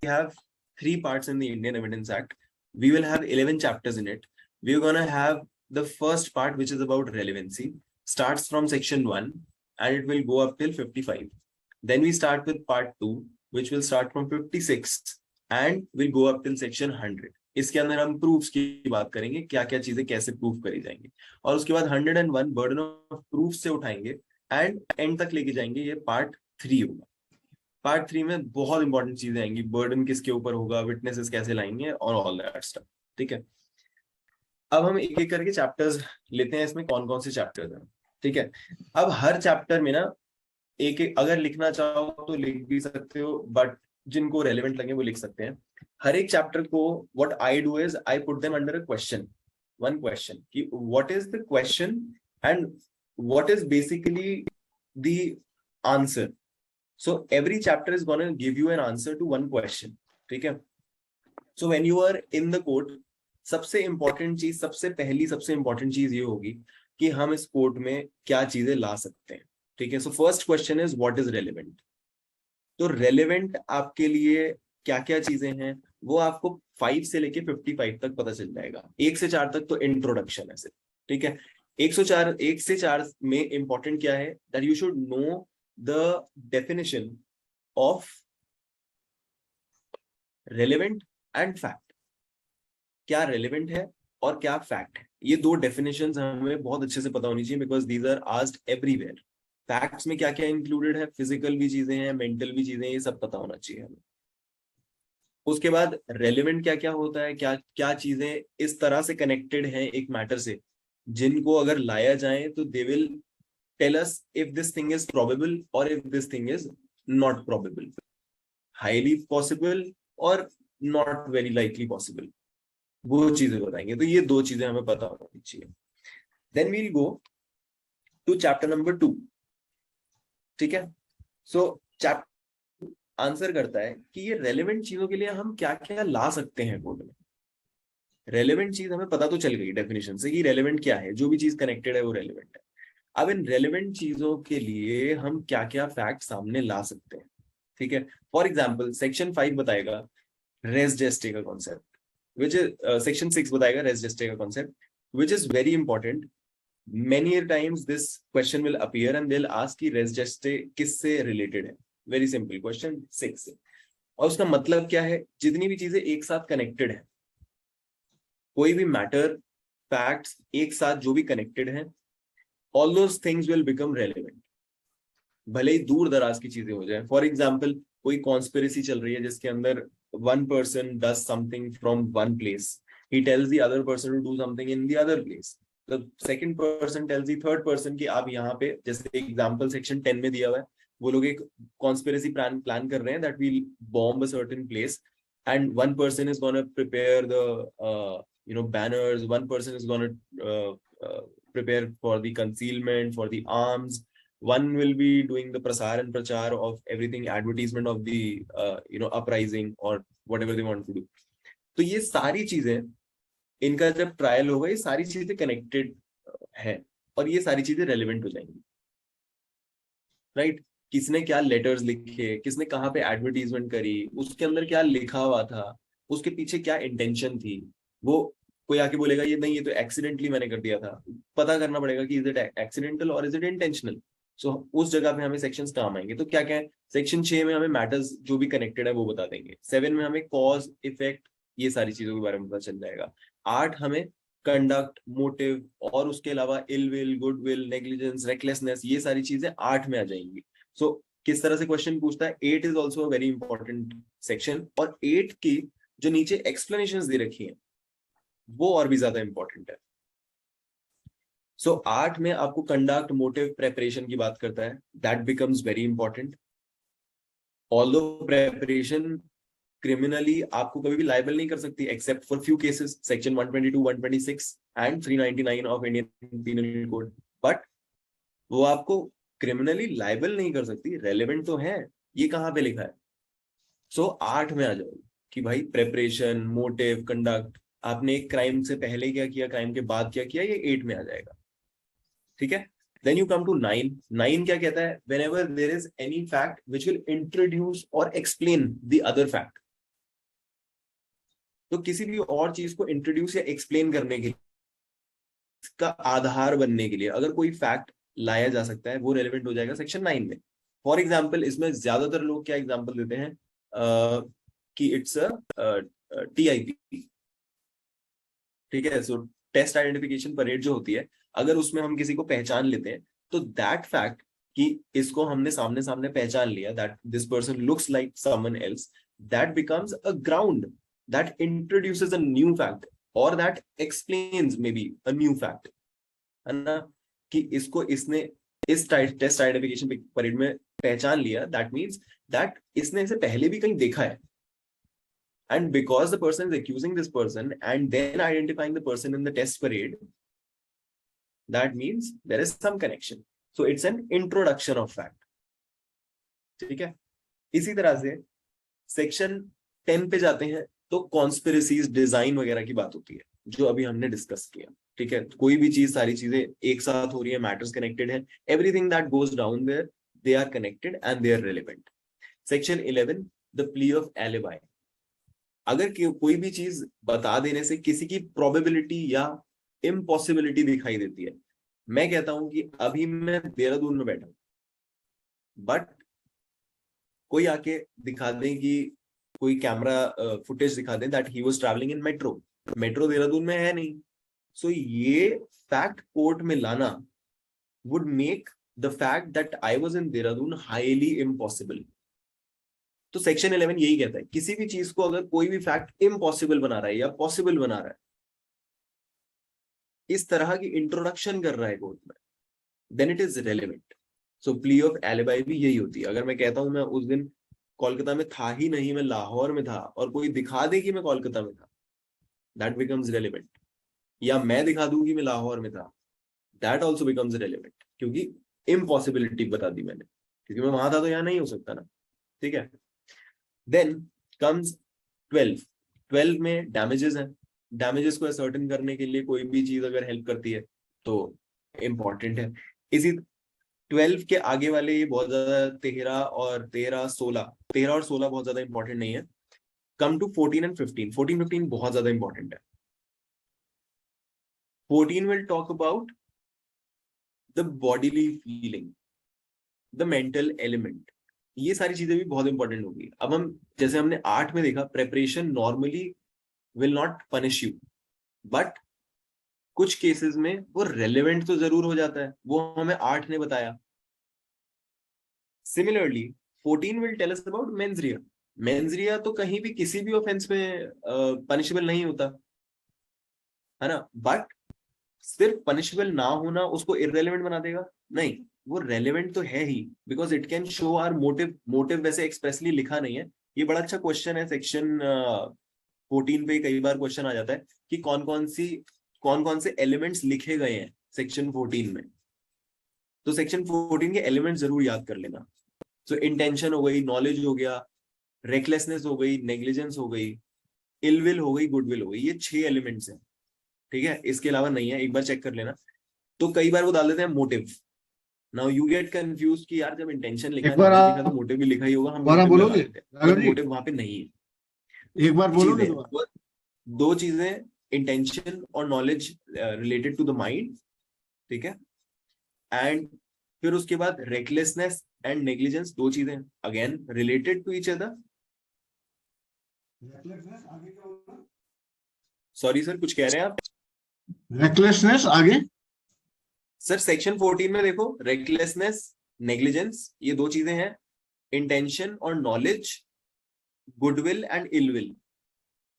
have 3 parts in the Indian Evidence Act. We will have 11 chapters in it. We're going to have the first part, which is about relevancy, starts from section 1 and it will go up till 55. Then we start with part 2, which will start from 56 and will go up till section 100. इसके अंदर हम proofs की बात करेंगे, क्या क्या चीजें कैसे प्रूफ करी जाएंगी, और उसके बाद 101 बर्डन ऑफ प्रूफ से उठाएंगे एंड एंड तक लेके जाएंगे. ये पार्ट 3 होगा. पार्ट 3 में बहुत इंपॉर्टेंट चीजें आएंगी, बर्डन किसके ऊपर होगा, विटनेसेस कैसे लाएंगे और ऑल दैट स्टफ. ठीक है, अब हम एक एक करके चैप्टर्स लेते हैं. इसमें कौन कौन से चैप्टर्स हैं. ठीक है, अब हर चैप्टर में ना एक एक अगर लिखना चाहो तो लिख भी सकते हो, बट जिनको रेलेवेंट लगे वो लिख सकते हैं. हर एक चैप्टर को what I do is I put them under a question, one question, कि what is the question and what is basically the answer. So every chapter is gonna give you an answer to one question. ठीक है, so when you are in the court, सबसे important चीज, सबसे important चीज ये होगी कि हम इस कोर्ट में क्या चीजें ला सकते हैं. ठीक है, so first question is what is relevant. तो रेलेवेंट आपके लिए क्या क्या चीजें हैं वो आपको 5 से लेके 55 तक पता चल जाएगा. 1 से 4 तक तो इंट्रोडक्शन है सिर्फ. ठीक है, 1 से 4 में इंपॉर्टेंट क्या है, that you should know the definition of relevant and fact. क्या रेलेवेंट है और क्या फैक्ट है, ये 2 डेफिनेशंस हमें बहुत अच्छे से पता होनी चाहिए, because these are asked everywhere. Facts में क्या क्या इंक्लूडेड है, फिजिकल भी चीजें हैं, मेंटल भी चीजें, ये सब पता होना चाहिए हमें. उसके बाद रेलेवेंट क्या क्या होता है, क्या क्या चीजें इस तरह से कनेक्टेड हैं एक मैटर से, जिनको अगर लाया जाए तो they will tell us if this thing is probable और if this thing is not probable, highly possible और नॉट वेरी लाइकली पॉसिबल, वो चीजें बताएंगे. तो ये 2 चीजें हमें पता होनी चाहिए. Then we'll go to chapter number 2. ठीक है, सो चैप्टर आंसर करता है कि ये रेलेवेंट चीजों के लिए हम क्या क्या ला सकते हैं कोड में. रेलेवेंट चीज हमें पता तो चल गई डेफिनेशन से कि रेलेवेंट क्या है, जो भी चीज कनेक्टेड है वो रेलेवेंट है. अब इन रेलेवेंट चीजों के लिए हम क्या क्या फैक्ट सामने ला सकते हैं. ठीक है, फॉर एग्जाम्पल सेक्शन 5 बताएगा रेस जेस्टे का कॉन्सेप्ट, विच इज सेक्शन 6 बताएगा रेस जेस्टे का concept, which is very important. Many times this question will appear and they'll ask कि res geste किससे related है. Very simple question 6 से. और उसका मतलब क्या है, जितनी भी चीजें एक साथ कनेक्टेड है, कोई भी मैटर, फैक्ट्स एक साथ जो भी कनेक्टेड है, all those things will become relevant. भले ही दूर दराज की चीजें हो जाए. फॉर एग्जाम्पल कोई कॉन्स्पिरेसी चल रही है जिसके अंदर one person does something from one place, he tells the other person to do something in the other place. The second person tells the third person कि आप यहाँ पे, जैसे एग्जाम्पल सेक्शन 10 में दिया हुआ है, वो लोग एक कॉन्स्पिरेसी प्लान कर रहे हैं that we'll bomb a certain place and one person is gonna prepare the banners, one person is gonna prepare for the concealment, for the arms, one will be doing the prasar and prachar of everything, advertisement of the uprising or whatever they want to do. तो ये सारी चीजें, इनका जब trial होगा, ये सारी चीजें कनेक्टेड है और ये सारी चीजें रेलेवेंट हो जाएंगी. राइट, किसने क्या लेटर्स लिखे, किसने कहाँ पे एडवर्टीजमेंट करी, उसके अंदर क्या लिखा हुआ था, उसके पीछे क्या इंटेंशन थी. वो कोई आके बोलेगा ये नहीं, ये तो एक्सीडेंटली मैंने कर दिया था. पता करना पड़ेगा कि इज इट एक्सीडेंटल और इज इट इंटेंशनल. सो उस जगह पे हमें सेक्शंस काम आएंगे. तो क्या क्या है, सेक्शन 6 में हमें मैटर्स जो भी कनेक्टेड है वो बता देंगे. 7 में हमें कॉज इफेक्ट, ये सारी चीजों के बारे में पता चल जाएगा. 8 हमें कंडक्ट, मोटिव और उसके अलावा ill will, good will, negligence, recklessness, ये सारी चीजें 8 में आ जाएंगी. सो किस तरह से क्वेश्चन पूछता है, 8 is also a very important section. और 8 की जो नीचे एक्सप्लेनेशंस दे रखी हैं वो और भी ज्यादा इंपॉर्टेंट है. सो 8 में आपको कंडक्ट, मोटिव, प्रेपरेशन की बात करता है. That becomes very important. Although preparation criminally आपको कभी भी लायबल नहीं कर सकती except for few cases, section 122, 126 and 399 of Indian penal code, but वो आपको क्रिमिनली लायबल नहीं कर सकती. रेलेवेंट तो है, ये कहाँ पे लिखा है. सो 8 में आ जाओगे कि भाई प्रेपरेशन, मोटिव, कंडक्ट, आपने एक क्राइम से पहले क्या किया, क्राइम के बाद क्या किया, ये 8 में आ जाएगा. ठीक है, then you come to 9. 9 क्या कहता है, whenever there is any fact which will introduce or explain the other fact. तो किसी भी और चीज को इंट्रोड्यूस या एक्सप्लेन करने के लिए, इसका आधार बनने के लिए अगर कोई फैक्ट लाया जा सकता है, वो रेलिवेंट हो जाएगा सेक्शन 9 में। फॉर एग्जाम्पल, इसमें ज्यादातर लोग क्या एग्जाम्पल देते हैं कि इट्स अ TIP, ठीक है। सो टेस्ट आइडेंटिफिकेशन परेड जो होती है, अगर उसमें हम किसी को पहचान लेते हैं, तो दैट फैक्ट कि इसको हमने सामने सामने पहचान लिया, that this person looks like someone else, that becomes a ground that introduces a new fact और that explains may be a new fact, है ना। कि इसको इसने इस टेस्ट आइडेंटिफिकेशन परेड में पहचान लिया, दैट मीन्स दैट इसने इसे पहले भी कहीं देखा है, and because the person is accusing this person and then identifying the person in the test parade, that means there is some connection. So it's an introduction of fact. ठीक है। इसी तरह से सेक्शन 10 पे जाते हैं तो कॉन्स्पिरेसीज, डिजाइन वगैरह की बात होती है, जो अभी हमने डिस्कस किया। ठीक है, कोई भी चीज, सारी चीजें एक साथ हो रही है, मैटर्स कनेक्टेड है, everything that goes down there, they are connected and they are relevant. Section 11, the plea of alibi. अगर कोई भी चीज बता देने से किसी की प्रोबेबिलिटी या इम्पॉसिबिलिटी दिखाई देती है, मैं कहता हूं कि अभी मैं देहरादून में बैठा हूं, बट कोई आके दिखा दे कि कोई कैमरा फुटेज दिखा दे that he was travelling in metro, metro Dehradun में है नहीं, सो ये फैक्ट कोर्ट में लाना would make the fact that I was in Dehradun highly impossible. तो सेक्शन 11 यही कहता है, किसी भी चीज को अगर कोई भी फैक्ट इम्पॉसिबल बना रहा है या पॉसिबल बना रहा है, इस तरह की इंट्रोडक्शन कर रहा है कोर्ट में, then it is relevant. So plea of alibi भी यही होती है। अगर मैं कहता हूं मैं उस दिन कोलकाता में था ही नहीं, मैं लाहौर में था, और कोई दिखा दे कि मैं कोलकाता में था, दैट बिकम्स रेलेवेंट। या मैं दिखा दूं कि मैं लाहौर में था, दैट ऑल्सो बिकम्स रेलेवेंट, क्योंकि इम्पॉसिबिलिटी बता दी मैंने, क्योंकि मैं वहां था तो यहाँ नहीं हो सकता ना। ठीक है। Then comes 12। 12 में डैमेजेस हैं। डैमेजेस को असर्टेन करने के लिए कोई भी चीज अगर हेल्प करती है तो इम्पॉर्टेंट है। इसी 12 के आगे वाले ये बहुत ज्यादा 13 और 16, 13 और 16 बहुत ज्यादा इंपॉर्टेंट नहीं है। Come to 14 and 15। 14, 15 बहुत ज्यादा इंपॉर्टेंट है। 14 will talk about the bodily feeling, the mental element. ये सारी चीजें भी बहुत इंपॉर्टेंट होगी। अब हम, जैसे हमने 8 में देखा, preparation normally will not punish you, but कुछ केसेस में वो रेलेवेंट तो जरूर हो जाता है, वो हमें 8 ने बताया। Similarly 14 will tell us about mens rea. Mens rea तो कहीं भी किसी भी ऑफेंस में पनिशेबल नहीं होता, है ना। बट सिर्फ पनिशेबल ना होना उसको इररेलेवेंट बना देगा? नहीं, वो रेलेवेंट तो है ही, because it can show our motive. Motive वैसे एक्सप्रेसली लिखा नहीं है। ये बड़ा अच्छा क्वेश्चन है, सेक्शन 14 पे कई बार क्वेश्चन आ जाता है कि कौन कौन से एलिमेंट्स लिखे गए हैं सेक्शन 14 में। तो सेक्शन 14 के एलिमेंट्स जरूर याद कर लेना। तो इंटेंशन हो गई, नॉलेज हो गया, रेकलेसनेस हो गई, नेग्लिजेंस हो गई, इलविल हो गई, गुडविल हो गई, ये 6 एलिमेंट्स हैं। ठीक है, इसके अलावा नहीं है, एक बार चेक कर लेना। तो कई बार वो डाल देते हैं motive. Now you get confuse कि यार जब इंटेंशन लिखा एक है, बार नॉलेज लिखा, तो आप मोटिव भी लिखा ही होगा, हम दोबारा मोटिव लगा बोलोगे देते हैं, राघव बट जी? मोटिव वहां पे नहीं है। एक बार बोलोगे चीजें दोबारा? वो दो चीजें, इंटेंशन और knowledge related to the mind, ठीक है। एंड फिर उसके बाद रेकलेसनेस एंड नेग्लिजेंस, दो चीजें again related to each other. Sorry sir, कुछ कह रहे हैं आप? रेकलेसनेस आगे? सर सेक्शन 14 में देखो, रेकलेसनेस, नेग्लिजेंस, ये दो चीजें हैं। इंटेंशन और नॉलेज, गुडविल एंड इलविल,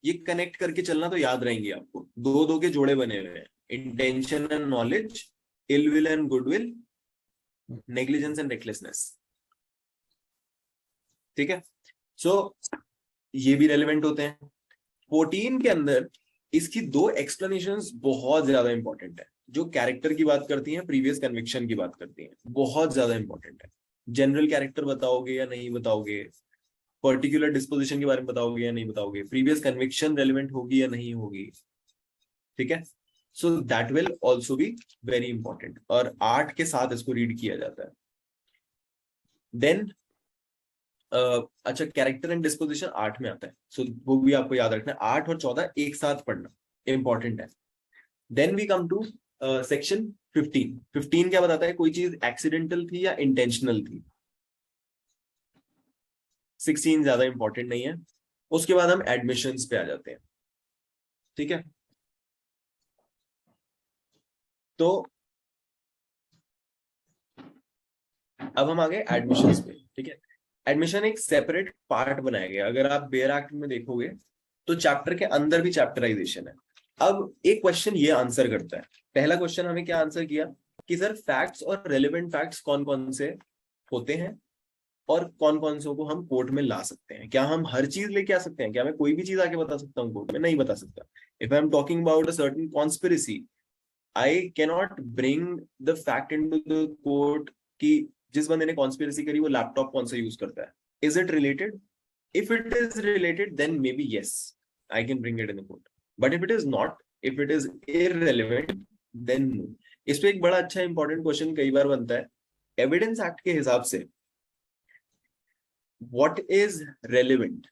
ये कनेक्ट करके चलना तो याद रहेंगे आपको। दो दो के जोड़े बने हुए हैं, intention and knowledge, ill will and goodwill, negligence and recklessness. ठीक है। सो ये भी रेलिवेंट होते हैं। 14 के अंदर इसकी दो एक्सप्लेनेशंस बहुत ज्यादा इंपॉर्टेंट है, जो कैरेक्टर की बात करती हैं, प्रीवियस कन्विक्शन की बात करती हैं, बहुत ज्यादा इंपॉर्टेंट है। जनरल कैरेक्टर बताओगे या नहीं बताओगे, पर्टिकुलर डिस्पोजिशन के बारे में बताओगे या नहीं बताओगे, प्रीवियस कन्विक्शन रेलिवेंट होगी या नहीं होगी। ठीक है। So that will also be very important, और 8 के साथ इसको रीड किया जाता है। देन अच्छा, कैरेक्टर एंड डिस्पोजिशन 8 में आता है, सो वो भी आपको याद रखना है। 8 और 14 एक साथ पढ़ना इंपॉर्टेंट है। Then we come to section 15। 15 क्या बताता है? कोई चीज एक्सीडेंटल थी या इंटेंशनल थी। 16 ज्यादा इंपॉर्टेंट नहीं है। उसके बाद हम एडमिशंस पे आ जाते हैं, ठीक है। तो अब हम आ गए एडमिशंस पे, ठीक है। एडमिशन एक सेपरेट पार्ट बनाया गया। अगर आप बेयर एक्ट में देखोगे तो चैप्टर के अंदर भी चैप्टराइजेशन है। अब एक क्वेश्चन ये आंसर करता है। पहला क्वेश्चन हमें क्या आंसर किया कि सर फैक्ट्स और रेलेवेंट फैक्ट्स कौन कौन से होते हैं और कौन कौन से को हम कोर्ट में ला सकते हैं। क्या हम हर चीज लेके आ सकते हैं? क्या मैं कोई भी चीज आके बता सकता हूँ कोर्ट में? नहीं बता सकता। If I am talking about a certain conspiracy, I cannot bring the fact into the court कि जिस बंदे ने कॉन्स्पिरेसी करी वो लैपटॉप कौन सा यूज करता है। Is it related? If it is related then may be yes, I can bring it in the court. But if it is not, if it is irrelevant, then no. इस पे एक बड़ा अच्छा important question कई बार बनता है। Evidence act के हिसाब से what is relevant?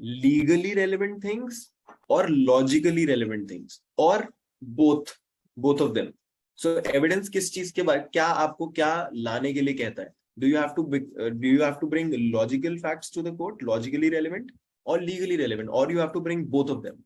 Legally relevant things और लॉजिकली रेलेवेंट थिंग्स, और both of them. So evidence किस चीज के बाद क्या आपको क्या लाने के लिए कहता है? Do you have to bring logical facts to the court, logically relevant और लीगली रेलेवेंट, और you have to bring both of them.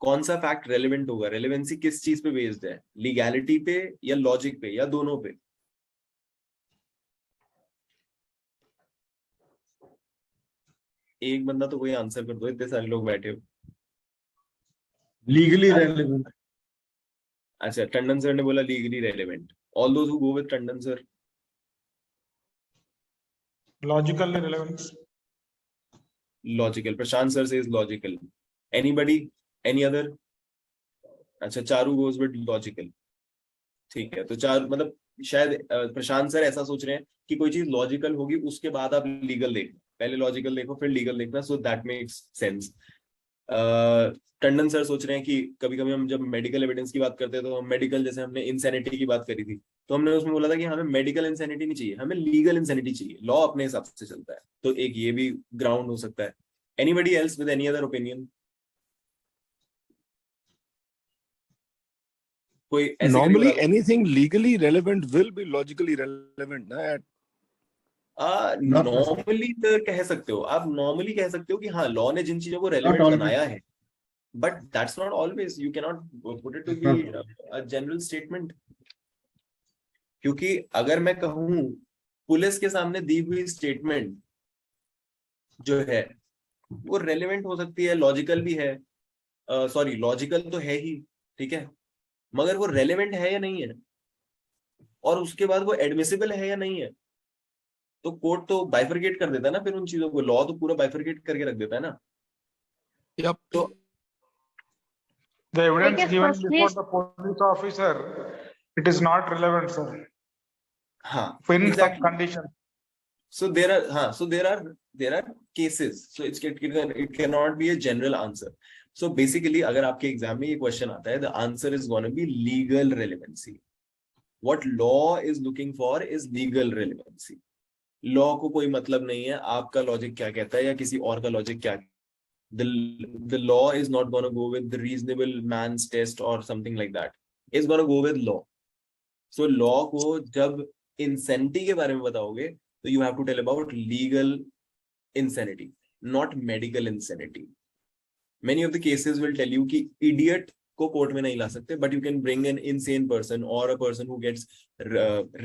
कौन सा फैक्ट रेलेवेंट होगा? रेलेवेंसी किस चीज पे बेस्ड है? लीगैलिटी पे या लॉजिक पे या दोनों पे? एक बंदा तो कोई आंसर कर दो, इतने सारे लोग बैठे हो। Legally relevant. अच्छा, टंडन सर ने बोला legally relevant. All those who go with Tandon sir. Logically relevant. Logical. Prashant sir से is logical. Anybody? Any other? अच्छा, चारू गोज विद लॉजिकल। ठीक है, तो चार मतलब शायद प्रशांत सर ऐसा सोच रहे हैं कि कोई चीज लॉजिकल होगी उसके बाद आप लीगल देखो, पहले लॉजिकल देखो फिर लीगल देखना, so that makes sense. Tandon sir सोच रहे हैं कि कभी कभी हम जब मेडिकल एविडेंस की बात करते हैं तो हम मेडिकल, जैसे हमने इंसैनिटी की बात करी थी, तो हमने उसमें बोला था कि हमें मेडिकल इंसैनिटी नहीं चाहिए, हमें लीगल इंसैनिटी चाहिए, लॉ अपने हिसाब से चलता है। तो एक ये भी ग्राउंड हो सकता है। Anybody else with any other opinion? कोई ऐसे करके Normally, बता दो। anything legally relevant will be logically relevant. Na? Normally तो कह सकते हो आप, नॉर्मली कह सकते हो कि हाँ लॉ ने जिन चीजों को Not रेलेवेंट always. बनाया है, but that's not always, you can not put it to be a general statement. क्योंकि अगर मैं कहूं पुलिस के सामने दी हुई स्टेटमेंट जो है वो रेलेवेंट हो सकती है, लॉजिकल भी है, सॉरी लॉजिकल तो है ही, ठीक है, मगर वो रेलेवेंट है या नहीं है, और उसके बाद वो एडमिसिबल है या नहीं है, तो कोर्ट तो बाइफरकेट कर देता है ना फिर उन चीजों को। लॉ तो पूरा बाइफरकेट करके रख देता है ना। Yep. तो The evidence guess given firstly- before the police officer, it is not relevant, sir. हाँ, In some exactly. conditions. So there are cases. So it cannot be a general answer. So basically, अगर आपके exam में ये question आता है, the answer is going to be legal relevancy. What law is looking for is legal relevancy. Law को कोई मतलब नहीं है आपका लॉजिक क्या कहता है या किसी और का लॉजिक क्या। The law is not going to go with the reasonable man's test or something like that. It's going to go with law. So law को जब insanity के बारे में बताओगे तो you have to tell about legal insanity, not medical insanity. Many of the cases will tell you कि idiot को court में नहीं ला सकते, but you can bring an insane person or a person who gets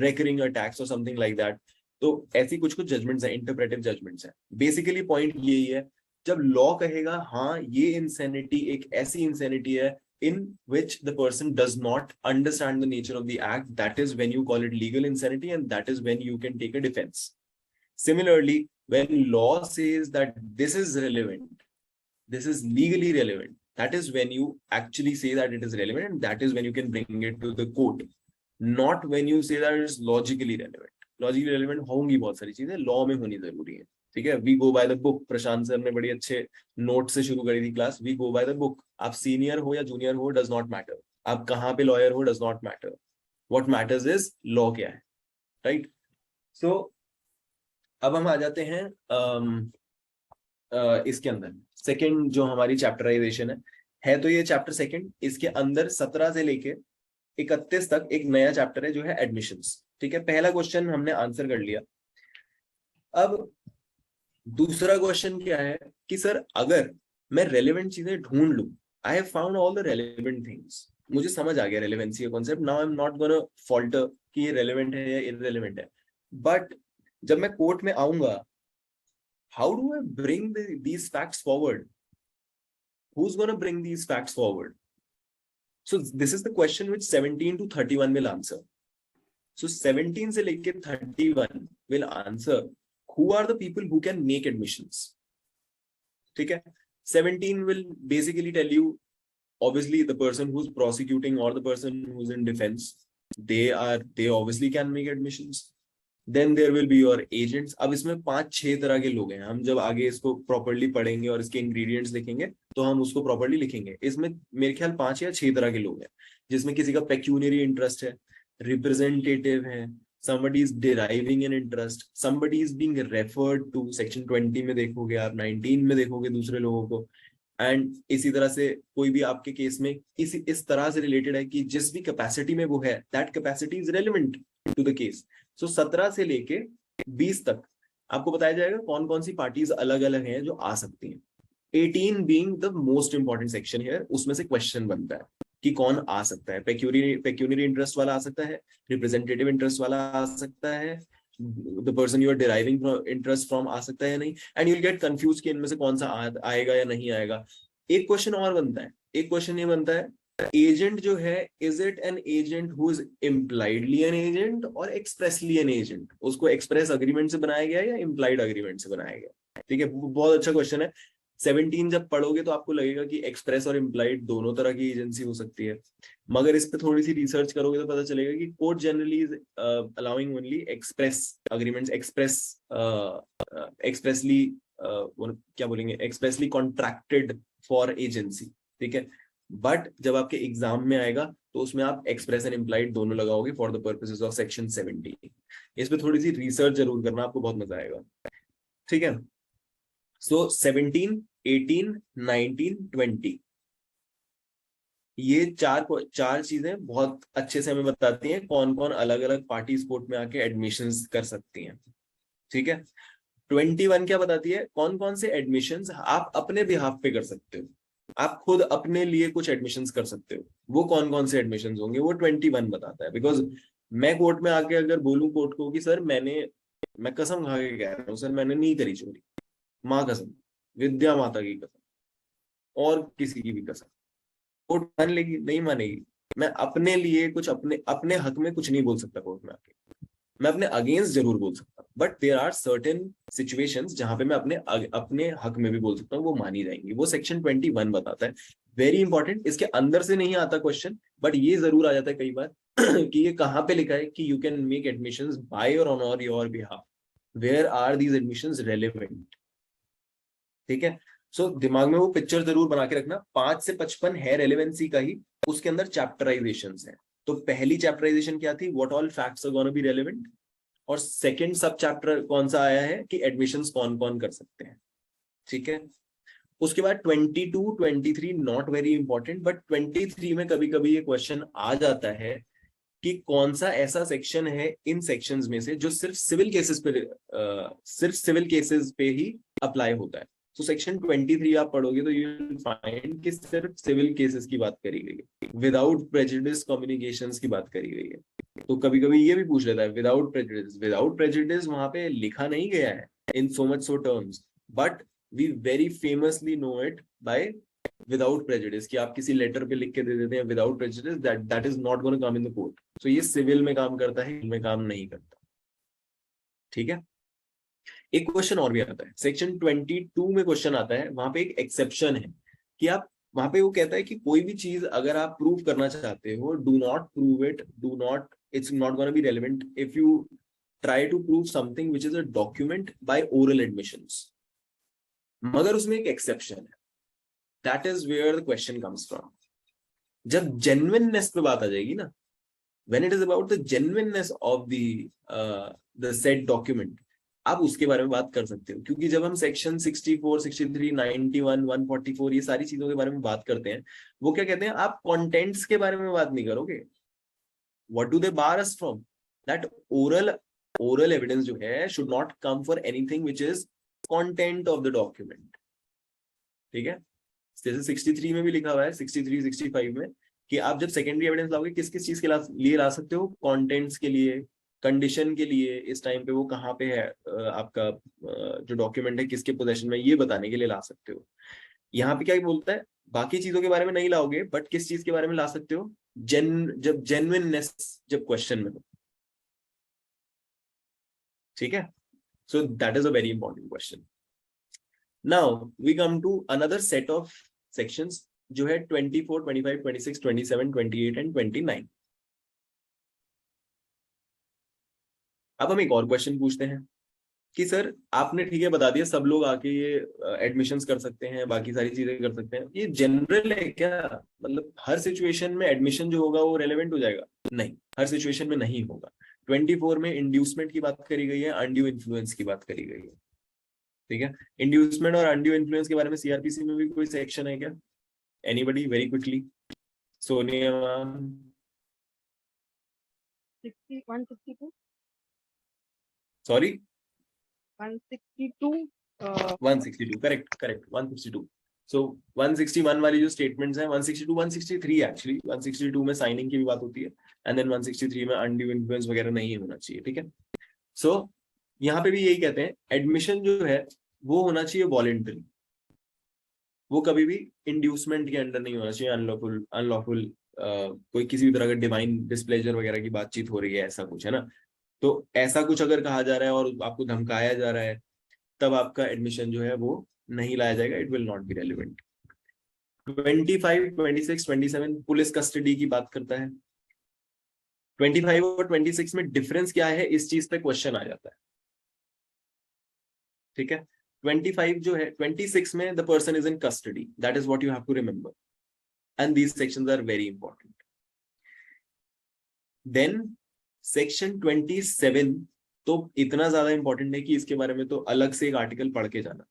recurring attacks or something like that. तो ऐसी कुछ judgements हैं, interpretive judgements हैं। बेसिकली पॉइंट यही है, जब लॉ कहेगा हाँ ये इंसैनिटी एक ऐसी इंसैनिटी है in which the person does not understand the nature of the act, that is when you call it legal insanity, and that is when you can take a defense. Similarly, when law says that this is relevant, this is legally relevant, that is when you actually say that it is relevant, and that is when you can bring it to the court, not when you say that it is logically relevant. Logically relevant होंगी बहुत सारी चीजें, law में होनी जरूरी है। ठीक है, we go by the book, Prashant sir ने बड़ी अच्छे नोट से शुरू करी थी class, we go by the book. आप सीनियर हो या जूनियर हो डज नॉट मैटर, आप कहाँ पे लॉयर हो does not matter, what matters is law क्या है, राइट। सो अब हम आ जाते हैं इसके अंदर सेकंड जो हमारी चैप्टराइजेशन है तो ये चैप्टर सेकंड, इसके अंदर 17 से लेके 31 तक एक नया चैप्टर है जो है एडमिशंस। ठीक है, पहला क्वेश्चन हमने आंसर कर लिया। अब दूसरा क्वेश्चन क्या है कि सर अगर मैं रेलेवेंट चीजें ढूंढ लूं, I have found all the relevant things, मुझे समझ आ गया रेलेवेंसी का concept, now I am not gonna falter कि ये रेलेवेंट है या इररेलेवेंट है, बट जब मैं कोर्ट में आऊंगा, how do I bring these facts forward? Who's going to bring these facts forward? So this is the question which 17 to 31 will answer. So 17 से लेके 31 will answer who are the people who can make admissions. ठीक है, 17 will basically tell you obviously the person who's prosecuting or the person who's in defense, they obviously can make admissions. Then there will be your agents. अब इसमें 5-6 तरह के लोग हैं, हम जब आगे इसको प्रॉपर्ली पढ़ेंगे और इसके इंग्रेडिएंट्स लिखेंगे तो हम उसको प्रॉपर्ली लिखेंगे। इसमें मेरे ख्याल 5 या 6 तरह के लोग हैं, जिसमें किसी का पेक्यूनियरी इंटरेस्ट है, रिप्रेजेंटेटिव है, somebody is deriving an interest, somebody is being referred to, section 20 में देखोगे आप, 19 में देखोगे दूसरे लोगों को, एंड इसी तरह से कोई भी आपके केस में इस तरह से रिलेटेड है कि जिस भी कैपेसिटी में वो है, that capacity is relevant to the case. So 17 से लेके 20 तक आपको बताया जाएगा कौन कौन सी पार्टीज अलग अलग हैं जो आ सकती हैं। 18 being the most important section here, उसमें से क्वेश्चन बनता है कि कौन आ सकता है, पेक्यूनियरी इंटरेस्ट वाला आ सकता है, रिप्रेजेंटेटिव इंटरेस्ट वाला आ सकता है, the person you are deriving interest from आ सकता है या नहीं, and you will get confuse कि इनमें से कौन सा आएगा या नहीं आएगा। एक क्वेश्चन और बनता है, एक क्वेश्चन ये बनता है, एजेंट जो है, is it an agent who is impliedly an agent और एक्सप्रेसली एन एजेंट? उसको एक्सप्रेस अग्रीमेंट से बनाया गया या इम्प्लाइड अग्रीमेंट से बनाया गया? ठीक है, बहुत अच्छा क्वेश्चन है। 17 जब पढ़ोगे तो आपको लगेगा कि एक्सप्रेस और इम्प्लाइड दोनों तरह की एजेंसी हो सकती है, मगर इस पे थोड़ी सी रिसर्च करोगे तो पता चलेगा कि court generally is allowing only express agreements, expressly क्या बोलेंगे, एक्सप्रेसली कॉन्ट्रैक्टेड फॉर एजेंसी। ठीक है, बट जब आपके एग्जाम में आएगा तो उसमें आप एक्सप्रेस एंड इम्प्लाइड दोनों लगाओगे for the purposes of section 17। इस पे थोड़ी सी रिसर्च जरूर करना, आपको बहुत मजा आएगा। ठीक है, सो 17, 18, 19, 20 ये चार चीजें बहुत अच्छे से हमें बताती हैं कौन कौन अलग अलग पार्टीज कोर्ट में आके एडमिशंस कर सकती हैं। ठीक है, 21 क्या बताती है, कौन कौन से एडमिशंस आप अपने बिहाफ पे कर सकते हो, आप खुद अपने लिए कुछ एडमिशंस कर सकते हो, वो कौन कौन से एडमिशंस होंगे वो 21 बताता है। बिकॉज मैं कोर्ट में आके अगर बोलूं कोर्ट को कि सर मैं कसम खा के कह रहा हूँ सर मैंने नहीं करी चोरी, माँ कसम, विद्या माता की कसम, और किसी की भी कसम, कोर्ट मान लेगी? नहीं मानेगी। मैं अपने लिए कुछ अपने हक में कुछ नहीं बोल सकता कोर्ट में आके, मैं अपने अगेंस्ट जरूर बोल सकता, but there are certain situations जहां पे मैं अपने हक में भी बोल सकता हूँ, वो मानी जाएंगी। वो सेक्शन 21 बताता है, वेरी इंपॉर्टेंट। इसके अंदर से नहीं आता क्वेश्चन, बट ये जरूर आ जाता है कई बार कि ये कहाँ पे लिखा है कि you can make admissions by or on your behalf, where are these admissions relevant. ठीक है, सो दिमाग में वो पिक्चर जरूर बना के रखना। 5 से 55 है रेलेवेंसी का ही, उसके अंदर चैप्टराइजेशंस है। तो पहली चैप्टराइजेशन क्या थी, what all facts are gonna be relevant, और सेकंड सब चैप्टर कौन सा आया है कि एडमिशंस कौन कौन कर सकते हैं। ठीक है, उसके बाद 22, 23 नॉट वेरी इंपॉर्टेंट, बट 23 में कभी कभी ये क्वेश्चन आ जाता है कि कौन सा ऐसा सेक्शन है इन सेक्शंस में से जो सिर्फ सिविल केसेस पे ही अप्लाई होता है। तो सेक्शन 23 आप पढ़ोगे तो यू विल फाइंड कि सिर्फ सिविल केसेस की बात करी गई है, विदाउट प्रेजुडिस कम्युनिकेशंस की बात करी गई है। तो कभी कभी ये भी पूछ लेता है विदाउट प्रेजुडिस वहां पे लिखा नहीं गया है in so much so terms, but we very famously know it by without prejudice, कि आप किसी लेटर पे लिख के दे देते हैं without prejudice, that is not gonna come in the court. तो ये सिविल में काम करता है, में काम नहीं करता। ठीक है, एक क्वेश्चन और भी आता है, सेक्शन 22 में क्वेश्चन आता है, वहां पे एक एक्सेप्शन है कि आप वहां पे वो कहता है कि कोई भी चीज अगर आप प्रूव करना चाहते हो, do not prove it, it's not gonna be relevant if you try to prove something which is a document by oral admissions, मगर उसमें एक एक्सेप्शन है, that is where the question comes from. जब genuineness पे बात आ जाएगी ना, when it is about the genuineness of the said document, आप उसके बारे में बात कर सकते हो। क्योंकि जब हम सेक्शन 64, 63, 91, 144 ये सारी चीजों के बारे में बात करते हैं, वो क्या कहते हैं, आप कंटेंट्स के बारे में बात नहीं करोगे। what do they bar us from? that oral evidence जो है should not come for anything which is content of the document। ठीक है, जैसे 63 में भी लिखा हुआ है, 63, 65 में, कि आप जब सेकेंडरी एविडेंस लाओगे किस किस चीज के लिए ला सकते हो, कंटेंट्स के लिए, कंडीशन के लिए, इस टाइम पे वो कहाँ पे है, आपका जो डॉक्यूमेंट है किसके पोजीशन में, ये बताने के लिए ला सकते हो। यहाँ पे क्या बोलता है, बाकी चीजों के बारे में नहीं लाओगे, बट किस चीज के बारे में ला सकते हो, जब जेन्युइननेस जब क्वेश्चन में हो। ठीक है, so that is a very important question. Now we come to another set of sections जो है 24, 25, 26, 27, 28 एंड 29। अब हम एक और क्वेश्चन पूछते हैं कि सर आपने ठीक है बता दिया सब लोग आके ये एडमिशंस कर सकते हैं, बाकी सारी चीजें कर सकते हैं, ये जनरल है क्या, मतलब हर सिचुएशन में एडमिशन जो होगा वो रेलेवेंट हो जाएगा? नहीं, हर सिचुएशन में नहीं होगा। 24 में इंड्यूसमेंट की बात करी गई है, अनड्यू इन्फ्लुएंस की बात करी गई है। ठीक है, इंड्यूसमेंट और अनड्यू इन्फ्लुएंस के बारे में सीआरपीसी में भी कोई सेक्शन है क्या? Anybody, very quickly. Sonia ma'am. 162 sorry, 162 162, correct correct, 162। सो 161 वाली जो स्टेटमेंट्स हैं, 162, 163 एक्चुअली, 162 में साइनिंग की भी बात होती है, एंड देन 163 में अनड्यू इन्फ्लुएंस वगैरह नहीं होना चाहिए। ठीक है, सो यहाँ पे भी यही कहते हैं, एडमिशन जो है वो होना चाहिए वॉलेंटरी, वो कभी भी इंड्यूसमेंट के अंडर नहीं होना चाहिए, अनलॉफुल कोई किसी भी तरह का डिवाइन डिस्प्लेजर वगैरह की बातचीत हो रही है, ऐसा कुछ है ना, तो ऐसा कुछ अगर कहा जा रहा है और आपको धमकाया जा रहा है, तब आपका एडमिशन जो है वो नहीं लाया जाएगा, it will not be relevant. 25, 26, 27 police custody की बात करता है। 25 और 26 में डिफरेंस क्या है, इस चीज पे क्वेश्चन आ जाता है। ठीक है, 25 जो है, 26 में the person is in custody, that is what you have to remember, and these sections are very important. Then section 27 तो इतना ज्यादा इंपॉर्टेंट है कि इसके बारे में तो अलग से एक आर्टिकल पढ़ के जाना।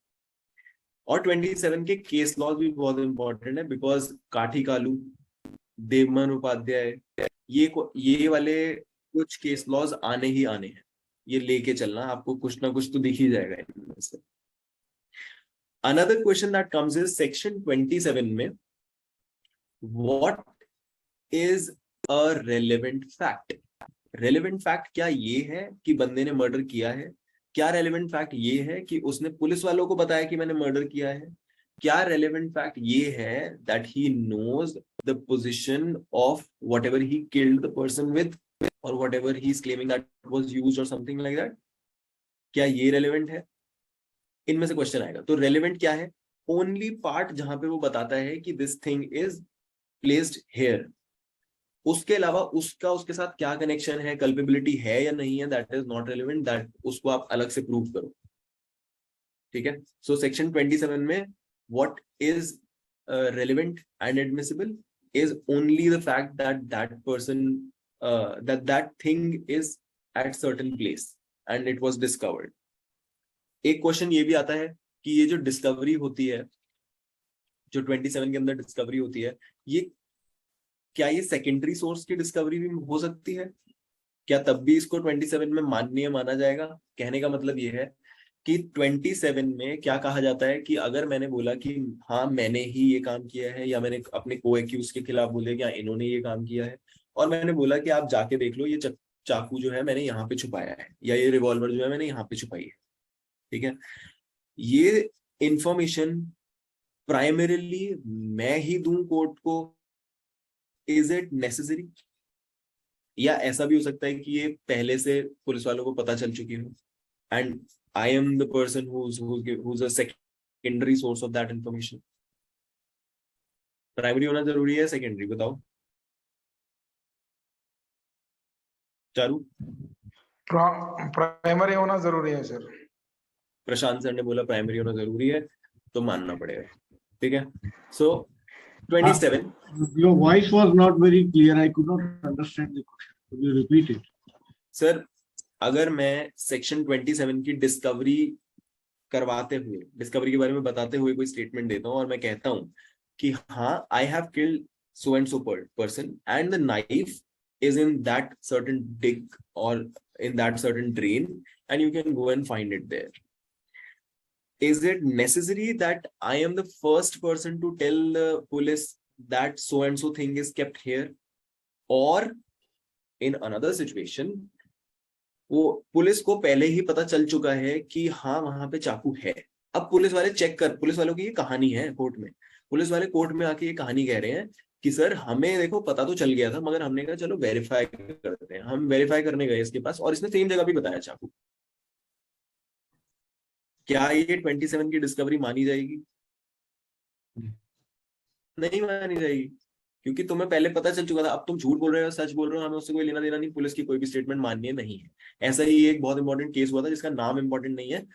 और 27 के केस लॉज भी बहुत इंपॉर्टेंट है, बिकॉज काठी कालू, देवमन उपाध्याय, ये वाले कुछ केस लॉज आने ही आने हैं, ये लेके चलना, आपको कुछ ना कुछ तो दिख ही जाएगा इनमें से। Another question that comes is section 27 में what is a relevant fact. Relevant fact क्या ये है कि बंदे ने मर्डर किया है? क्या रेलेवेंट फैक्ट ये है कि उसने पुलिस वालों को बताया कि मैंने मर्डर किया है? क्या रेलेवेंट फैक्ट ये है that he knows the position of whatever he killed the person with, or whatever he is claiming that was used or something like that? क्या ये रेलेवेंट है? इनमें से क्वेश्चन आएगा। तो रेलेवेंट क्या है? ओनली पार्ट जहां पे वो बताता है कि this thing is placed here, उसके अलावा उसके साथ क्या कनेक्शन है, कल्पेबिलिटी है या नहीं है, that is not relevant, that उसको आप अलग से प्रूव करो। ठीक है, सो सेक्शन 27 में what is relevant and admissible is only the fact that that person that thing is at certain place and it was discovered. एक क्वेश्चन ये भी आता है कि ये जो डिस्कवरी होती है, जो 27 के अंदर डिस्कवरी होती है, ये क्या ये सेकेंडरी सोर्स की डिस्कवरी भी हो सकती है? क्या तब भी इसको 27 में माननीय माना जाएगा? कहने का मतलब ये है कि 27 में क्या कहा जाता है कि अगर मैंने बोला कि हाँ मैंने ही ये काम किया है, या मैंने अपने को एक्यूज के खिलाफ बोले कि हाँ इन्होंने ये काम किया है, और मैंने बोला कि आप जाके देख लो ये चाकू जो है मैंने यहाँ पे छुपाया है, या ये रिवॉल्वर जो है मैंने यहाँ पे छुपाई है। ठीक है, ये इंफॉर्मेशन प्राइमरीली मैं ही दूं कोर्ट को, इज इट नेसेसरी? या ऐसा भी हो सकता है कि ये पहले से पुलिस वालों को पता चल चुकी हो, and I am the person who's a secondary source of that information? Primary होना जरूरी है, सेकेंडरी? बताओ चारू। प्राइमरी होना जरूरी है सर। प्रशांत सर ने बोला प्राइमरी होना जरूरी है, तो मानना पड़ेगा। ठीक है, सो 27। Your voice was not very clear. I could not understand the question. Could you repeat it? Sir, अगर मैं सेक्शन 27 की डिस्कवरी करवाते हुए, डिस्कवरी के बारे में बताते हुए कोई स्टेटमेंट देता हूँ और मैं कहता हूँ कि हाँ, I have killed so and so person and the knife is in that certain dig or in that certain drain and you can go and find it there. Is it necessary that I am the first person to tell the police that so and so thing is kept here? Or in another situation, वो police को पहले ही पता चल चुका है कि हाँ वहां पे चाकू है। अब पुलिस वाले चेक कर, पुलिस वालों की ये कहानी है कोर्ट में, पुलिस वाले कोर्ट में आके ये कहानी कह रहे हैं कि सर हमें देखो पता तो चल गया था, मगर हमने कहा चलो वेरीफाई करते हैं। हम वेरीफाई करने गए इसके पास और इसने सेम जगह भी बताया चाकू। क्या ये 27 की डिस्कवरी मानी जाएगी? नहीं मानी जाएगी, क्योंकि तुम्हें पहले पता चल चुका था। अब तुम झूठ बोल रहे हो, सच बोल रहे हो, हमें उससे कोई लेना देना नहीं। पुलिस की कोई भी स्टेटमेंट माननीय नहीं है। ऐसा ही एक बहुत इंपॉर्टेंट केस हुआ था जिसका नाम इंपॉर्टेंट नहीं है,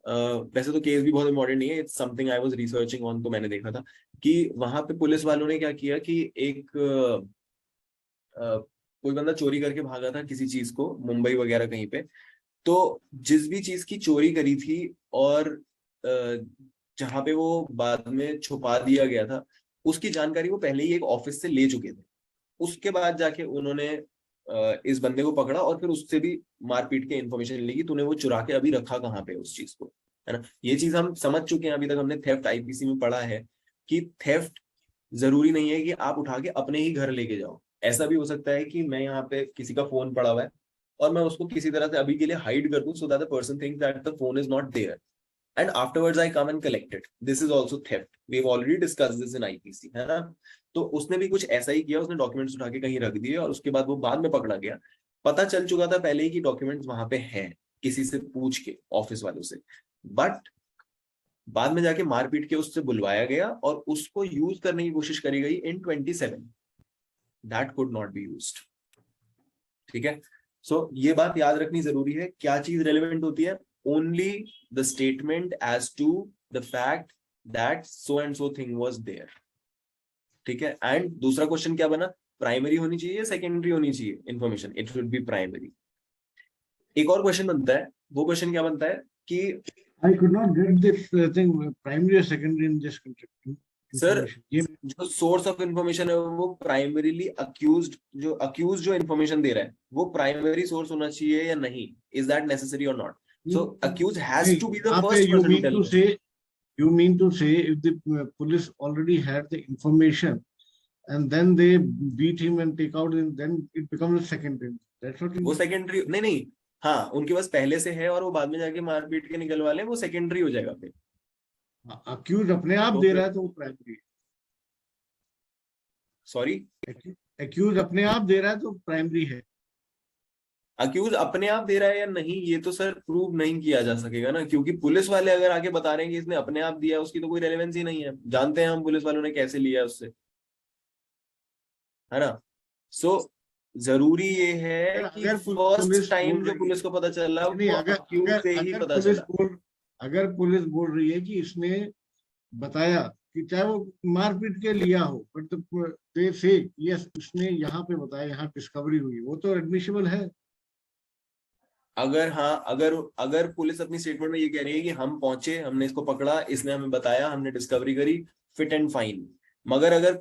वैसे तो केस भी बहुत इंपॉर्टेंट नहीं है, it's something I was researching on. तो मैंने देखा था कि वहां पे पुलिस वालों ने क्या किया कि एक कोई बंदा चोरी करके भागा था किसी चीज को, मुंबई वगैरह कहीं पे। तो जिस भी चीज की चोरी करी थी और जहां पे वो बाद में छुपा दिया गया था, उसकी जानकारी वो पहले ही एक ऑफिस से ले चुके थे। उसके बाद जाके उन्होंने इस बंदे को पकड़ा और फिर उससे भी मारपीट के इन्फॉर्मेशन ली कि तूने वो चुरा के अभी रखा कहाँ पे उस चीज को, है ना। ये चीज हम समझ चुके हैं। अभी तक हमने थेफ्ट आईपीसी में पढ़ा है कि थेफ्ट जरूरी नहीं है कि आप उठा के अपने ही घर लेके जाओ। ऐसा भी हो सकता है कि मैं यहाँ पे किसी का फोन पड़ा हुआ है और मैं उसको किसी तरह से अभी के लिए हाइड कर दूं, so that the person thinks that the phone is not there and afterwards I come and collect it. This is also theft. We've already discussed this in IPC, है ना। तो उसने भी कुछ ऐसा ही किया, उसने डॉक्यूमेंट्स उठा के कहीं रख दिए और उसके बाद वो बाद में पकड़ा गया। पता चल चुका था पहले ही कि डॉक्यूमेंट्स वहां पे हैं, किसी से पूछ के, ऑफिस वालों से, बट बाद में जाके मारपीट के उससे बुलवाया गया और उसको यूज करने की कोशिश करी गई इन 27। That could not be used. ठीक है, सो ये बात याद रखनी जरूरी है। क्या चीज रेलेवेंट होती है? Only the statement as to the fact that so and so thing was there. ठीक है, एंड दूसरा क्वेश्चन क्या बना? प्राइमरी होनी चाहिए या सेकेंडरी होनी चाहिए information? It should be primary. एक और क्वेश्चन बनता है, वो क्वेश्चन क्या बनता है कि I could not get this thing primary or secondary in this concept. Sir जो सोर्स ऑफ इंफॉर्मेशन है वो प्राइमरीली अक्यूज्ड, जो अक्यूज जो इंफॉर्मेशन दे रहा है वो प्राइमरी सोर्स होना चाहिए या नहीं? इज दैट नेसेसरी और not? So accuse has to be the first person to tell us. You mean to say if the police already had the information and then they beat him and take out him, then it becomes a secondary. That's what वो secondary नहीं, हाँ उनके पास पहले से है और वो बाद में जाके मारपीट के निकलवा ले, वो सेकेंडरी हो जाएगा फिर। अक्यूज अपने आप दे रहा है तो वो प्राइमरी। सॉरी, अक्यूज अपने आप दे रहा है तो प्राइमरी है। अक्यूज अपने आप दे रहा है या नहीं ये तो सर प्रूव नहीं किया जा सकेगा ना, क्योंकि पुलिस वाले अगर आके बता रहे हैं कि इसने अपने आप दिया, उसकी तो कोई रेलेवेंस ही नहीं है। जानते हैं हम पुलिस वालों ने कैसे लिया उससे, है ना। सो जरूरी ये है कि फर्स्ट टाइम जो पुलिस को पता चला वो अक्यूज से ही पता चला। अगर पुलिस बोल रही है कि इसने बताया कि चाहे वो मारपीट के लिया हो, बट दे से यस इसने यहाँ पे बताया, यहाँ डिस्कवरी हुई, वो तो एडमिसिबल है। अगर हाँ, अगर पुलिस अपनी स्टेटमेंट में ये कह रही है कि हम पहुंचे, हमने इसको पकड़ा, इसने हमें बताया, हमने डिस्कवरी करी, फिट एंड फाइन। मगर अगर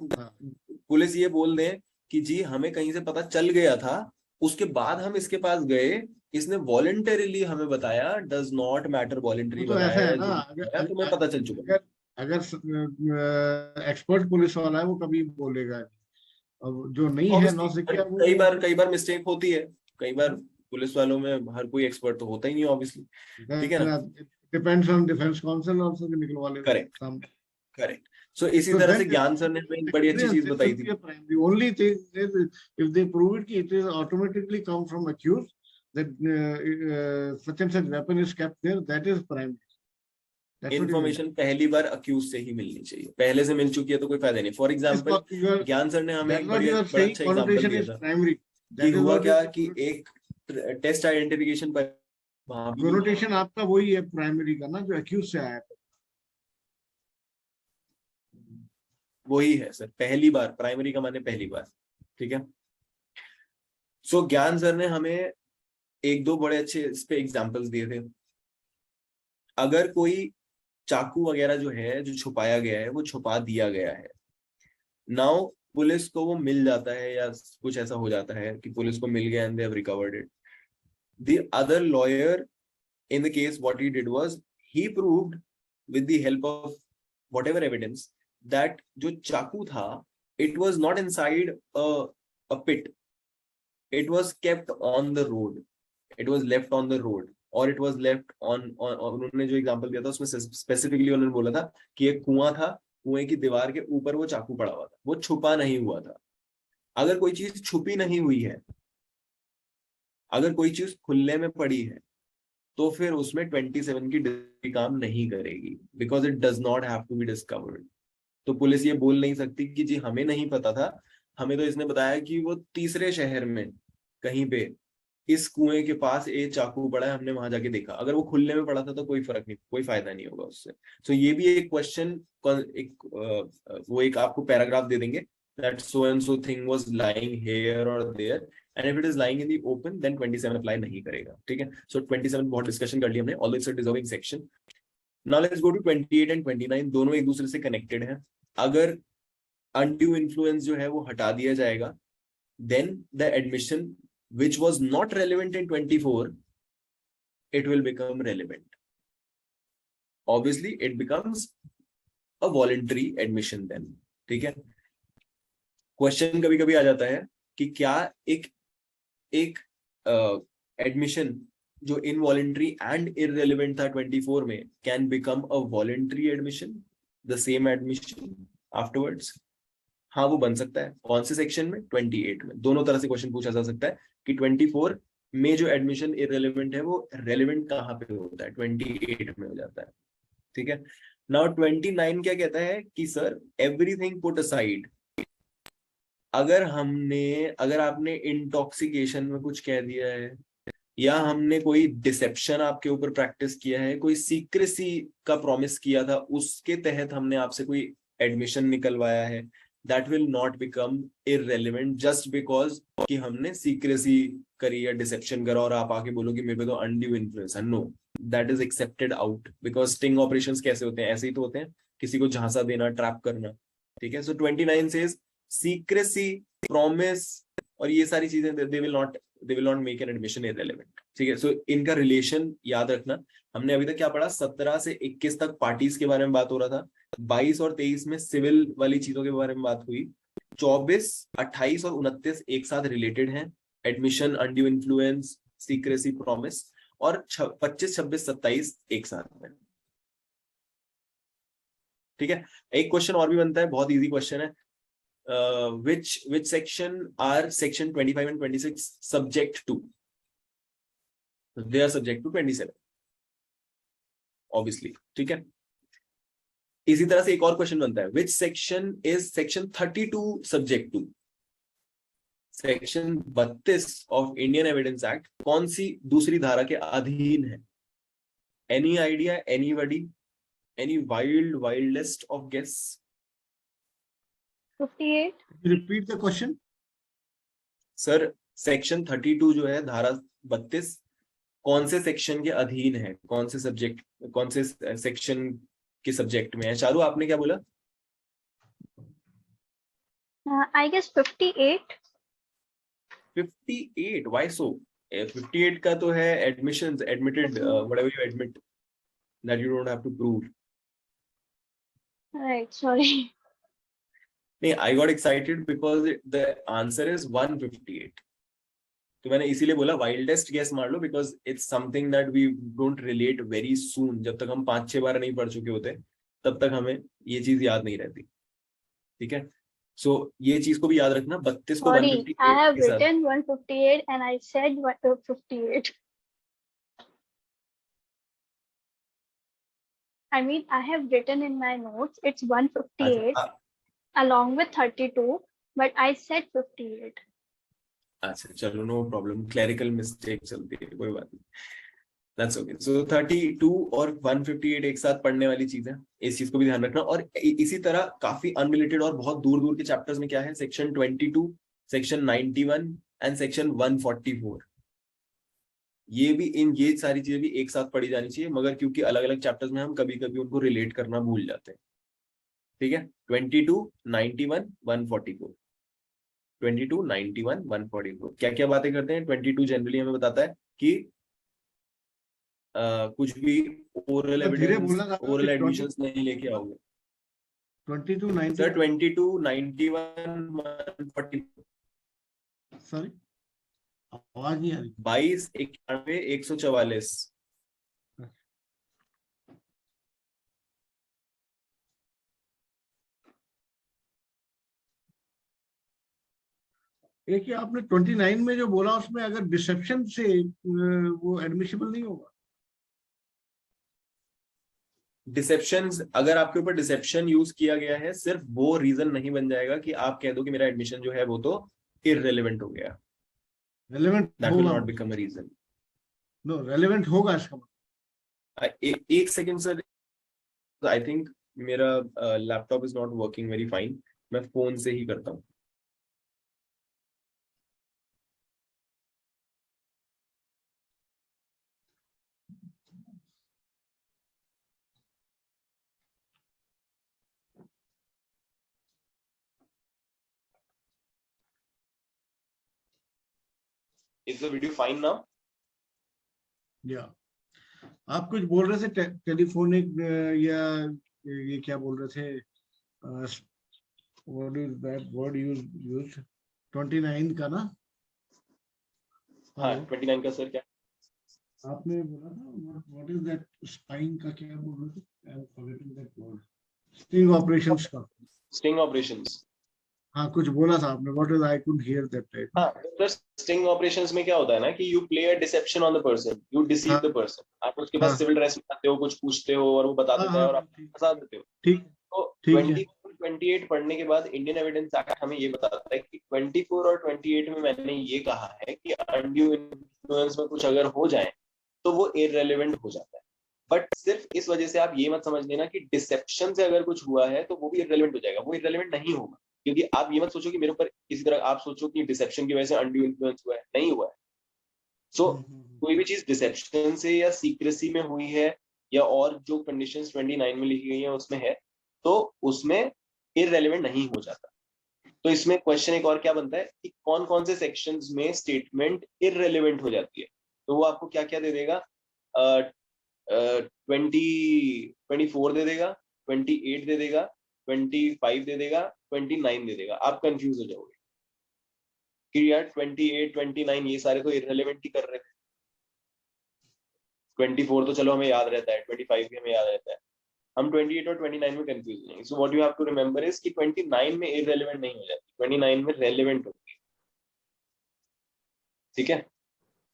पुलिस ये बोल दे कि जी हमें कहीं से पता चल गया था, उसके बाद हम इसके पास गए, इसने वॉलंटरीली हमें बताया, डज नॉट मैटर वॉलंटरी बताया, तुम्हें पता चल चुका। अगर एक्सपर्ट पुलिस वाला है वो कभी बोलेगा, अब जो नहीं है नौसिखिया, कई बार मिस्टेक होती है, कई बार पुलिस वालों में हर कोई एक्सपर्ट तो होता ही नहीं ऑब्वियसली, ठीक है ना। Depends on defence council also निकलवा ले। करेक्ट। सो इसी तरह से ज्ञान सर ने एक बड़ी अच्छी चीज बताई थी। The only thing is if they prove it is automatically come from accused that such and such weapon is kept there, that is primary। Information पहली बार अक्यूज से ही मिलनी चाहिए, पहले से मिल चुकी है तो कोई फायदा नहीं। फॉर एग्जाम्पल ज्ञान सर ने हमें एक बड़ा अच्छा एग्जाम्पल दिया था कि हुआ क्या कि टेस्ट आइडेंटिफिकेशन पर वहां भी कोनोटेशन आपका वही है प्राइमरी का ना, जो एक्यूज से आया था। वही है सर, पहली बार, प्राइमरी का माने पहली बार। ठीक है, सो ज्ञान सर ने हमें एक दो बड़े अच्छे इस पे एग्जांपल्स दिए थे। अगर कोई चाकू वगैरह जो है, जो छुपाया गया है, वो छुपा दिया गया है, नाउ पुलिस को वो मिल जाता है या कुछ ऐसा हो जाता है कि पुलिस को मिल गया and they have recovered it, the other lawyer in the case what he did was he proved with the help of whatever evidence that जो चाकू था it was not inside a pit, it was kept on the road, it was left on the road or it was left on उन्होंने जो example दिया था उसमें specifically उन्होंने बोला था कि एक कुआं था, कुएं की दीवार के ऊपर वो चाकू पड़ा हुआ था, वो छुपा नहीं हुआ था। अगर कोई चीज छुपी नहीं हुई है, अगर कोई चीज खुले में पड़ी है, तो फिर उसमें 27 की डिग्री काम नहीं करेगी, because it does not have to be discovered. तो पुलिस ये बोल नहीं सकती कि जी हमें नहीं पता था, हमें तो इसने बताया कि वो तीसरे शहर में कहीं पे इस कुएं के पास एक चाकू पड़ा है, हमने वहां जाके देखा। अगर वो खुलने में पड़ा था तो कोई फर्क नहीं, कोई फायदा नहीं होगा उससे। तो ये भी एक क्वेश्चन, वो एक आपको पैराग्राफ दे देंगे that so and so thing was lying here or there, and if it is lying in the open then 27 apply नहीं करेगा। ठीक है, so 27 बहुत डिस्कशन कर लिया हमने, although it's a deserving section। now let's go to 28 and 29, दोनों एक दूसरे से कनेक्टेड हैं। अगर undue influence जो है वो हटा दिया जाएगा, then the admission which was not relevant in 24 it will become relevant, obviously it becomes a voluntary admission then। ठीक है, क्वेश्चन कभी कभी आ जाता है कि क्या एक एडमिशन जो इनवॉलंटरी एंड इररिलेवेंट था 24 में can become a voluntary admission, the same admission afterwards. हाँ, वो बन सकता है। कौन से सेक्शन में? 28 में। दोनों तरह से क्वेश्चन पूछा जा सकता है कि 24 में जो एडमिशन इररिलेवेंट है वो रेलेवेंट कहाँ पे होता है? 28 में हो जाता है। ठीक है, नाउ 29 क्या कहता है कि सर एवरीथिंग पुट असाइड, अगर आपने इंटॉक्सिकेशन में कुछ कह दिया है, या हमने कोई डिसेप्शन आपके ऊपर प्रैक्टिस किया है, कोई सीक्रेसी का प्रॉमिस किया था, उसके तहत हमने आपसे कोई एडमिशन निकलवाया है, that will not become irrelevant just because कि हमने सीक्रेसी करी या डिसेप्शन करा और आप आके बोलो कि मेरे पे तो अनड्यू इन्फ्लुएंस है। No, that is excepted out, because sting operations कैसे होते हैं? ऐसे ही तो होते हैं, किसी को झांसा देना, ट्रैप करना। ठीक है, सो 29 सेज secrecy, promise और ये सारी चीजें they will not make an admission irrelevant। ठीक है, सो इनका रिलेशन याद रखना। हमने अभी तक क्या पढ़ा? 17 से 21 तक पार्टीज के बारे में बात हो रहा था, 22 और 23 में सिविल वाली चीजों के बारे में बात हुई, 24, 28 और 29 एक साथ रिलेटेड हैं, admission, undue influence, secrecy, promise, और 25, 26, 27 एक साथ में। ठीक है, एक क्वेश्चन और भी बनता है, बहुत इजी क्वेश्चन है। which section are section 25 and 26 subject to? They are subject to 27 obviously। ठीक है, इसी तरह से एक और क्वेश्चन बनता है, which section is section 32 subject to? Section 32 of Indian evidence act कौन सी दूसरी धारा के अधीन है? Any idea, anybody, any wildest of guess? 58. Repeat the question sir section 32 जो है, धारा 32 कौन से सेक्शन के अधीन है? कौन से सब्जेक्ट, कौन से सेक्शन के सब्जेक्ट में है? चारू आपने क्या बोला? I guess 58. 58, why so? 58 का तो है admissions, admitted, whatever you admit that you don't have to prove। Right, sorry. नहीं, I got excited because the answer is 158। तो मैंने इसीलिए बोला वाइल्डेस्ट गेस मार लो, because it's something that we don't relate very soon. जब तक हम 5-6 बार नहीं पढ़ चुके होते तब तक हमें ये चीज याद नहीं रहती। ठीक है, सो ये चीज को भी याद रखना। 32 को Sorry, 158 I have के साथ, written 158 and I said 58. I mean, I have written in my notes it's 158 along with 32, but I said 58. अच्छा चलो, नो प्रॉब्लम, क्लरिकल मिस्टेक चलती है, कोई बात नहीं, दैट्स ओके। सो 32 और 158 एक साथ पढ़ने वाली चीज है, इस चीज को भी ध्यान रखना। और इसी तरह काफी अनरिलेटेड और बहुत दूर दूर के चैप्टर्स में क्या है, सेक्शन 22, सेक्शन 91 एंड सेक्शन 144, ये सारी चीजें भी एक साथ पढ़ी जानी चाहिए, मगर क्योंकि अलग अलग चैप्टर्स में हम कभी कभी उनको रिलेट करना भूल जाते हैं। ठीक है, 22, 91, 144, 22, 91, 144 क्या क्या बातें करते हैं। 22 जनरली हमें बताता है कि कुछ भी ओरल धीरे एविडेंस, बोलना था ओरल कि एडमिशंस नहीं लेके आओगे। 22, 90, सर 22, 91, 144, सॉरी आवाज नहीं आ रही। 22, 91, 144। एक ही आपने 29 में जो बोला उसमें अगर डिसेप्शन से वो एडमिसिबल नहीं होगा। डिसेप्शन, अगर आपके ऊपर डिसेप्शन यूज किया गया है, सिर्फ वो रीजन नहीं बन जाएगा कि आप कह दो कि मेरा एडमिशन जो है वो तो इररिलेवेंट हो गया, रेलेवेंट दैट विल होगा, not become a reason. No relevant होगा इसका मतलब। एक सेकंड सर, आई थिंक मेरा laptop is not working very fine, मैं फोन से ही करता हूँ। Is the video fine now? या आप कुछ बोल रहे थे टेलीफोनिक या ये क्या बोल रहे थे, what is that word use 29 का ना। हाँ, हेलो 29 का सर क्या? आपने बोला था व्हाट इज दैट स्पाइन का क्या बोल रहे थे, I am forgetting that word, sting operations का। Sting operations. हाँ कुछ बोला था आपने, what is, I couldn't hear that type. हाँ, तो स्टिंग ऑपरेशंस में क्या होता है ना कि you play a deception on the person, you deceive हाँ द पर्सन। आप उसके पास हाँ सिविल ड्रेस में आते हो, कुछ पूछते हो और वो बता हाँ देता है और हाँ आप ठीक फंसा देते हो। ठीक तो ठीक है। 24 और 28 पढ़ने के बाद इंडियन एविडेंस एक्ट हमें ये बताता है कि 24 और 28 में मैंने ये कहा है कि अनड्यू इन्फ्लुएंस में कुछ अगर हो जाए तो वो इररिलेवेंट हो जाता है। बट सिर्फ इस वजह से आप ये मत समझ लेना कि डिसेप्शन से अगर कुछ हुआ है तो वो भी इररिलेवेंट हो जाएगा, वो इररिलेवेंट नहीं होगा। क्योंकि आप ये मत सोचो कि मेरे ऊपर किसी तरह आप सोचो कि डिसेप्शन की वजह से अनड्यू इन्फ्लुएंस हुआ है, नहीं हुआ है। सो कोई भी चीज डिसेप्शन से या सीक्रेसी में हुई है या और जो कंडीशंस 29 में लिखी गई है उसमें है, तो उसमें इररिलेवेंट नहीं हो जाता। तो इसमें क्वेश्चन एक और क्या बनता है कि कौन कौन से सेक्शंस में स्टेटमेंट इररिलेवेंट हो जाती है। तो वो आपको क्या क्या दे देगा, 24 दे देगा, 28 दे देगा, 25 दे देगा, 29 दे देगा। आप कंफ्यूज हो जाओगे कि यार 28, 29 ये सारे तो इररिलेवेंट ही कर रहे थे। 24 तो चलो हमें याद रहता है, 25 भी हमें याद रहता है, हम 28 और 29 में कंफ्यूज नहीं। So what you have to remember is कि 29 में इररिलेवेंट नहीं हो जाती, 29 में रेलेवेंट होती है। ठीक है,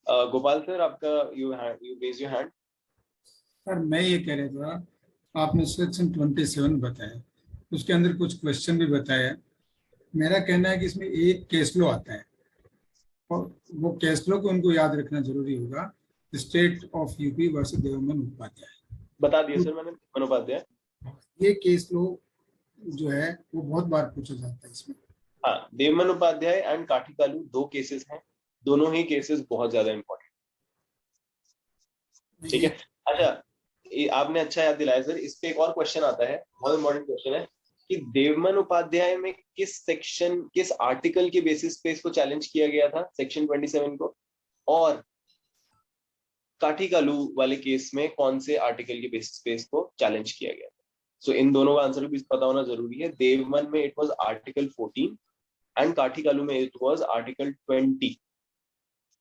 गोपाल सर आपका you raise your hand. Sir मैं ये कह रहा था, आपने सेक्शन 27 बताया, उसके अंदर कुछ क्वेश्चन भी बताया। मेरा कहना है कि इसमें एक केस लो आता है और वो केस लो को उनको याद रखना जरूरी होगा, state of UP versus Devman Upadhyay. बता दिया सर मैंने, मनोपाध्याय। ये केस लो जो है वो बहुत बार पूछा जाता है इसमें। हाँ, देवमन उपाध्याय एंड काठीकालू दो केसेस हैं, दोनों ही केसेस बहुत ज्यादा इंपॉर्टेंट। ठीक है, अच्छा आपने अच्छा याद दिलाया सर। इस पे एक और क्वेश्चन आता है, बहुत इंपॉर्टेंट क्वेश्चन है कि देवमन उपाध्याय में किस सेक्शन, किस आर्टिकल के बेसिस पे इसको चैलेंज किया गया था, सेक्शन 27 को, और काठीकालू वाले केस में कौन से आर्टिकल के बेसिस पे इसको चैलेंज किया गया था। सो इन दोनों का आंसर भी पता होना जरूरी है। देवमन में इट वाज आर्टिकल 14 एंड काठीकालू में इट वाज आर्टिकल 20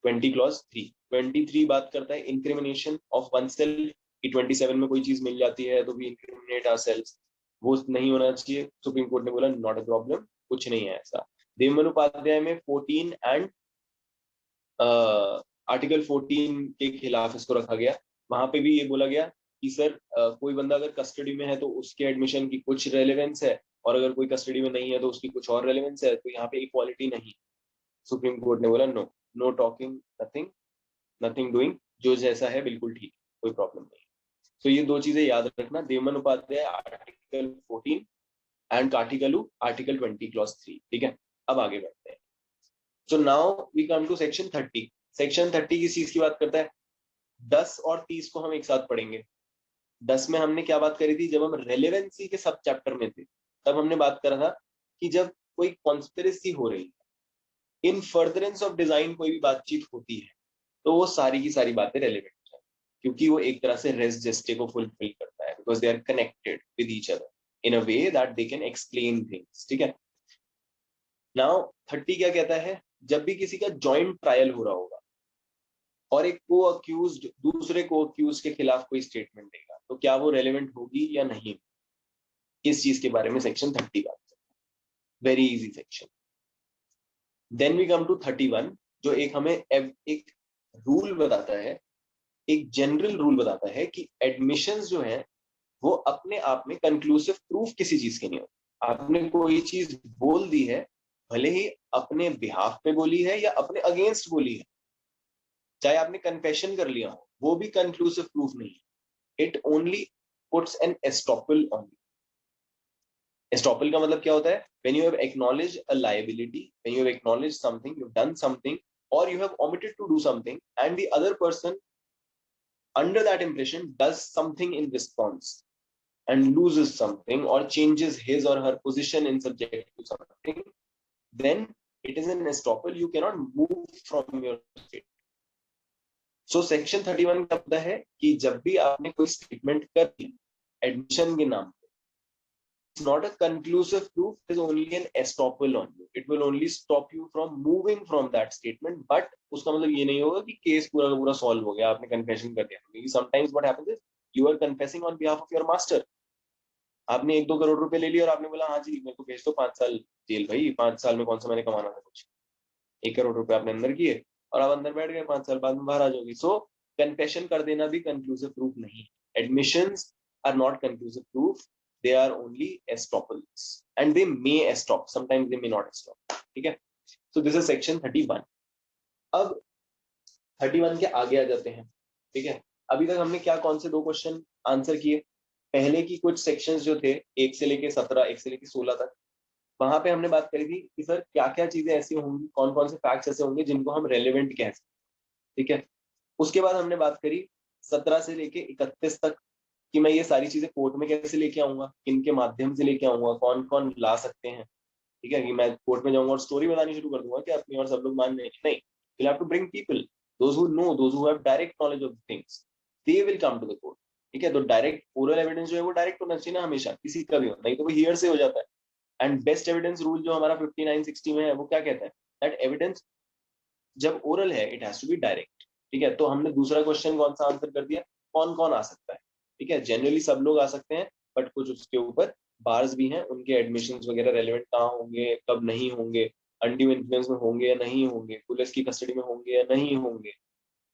क्लॉज 3। 23 बात करता है इंक्रिमिनेशन ऑफ वन सेल्फ, कि 27 में कोई चीज मिल जाती है तो भी इंक्रिमिनेट आवरसेल्व्स, वो नहीं होना चाहिए। सुप्रीम कोर्ट ने बोला नॉट अ प्रॉब्लम, कुछ नहीं है ऐसा। देवमन उपाध्याय में 14 एंड आर्टिकल 14 के खिलाफ इसको रखा गया। वहां पे भी ये बोला गया कि सर कोई बंदा अगर कस्टडी में है तो उसके एडमिशन की कुछ रेलेवेंस है, और अगर कोई कस्टडी में नहीं है तो उसकी कुछ और रेलेवेंस है। तो यहाँ पे इक्वालिटी नहीं, सुप्रीम कोर्ट ने बोला no, no talking, nothing, nothing doing, जो जैसा है बिल्कुल ठीक, कोई प्रॉब्लम नहीं। तो ये दो चीजें याद रखना, देवन उपाध्याय आर्टिकल 14 एंड काठिकलु आर्टिकल 20 क्लॉज 3। ठीक है, अब आगे बढ़ते हैं। So now we come to section 30। Section 30 किस चीज की बात करता है? 10 और 30 को हम एक साथ पढ़ेंगे। 10 में हमने क्या बात करी थी? जब हम रेलेवेंसी के सब चैप्टर में थे तब हमने बात करा था कि जब कोई कॉन्स्पिरेसी हो रही है, इन फर्दरेंस ऑफ डिजाइन कोई भी बातचीत होती है, तो वो सारी की सारी बातें रेलेवेंट है, क्योंकि वो एक तरह से रेस जेस्टे को फुलफिल करता है, because they are connected with each other in a way that they can explain things. ठीक है, नाउ 30 क्या कहता है? जब भी किसी का जॉइंट ट्रायल हो रहा होगा और एक को अक्यूज्ड दूसरे को अक्यूज के खिलाफ कोई स्टेटमेंट देगा, तो क्या वो रेलेवेंट होगी या नहीं? इस चीज के बारे में सेक्शन 30 बात करता है। Very easy section. Then we come to 31, जो एक हमें एक रूल बताता है, एक जनरल रूल बताता है कि एडमिशंस जो है वो अपने आप में कंक्लूसिव प्रूफ किसी चीज के नहीं होता। आपने कोई चीज बोल दी है, भले ही अपने बिहाफ पे बोली है या अपने अगेंस्ट बोली है, चाहे आपने कन्फेशन कर लिया हो, वो भी कंक्लूसिव प्रूफ नहीं है। It only puts an estoppel on you. Estoppel का मतलब क्या होता है? When you have acknowledge a liability, when you have acknowledge something, you have done something, or you have omitted to do something and the other person under that impression does something in response and loses something or changes his or her position in subject to something, then it is an estoppel. You cannot move from your state. So section 31 का पता है कि जब भी आपने कोई statement कर दी admission के नाम, it's not a conclusive proof, it is only an estoppel on you. It will only stop you from moving from that statement, but उसका मतलब ये नहीं होगा कि केस पूरा का पूरा सॉल्व हो गया, आपने कन्फेशन कर दिया। क्योंकि sometimes what happens is you are confessing on behalf of your master. आपने 1-2 करोड़ रुपए ले लिए और आपने बोला हाँ जी मेरे को भेज दो 5 साल जेल। भाई 5 साल में कौन सा मैंने कमाना था कुछ? 1 करोड़ रुपए आपने अंदर किए और आप अंदर बैठ गए, 5 साल बाद में बाहर आ जाओगी। सो कन्फेशन कर देना भी कंक्लूसिव प्रूफ नहीं। Admissions are not conclusive proof, they are only estoppels and they may estop, sometimes they may not estop। ठीक है, so this is section 31। अब 31 के आगे आ जाते हैं। ठीक है, अभी तक हमने क्या कौन से 2 क्वेश्चन आंसर किए? पहले की कुछ सेक्शंस जो थे 1 से लेके 17, 1 से लेके 16 तक, वहां पे हमने बात करी थी कि सर क्या क्या चीजें ऐसी होंगी, कौन कौन से फैक्ट्स ऐसे होंगे जिनको हम रेलेवेंट कह सकते। ठीक है, उसके बाद हमने बात करी 17 से लेके 31 तक कि मैं ये सारी चीजें कोर्ट में कैसे लेके आऊंगा, किनके माध्यम से लेके आऊंगा, कौन कौन ला सकते हैं। ठीक है, कि मैं कोर्ट में जाऊंगा और स्टोरी बतानी शुरू कर दूंगा कि अपनी और सब लोग मान रहे हैं, नहीं। You have to bring people, those who know, those who have direct knowledge of things, they will come to the court. ठीक है, तो डायरेक्ट ओरल एविडेंस जो है वो डायरेक्ट होना चाहिए ना हमेशा, किसी का भी हो, नहीं तो वो हियर से हो जाता है। एंड बेस्ट एविडेंस रूल जो हमारा 5960 में है वो क्या कहता है? दैट एविडेंस जब ओरल है it has to be direct. ठीक है, तो हमने दूसरा क्वेश्चन कौन सा आंसर कर दिया? कौन कौन आ सकता है। ठीक है, जनरली सब लोग आ सकते हैं, बट कुछ उसके ऊपर बार्स भी हैं, उनके एडमिशंस वगैरह रेलेवेंट कहाँ होंगे, कब नहीं होंगे, अनड्यू इन्फ्लुएंस में होंगे या नहीं होंगे, पुलिस की कस्टडी में होंगे या नहीं होंगे,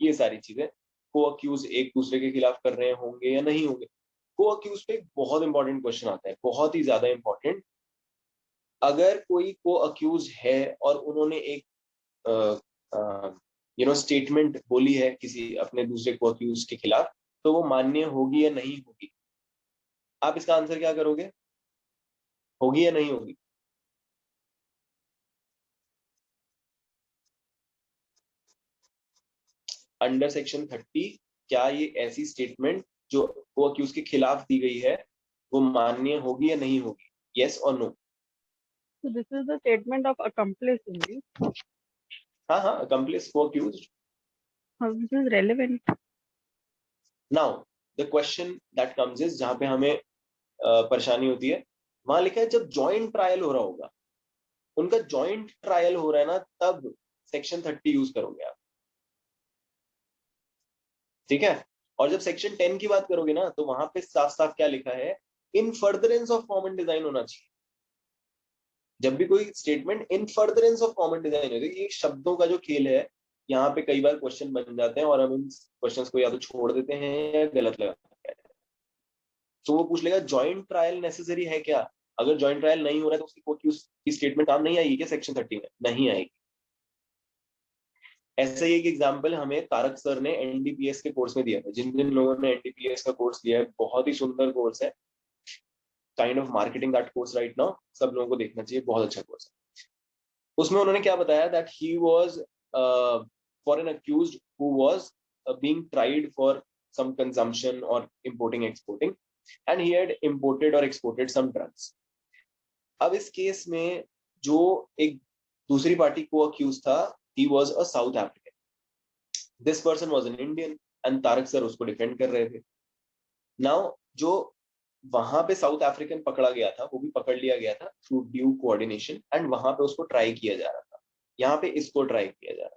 ये सारी चीजें। को अक्यूज एक दूसरे के खिलाफ कर रहे होंगे या नहीं होंगे। को अक्यूज पे एक बहुत इंपॉर्टेंट क्वेश्चन आता है, बहुत ही ज्यादा इंपॉर्टेंट। अगर कोई को अक्यूज है और उन्होंने एक स्टेटमेंट बोली है किसी अपने दूसरे को अक्यूज के खिलाफ, तो वो मान्य होगी या नहीं होगी? आप इसका आंसर क्या करोगे? होगी या नहीं होगी? अंडर सेक्शन 30 क्या ये ऐसी स्टेटमेंट जो को अक्यूज के खिलाफ दी गई है वो मान्य होगी या नहीं होगी? यस और no? So this is the statement of accomplice only. हाँ हाँ, accomplice को accuse. How this is relevant? Now the question that comes is, जहां पे हमें परेशानी होती है, वहां लिखा है जब जॉइंट ट्रायल हो रहा होगा, उनका जॉइंट ट्रायल हो रहा है ना, तब सेक्शन 30 यूज करोगे आप। ठीक है, और जब सेक्शन 10 की बात करोगे ना, तो वहां पे साफ साफ क्या लिखा है? इन फर्दरेंस ऑफ कॉमन डिजाइन होना चाहिए। जब भी कोई statement in furtherance of common design है, ये शब्दों का जो खेल है, यहाँ पे कई बार क्वेश्चन बन जाते हैं और हम इन क्वेश्चंस को या तो छोड़ देते हैं या गलत लगाते हैं। तो वो पूछ लेगा जॉइंट ट्रायल नेसेसरी है क्या? अगर जॉइंट ट्रायल नहीं हो रहा है तो उसकी कोर्ट की स्टेटमेंट काम नहीं आएगी क्या सेक्शन 30 में? नहीं आएगी। ऐसा ही एक एग्जांपल हमें तारक सर ने एनडीपीएस के कोर्स में दिया था। जिन जिन लोगों ने एनडीपीएस का कोर्स लिया है, बहुत ही सुंदर कोर्स है, kind of marketing that course right now, सब लोगों को देखना चाहिए, बहुत अच्छा कोर्स है। उसमें उन्होंने क्या बताया, that he was for an accused who was being tried for some consumption or importing exporting, and he had imported or exported some drugs. अब इस केस में जो एक दूसरी पार्टी को अक्यूज था, he was a South African, this person was an Indian, and Tarak sir उसको defend कर रहे थे। नाउ जो वहां पे साउथ अफ्रीकन पकड़ा गया था, वो भी पकड़ लिया गया था थ्रू ड्यू कोऑर्डिनेशन, एंड वहां पे उसको ट्राई किया जा रहा था, यहाँ पे इसको ट्राई किया जा रहा था।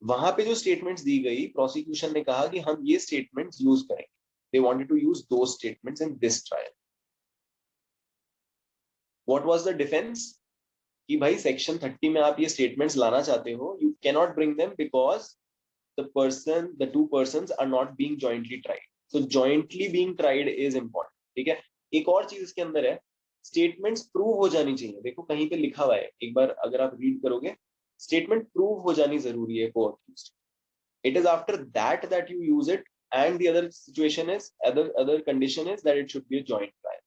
वहां पे जो स्टेटमेंट्स दी गई, प्रोसिक्यूशन ने कहा कि हम ये स्टेटमेंट्स यूज करेंगे, they wanted to use those statements in this trial. What was the defence, कि भाई सेक्शन 30 में आप ये स्टेटमेंट्स लाना चाहते हो, you can not bring them because the two persons are not being jointly tried. So jointly being tried is important, ठीक है। एक और चीज इसके अंदर है, स्टेटमेंट्स प्रूव हो जानी चाहिए। देखो कहीं पे लिखा हुआ है, एक बार अगर आप रीड करोगे, स्टेटमेंट प्रूव हो जानी जरूरी है को accused. It is after that that you use it, and the other situation is, other condition is that it should be a joint trial.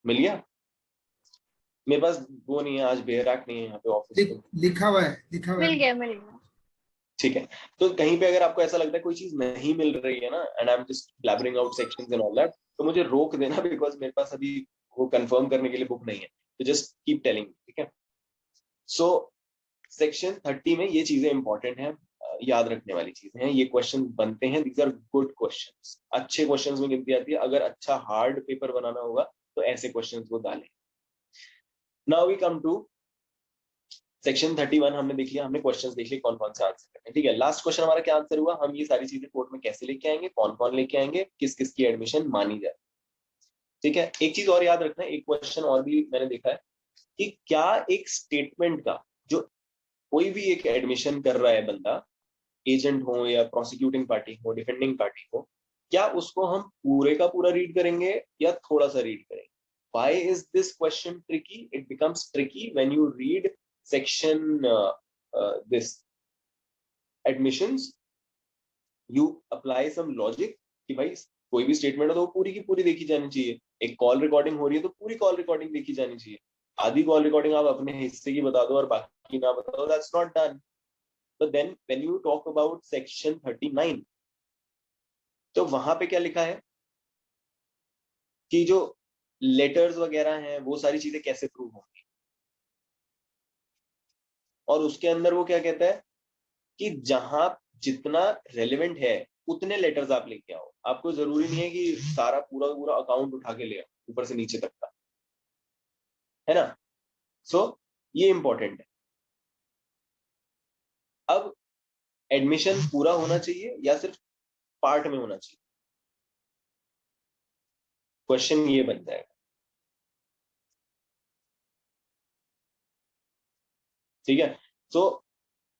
मिल गया? मेरे पास वो नहीं है आज, बेहराक नहीं है यहाँ पे ऑफिस में, लिखा हुआ है, लिखा हुआ मिल है। गया मिल गया। ठीक है। तो कहीं पे अगर आपको ऐसा लगता है कोई चीज नहीं मिल रही है ना, and I am just blabbering out sections and all that, तो मुझे रोक देना, बिकॉज मेरे पास अभी वो कंफर्म करने के लिए बुक नहीं है, तो जस्ट कीप टेलिंग, ठीक है। सो सेक्शन 30 में ये चीजें इंपॉर्टेंट हैं, याद रखने वाली चीजें हैं, ये क्वेश्चन बनते हैं, दीज आर गुड क्वेश्चंस, अच्छे क्वेश्चंस में गिनती आती है। अगर अच्छा हार्ड पेपर बनाना होगा तो ऐसे क्वेश्चंस को डालें। Now we come to section 31, हमने देख लिया, हमने क्वेश्चंस देख लिए कौन कौन से आंसर करने हैं, ठीक है। लास्ट क्वेश्चन हमारा क्या आंसर हुआ, हम ये सारी चीजें कोर्ट में कैसे लेके आएंगे, कौन कौन लेके आएंगे, किस किस की एडमिशन मानी जाए, ठीक है। एक चीज और याद रखना है, एक क्वेश्चन और भी मैंने देखा है कि क्या एक स्टेटमेंट का, जो कोई भी एक एडमिशन कर रहा है बंदा, एजेंट हो या प्रोसिक्यूटिंग पार्टी हो, डिफेंडिंग पार्टी हो, क्या उसको हम पूरे का पूरा रीड करेंगे या थोड़ा सा रीड करेंगे? Why is this question tricky? It becomes tricky when you read section this admissions. You apply some logic कि भाई कोई भी स्टेटमेंट है तो वो पूरी की पूरी देखी जानी चाहिए। एक कॉल रिकॉर्डिंग हो रही है तो पूरी कॉल रिकॉर्डिंग देखी जानी चाहिए। आधी कॉल रिकॉर्डिंग आप अपने हिस्से की बता दो और बाकी ना बता दो, that's not done. But then when you talk about section 39, तो वहां पे क्या लिखा है कि जो लेटर्स वगैरह हैं वो सारी चीजें कैसे प्रूव होंगी, और उसके अंदर वो क्या कहता है कि जहां जितना रेलेवेंट है उतने लेटर्स आप लेके आओ। आपको जरूरी नहीं है कि सारा पूरा पूरा अकाउंट उठा के ले आओ ऊपर से नीचे तक का, है ना। सो ये इंपॉर्टेंट है। अब एडमिशन पूरा होना चाहिए या सिर्फ पार्ट में होना चाहिए, क्वेश्चन ये बन जाएगा, ठीक है। सो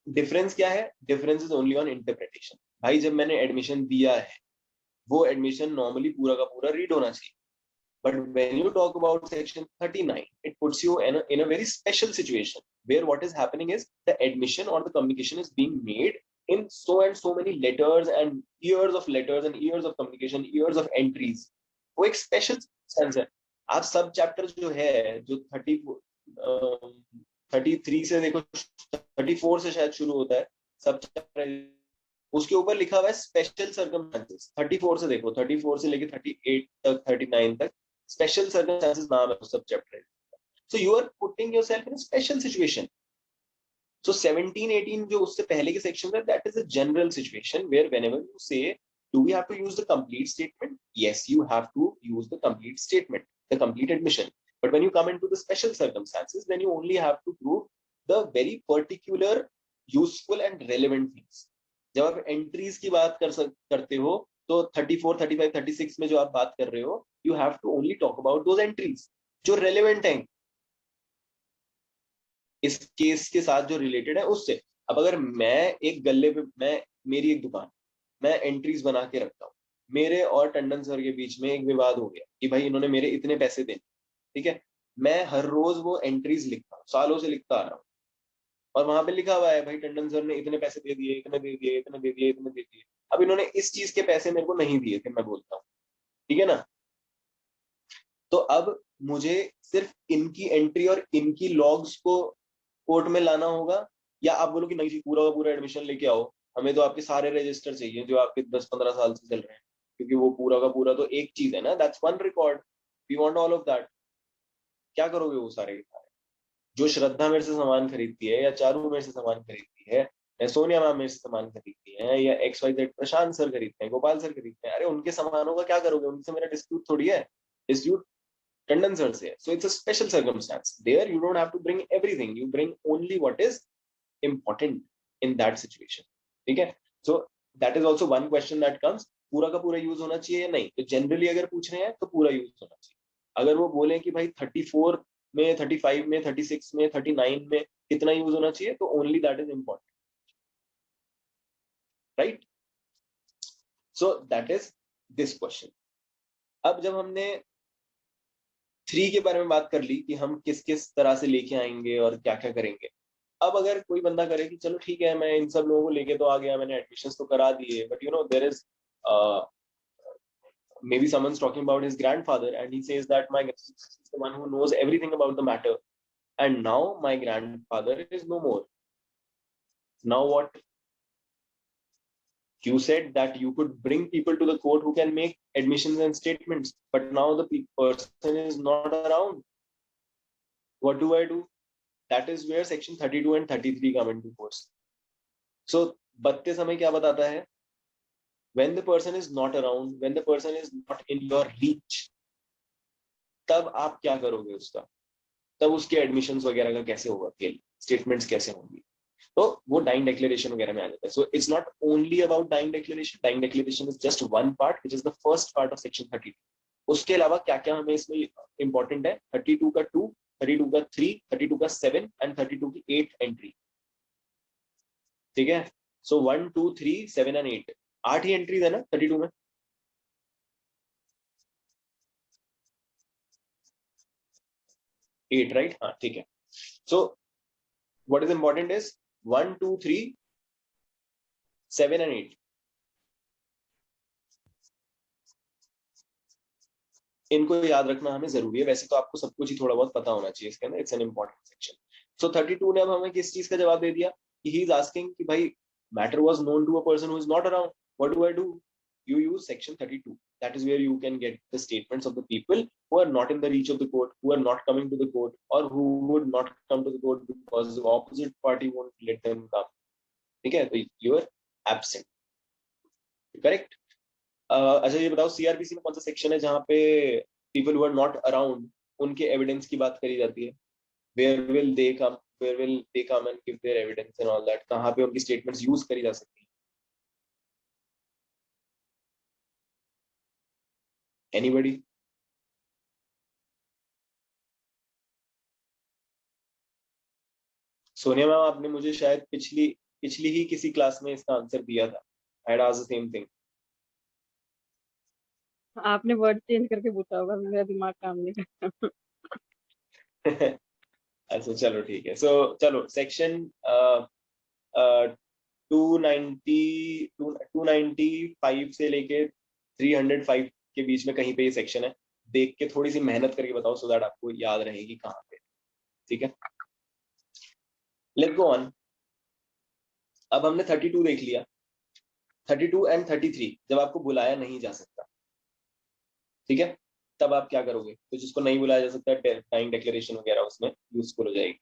डिफरेंस क्या है, difference is only on interpretation. भाई जब मैंने एडमिशन दिया है, वो एडमिशन नॉर्मली पूरा का पूरा रीड होना चाहिए, but when you talk about section 39, it puts you in a very special situation where what is happening is the admission or the communication is being made in so and so many letters and years of letters and years of communication, years of entries. वो एक special sense है। आप सब chapter जो है, जो 33 से देखो 34 से शायद शुरू होता है सब चैप्टर, उसके ऊपर लिखा हुआ है स्पेशल सर्कमस्टेंसेस। 34 से देखो, 34 से लेके 38 तक, 39 तक स्पेशल सर्कमस्टेंसेस नाम है sub chapter. So you are putting yourself in special situation. So 17 18 जो उससे पहले के सेक्शन है, that is a general situation where whenever you say do we have to use the complete statement? Yes, you have to use the complete statement, the complete admission. But when you come into the special circumstances, then you only have to prove the very particular, useful and relevant things. जब आप entries की बात करते हो तो 34, 35, 36 में जो आप बात कर रहे हो, you have to only talk about those entries जो relevant हैं इस केस के साथ, जो रिलेटेड है उससे। अब अगर मैं एक गल्ले पे, मेरी एक दुकान, मैं एंट्रीज बना के रखता हूँ, मेरे और टंडन सर के बीच में एक विवाद हो गया कि भाई इन्होंने मेरे इतने पैसे देने, ठीक है, मैं हर रोज वो एंट्रीज लिखता हूँ, सालों से लिखता आ रहा हूँ, और वहां पे लिखा हुआ है भाई टंडन सर ने इतने पैसे दे दिए, इतने दे दिए, इतने दे दिए, इतने दे दिए, अब इन्होंने इस चीज के पैसे मेरे को नहीं दिए थे, मैं बोलता हूँ, ठीक है ना। तो अब मुझे सिर्फ इनकी एंट्री और इनकी लॉग्स को कोर्ट में लाना होगा, या आप बोलो कि नहीं जी पूरा का पूरा एडमिशन लेके आओ, हमें तो आपके सारे रजिस्टर चाहिए जो आपके 10-15 साल से चल रहे हैं, क्योंकि वो पूरा का पूरा तो एक चीज है ना, that's one record, we want all of that. क्या करोगे वो सारे के सारे? जो श्रद्धा मेरे से सामान खरीदती है, या चारू मेरे से सामान खरीदती है, या सोनिया मैम मेरे से सामान खरीदती है, या XYZ प्रशांत सर खरीदते हैं, गोपाल सर खरीदते हैं, अरे उनके सामानों का क्या करोगे? उनसे मेरा डिस्प्यूट थोड़ी है, dispute Tandon sir says. So it's a special circumstance. There you don't have to bring everything. You bring only what is important in that situation. ठीक है? So that is also one question that comes. पूरा का पूरा use होना चाहिए या नहीं? तो जनरली अगर पूछ रहे हैं तो पूरा यूज होना चाहिए। अगर वो बोले कि भाई 34 में, 35 में, 36 में, 39 में कितना यूज होना चाहिए, तो only that is important. Right? So that is this question. अब जब हमने 3 के बारे में बात कर ली कि हम किस किस तरह से लेके आएंगे और क्या क्या करेंगे, अब अगर कोई बंदा करे कि चलो ठीक है मैं इन सब लोगों को लेके तो आ गया, मैंने एडमिशंस तो करा दिए, but you know there is maybe someone's talking about his grandfather and he says that my grandfather is the one who knows everything about the matter and now my grandfather is no more. Now what? You said that you could bring people to the court who can make admissions and statements, but now the person is not around. What do I do? That is where section 32 and 33 come into force. So 32 हमें क्या बताता है? When the person is not around, when the person is not in your reach, तब आप क्या करोगे उसका? तब उसके एडमिशंस वगैरह का कैसे होगा, स्टेटमेंट्स कैसे होंगी, तो वो डाइंग डिक्लेरेशन वगैरह में आ जाता है। So it's not only about dying declaration, dying declaration is just one part which is the first part of section 32। उसके अलावा क्या क्या हमें इसमें इंपॉर्टेंट है? 32 का 2, 32 का 3, 32 का 7 एंड 32 की 8 एंट्री, ठीक है। सो 1 2 3 7 एंड 8, 8 ही एंट्रीज है ना 32 में। Eight, right? हाँ ठीक है। So what is important is 1 2 3 7 and 8, इनको याद रखना हमें जरूरी है। वैसे तो आपको सब कुछ ही थोड़ा बहुत पता होना चाहिए इसके अंदर, इट्स एन इंपॉर्टेंट सेक्शन। सो 32 ने अब हमें किस चीज का जवाब दे दिया कि ही इज आस्किंग कि भाई matter was known to a person who is not around, what do I do? You use section 32. That is where you can get the statements of the people who are not in the reach of the court, who are not coming to the court, or who would not come to the court because the opposite party won't let them come. ठीक है, तो you are absent. Correct? अच्छा ये बताओ CRPC में कौन सा section है जहाँ पे people who are not around उनके एविडेंस की बात करी जाती है? Where will they come? Where will they come and give their evidence and all that? कहाँ पे उनकी स्टेटमेंट्स यूज करी जा सकती है? Anybody? सोनिया मैम आपने मुझे शायद पिछली ही किसी क्लास में इसका आंसर दिया था। I had asked the same thing. आपने वर्ड चेंज करके पूछा होगा, मेरा दिमाग काम नहीं करता। अच्छा चलो ठीक है। सो चलो सेक्शन 295 से लेके 305 के बीच में कहीं पे ये सेक्शन है। देख के थोड़ी सी मेहनत करके बताओ सो दैट आपको याद रहेगी कहाँ पे, ठीक है। Let's go on. अब हमने 32 देख लिया, 32 एंड 33 जब आपको बुलाया नहीं जा सकता, ठीक है, तब आप क्या करोगे? तो जिसको नहीं बुलाया जा सकता डाइंग डिक्लेरेशन वगैरह उसमें यूजफुल हो जाएगी।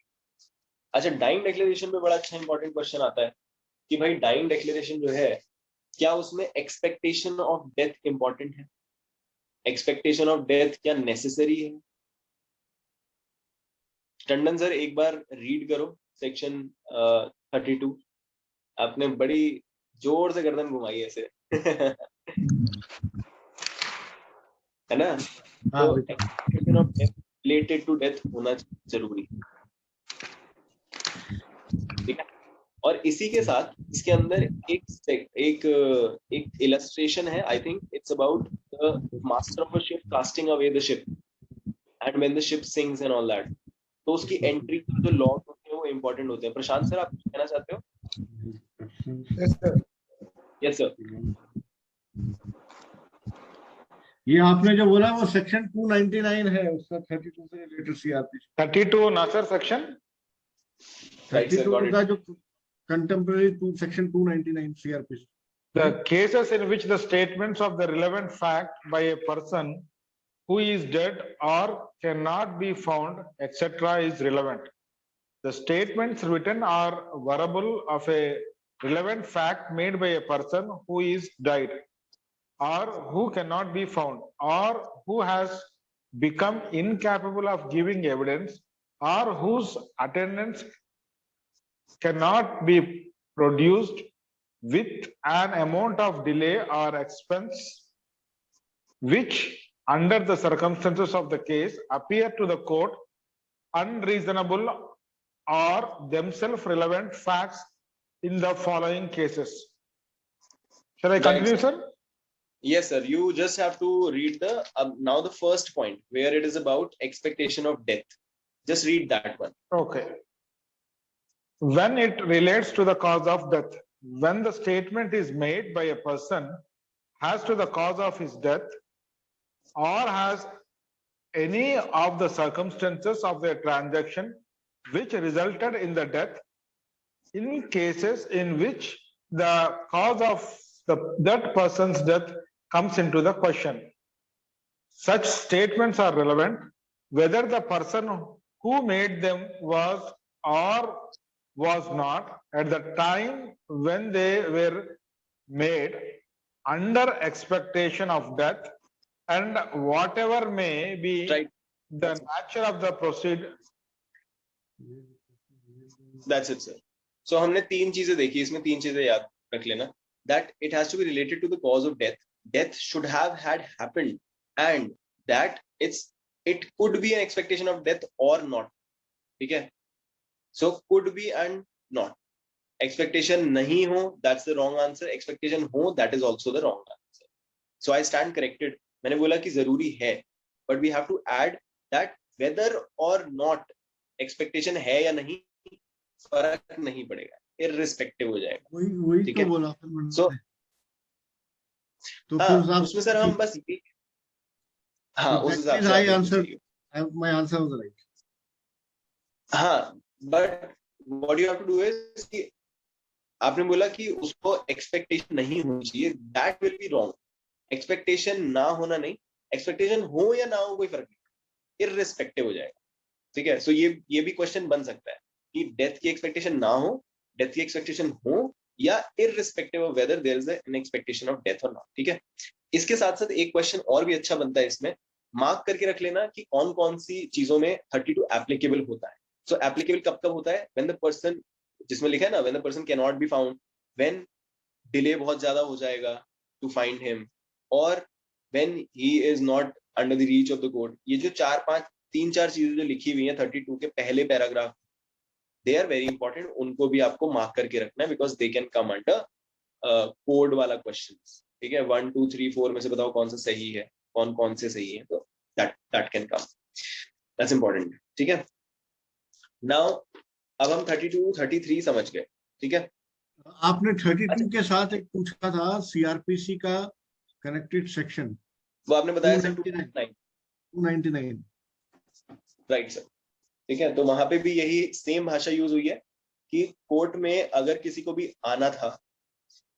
अच्छा डाइंग डिक्लेरेशन पे बड़ा अच्छा इंपॉर्टेंट क्वेश्चन आता है कि भाई डाइंग डिक्लेरेशन जो है क्या उसमें एक्सपेक्टेशन ऑफ डेथ इंपॉर्टेंट है? एक्सपेक्टेशन ऑफ डेथ क्या नेसेसरी है? टंडन सर एक बार रीड करो सेक्शन 32। आपने बड़ी जोर से गर्दन घुमाई ऐसे है ना? तो expectation of death related to death होना जरूरी, ठीक है। और इसी के साथ इसके अंदर एक इलस्ट्रेशन है, I think it's about the master of a ship casting away the ship and when the ship sinks and all that. तो उसकी एंट्री जो लॉग होते हैं वो इंपॉर्टेंट होते हैं. प्रशांत सर, आप कुछ कहना चाहते हो? Yes, sir. Yes sir. ये आपने जो बोला वो सेक्शन 299 है, उसका 32 से रिलेटेड सीआरपीसी. 32 ना sir section? Right, sir, got 32 it. का जो contemporary section 299 CrPC. The cases in which the statements of the relevant fact by a person who is dead or cannot be found, etc. is relevant. The statements written or verbal of a relevant fact made by a person who is died or who cannot be found or who has become incapable of giving evidence or whose attendance cannot be produced with an amount of delay or expense which under the circumstances of the case appear to the court unreasonable or themselves relevant facts in the following cases. Shall I Right, continue, sir? Yes, sir. You just have to read the now the first point where it is about expectation of death. Just read that one. Okay. When it relates to the cause of death, when the statement is made by a person as to the cause of his death or has any of the circumstances of the transaction which resulted in the death, in cases in which the cause of that person's death comes into the question. Such statements are relevant whether the person who made them was or was not at the time when they were made under expectation of death, and whatever may be Right. the nature of the procedure. That's it, sir. So हमने तीन चीजें देखी, इसमें तीन चीजें याद रख लेना. That it has to be related to the cause of death. Death should have had happened, and that it could be an expectation of death or not. ठीक है? So could be and not. Expectation नहीं हो, that's the wrong answer. Expectation हो, that is also the wrong answer. So I stand corrected. मैंने बोला कि जरूरी है, but we have to add that whether or not expectation है या नहीं, फर्क नहीं पड़ेगा, irrespective हो जाएगा. वही ठीक तो है? बोला फिर मैंने. So तो हाँ, फिर आप उसमें सर हम बस हाँ उस हिसाब से I आप answered. देखिए. My answer was right. हाँ, but what you have to do is कि आपने बोला कि उसको expectation नहीं होनी चाहिए, that will be wrong. Expectation ना होना नहीं, expectation हो या ना हो कोई फर्क नहीं, irrespective हो जाएगा. ठीक है? So ये भी क्वेश्चन बन सकता है कि डेथ की एक्सपेक्टेशन ना हो, डेथ की एक्सपेक्टेशन हो, या irrespective of whether there is an expectation of death or not. ठीक है? इसके साथ साथ एक क्वेश्चन और भी अच्छा बनता है इसमें, मार्क करके रख लेना कि कौन कौन सी चीजों में 32 एप्लीकेबल होता है. सो एप्लीकेबल कब कब होता है? व्हेन द पर्सन, जिसमें लिखा है ना, when the person can not be found, when delay बहुत ज्यादा हो जाएगा टू फाइंड हिम, और when he is not under the reach of the court. ये जो तीन चार चीजें जो लिखी हुई हैं 32 के पहले paragraph, they are very important. उनको भी आपको मार्क करके रखना है, because they can come under code वाला क्वेश्चन. ठीक है? 1 2 3 4 में से बताओ कौन सा सही है, कौन कौन से सही है, तो that can come. That's important. ठीक है? नाउ अब हम 32 33 समझ गए. ठीक है? आपने 32 के साथ एक पूछा था सीआरपीसी का कनेक्टेड सेक्शन, वो आपने बताया सर 299. Right sir. ठीक है? तो वहां पे भी यही सेम भाषा यूज हुई है कि कोर्ट में अगर किसी को भी आना था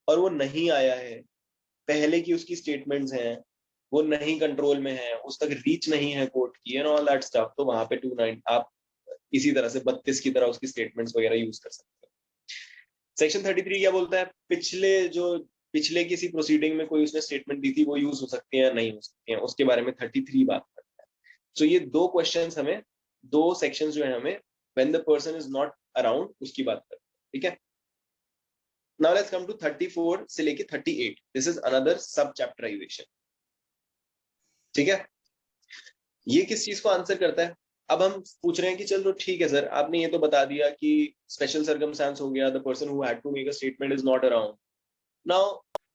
और वो नहीं आया है, पहले की उसकी स्टेटमेंट्स हैं, वो नहीं कंट्रोल में है, उस तक रीच नहीं है कोर्ट की एंड ऑल दैट स्टफ, तो वहां पे 29 आप इसी तरह से 32 की तरह उसकी स्टेटमेंट्स वगैरह यूज कर सकते हो. सेक्शन 33 क्या बोलता है? पिछले किसी प्रोसीडिंग में कोई उसने स्टेटमेंट दी थी, वो यूज हो सकती है या नहीं हो सकती है, उसके बारे में 33 बात करता है. सो ये दो क्वेश्चंस हमें, दो सेक्शंस जो है हमें when the person is not around उसकी बात करते हैं. ठीक है? नाउ लेट्स कम टू 34 से लेके 38. दिस इज अनदर सब चैप्टराइजेशन. ठीक है? ये किस चीज को आंसर करता है? अब हम पूछ रहे हैं कि चलो ठीक है सर, आपने ये तो बता दिया कि स्पेशल सर्कमस्टेंस हो गया, the person who had to make a statement is not around. Now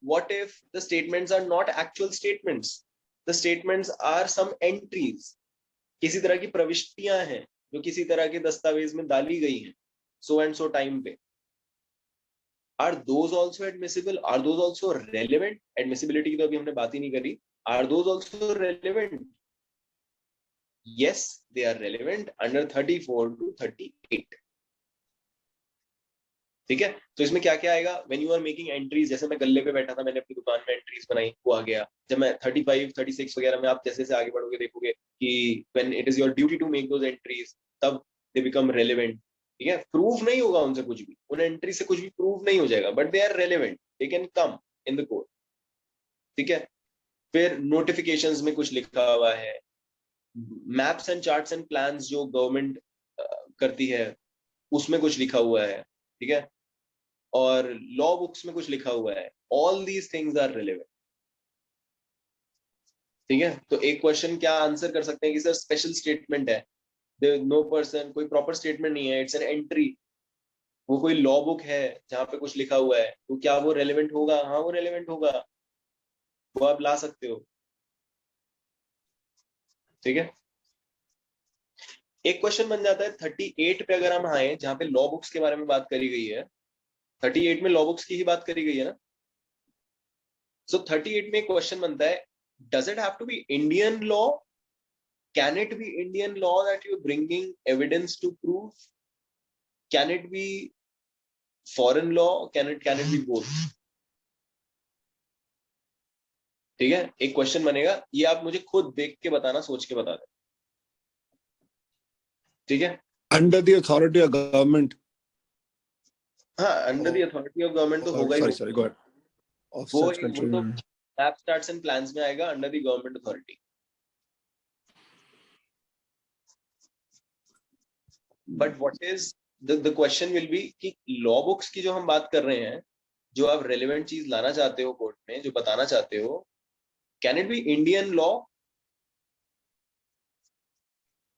what if the statements are not actual statements? The statements are some entries. किसी तरह की प्रविष्टियां हैं जो किसी तरह के दस्तावेज में डाली गई हैं सो एंड सो टाइम पे, are those also admissible, are those also relevant? Admissibility की तो अभी हमने बात ही नहीं करी. Are those also relevant? yes, they are relevant under 34 to 38. ठीक है. तो इसमें क्या क्या आएगा? when you are making entries, जैसे मैं गल्ले पे बैठा था, मैंने अपनी दुकान में एंट्रीज बनाई, वो आ गया. जब मैं 35 36 वगैरह में, आप जैसे जैसे आगे बढ़ोगे देखोगे कि when it is your duty to make those entries, तब they become relevant. ठीक है. प्रूफ नहीं होगा उनसे कुछ भी, उन एंट्री से कुछ भी प्रूफ नहीं हो जाएगा, but they are relevant, they can come in the code. ठीक है. फिर नोटिफिकेशंस में कुछ लिखा हुआ है, maps and charts and plans जो गवर्नमेंट करती है उसमें कुछ लिखा हुआ है. ठीक है. और लॉ बुक्स में कुछ लिखा हुआ है. All these things are relevant. ठीक है. तो एक क्वेश्चन क्या आंसर कर सकते हैं कि सर स्पेशल स्टेटमेंट है, नो पर्सन, कोई प्रॉपर स्टेटमेंट नहीं है, इट्स एन एंट्री, वो कोई लॉ बुक है जहां पे कुछ लिखा हुआ है, तो क्या वो रेलेवेंट होगा? हाँ, वो रेलेवेंट होगा, वो आप ला सकते हो. ठीक है. एक क्वेश्चन बन जाता है 38 पे, अगर हम आए जहां पे लॉ बुक्स के बारे में बात करी गई है. 38 में लॉ बुक्स की ही बात करी गई है ना. सो 38 में क्वेश्चन बनता है, does it have to be Indian law? Can it be Indian law that you bringing evidence to prove? Can it be foreign law? Can it be both? ठीक है. एक क्वेश्चन बनेगा, ये आप मुझे खुद देख के बताना, सोच के बता दें. ठीक है. Under the authority of government. हाँ, under the authority of government तो होगा ही. Sorry, go ahead. Of वो such country. तो मैप चार्ट्स एंड प्लान्स में आएगा, under the government authority. But what is the question will be कि law books की जो हम बात कर रहे हैं, जो आप रेलेवेंट चीज लाना चाहते हो कोर्ट में, जो बताना चाहते हो, can it be Indian law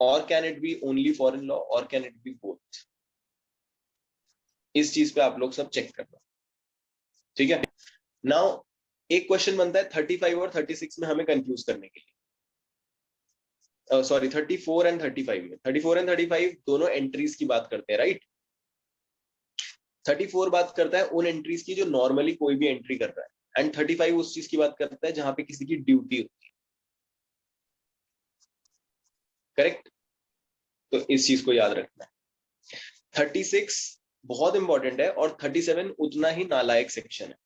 or can it be only foreign law or can it be both? इस चीज पे आप लोग सब चेक करना. ठीक है. नाउ एक क्वेश्चन बनता है 35 और 36 में हमें कंफ्यूज करने के लिए. सॉरी, 34 एंड 35 में. 34 एंड 35 दोनों एंट्रीज की बात करते हैं, राइट? 34 बात करता है उन एंट्रीज की जो नॉर्मली कोई भी एंट्री कर रहा है, एंड 35 उस चीज की बात करता है जहां पे किसी की ड्यूटी होती है. करेक्ट. तो इस चीज को याद रखना है. 36 बहुत इंपॉर्टेंट है और 37 उतना ही नालायक सेक्शन है.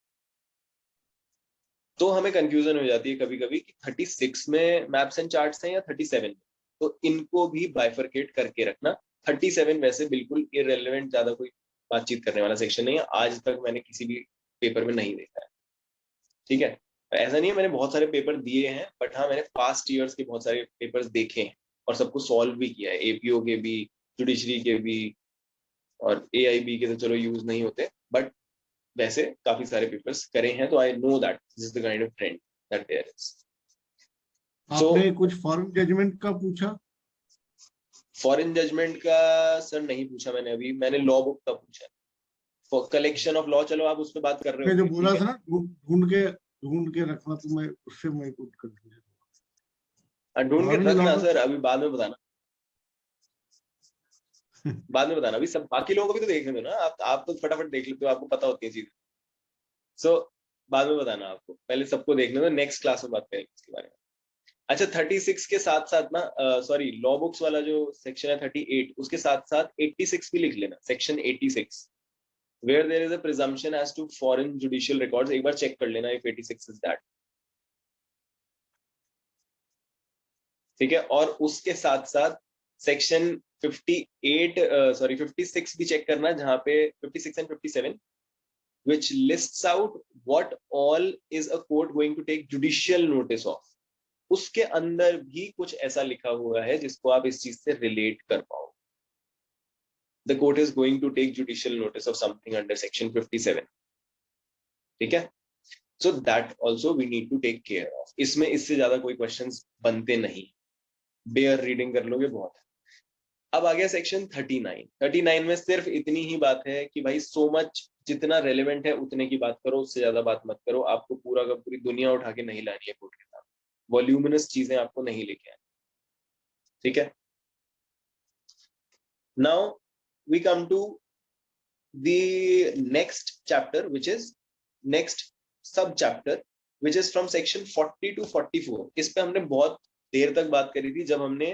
तो हमें कंफ्यूजन हो जाती है कभी कभी कि 36 में मैप्स एंड चार्ट्स हैं या 37 में. तो इनको भी बाइफरकेट करके रखना. 37 वैसे बिल्कुल इररिलेवेंट, ज्यादा कोई बातचीत करने वाला सेक्शन नहीं है, आज तक मैंने किसी भी पेपर में नहीं देखा है. ठीक है. ऐसा नहीं है मैंने बहुत सारे पेपर दिए हैं, बट हाँ, मैंने पास्ट ईयर्स के बहुत सारे पेपर्स देखे हैं और सबको सॉल्व भी किया है, एपीओ के भी, जुडिशरी के भी, और एआईबी के तो चलो यूज नहीं होते, बट वैसे काफी सारे पेपर्स करे हैं. तो I know that this is the kind of trend that there is. आपने कुछ फॉरेन जजमेंट का पूछा? फॉरेन जजमेंट का सर नहीं पूछा मैंने अभी, मैंने लॉ बुक का पूछा. फॉर कलेक्शन ऑफ लॉ, चलो आप उस पर बात कर रहे हो. जो बोला था ना, ढूंढ के रखना, तो मैं उससे मैं कुछ कर दिया. ढूंढ के रखना सर, अभी बाद में बताना. बाद में बताना, अभी सब बाकी लोगों को भी तो देखने दो ना. आप तो फटाफट देख लेते हो, आपको पता होती है चीजें. सो बाद में बताना, आपको पहले सबको देखने दो, नेक्स्ट क्लास में बात करेंगे इसके बारे में. अच्छा, 36 के साथ साथ ना, सॉरी, लॉ बुक्स वाला जो सेक्शन है 38, उसके साथ साथ 86 भी लिख लेना. Section 86 where there is a presumption as to foreign judicial records. एक बार चेक कर लेना इफ 86 इज दैट. ठीक है. और उसके साथ साथ सेक्शन 56 भी चेक करना, जहां पे 56 and 57 which lists out what all is a court going to take judicial notice of. उसके अंदर भी कुछ ऐसा लिखा हुआ है जिसको आप इस चीज से रिलेट कर पाओ. The court is going to take judicial notice of something under section 57. ठीक है. So that also we need to take care of. इसमें इससे ज्यादा कोई क्वेश्चंस बनते नहीं, बेयर रीडिंग कर लोगे बहुत. अब आ गया सेक्शन 39. 39 में सिर्फ इतनी ही बात है कि भाई सो मच, जितना रेलेवेंट है उतने की बात करो, उससे ज्यादा बात मत करो. आपको पूरा का पूरी दुनिया उठा के नहीं लानी है कोर्ट के सामने, वॉल्यूमिनस चीजें आपको नहीं लेके आनी. ठीक है. Now we come to the next chapter, which is next sub chapter, which is from section 40 to 44. इस पे हमने बहुत देर तक बात करी थी जब हमने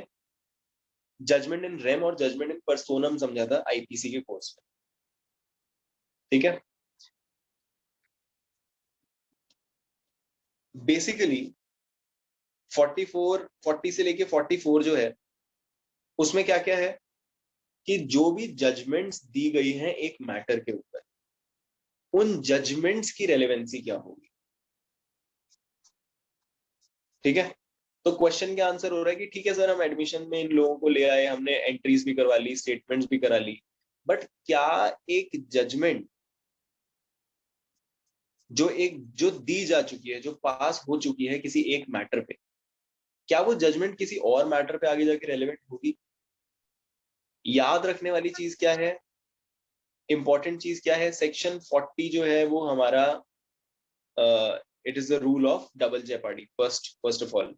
जजमेंट इन रेम और जजमेंट इन पर्सोनम समझा था आईपीसी के कोर्स में. ठीक है. बेसिकली 40 से लेके 44 जो है उसमें क्या क्या है कि जो भी जजमेंट्स दी गई हैं एक मैटर के ऊपर, उन जजमेंट्स की रेलेवेंसी क्या होगी. ठीक है. तो क्वेश्चन का आंसर हो रहा है कि ठीक है सर, हम एडमिशन में इन लोगों को ले आए, हमने एंट्रीज भी करवा ली, स्टेटमेंट्स भी करा ली, बट क्या एक जजमेंट जो दी जा चुकी है, जो पास हो चुकी है किसी एक मैटर पे, क्या वो जजमेंट किसी और मैटर पे आगे जाके रेलेवेंट होगी. याद रखने वाली चीज क्या है, इंपॉर्टेंट चीज क्या है, सेक्शन 40 जो है वो हमारा it is the rule of double jeopardy. First of all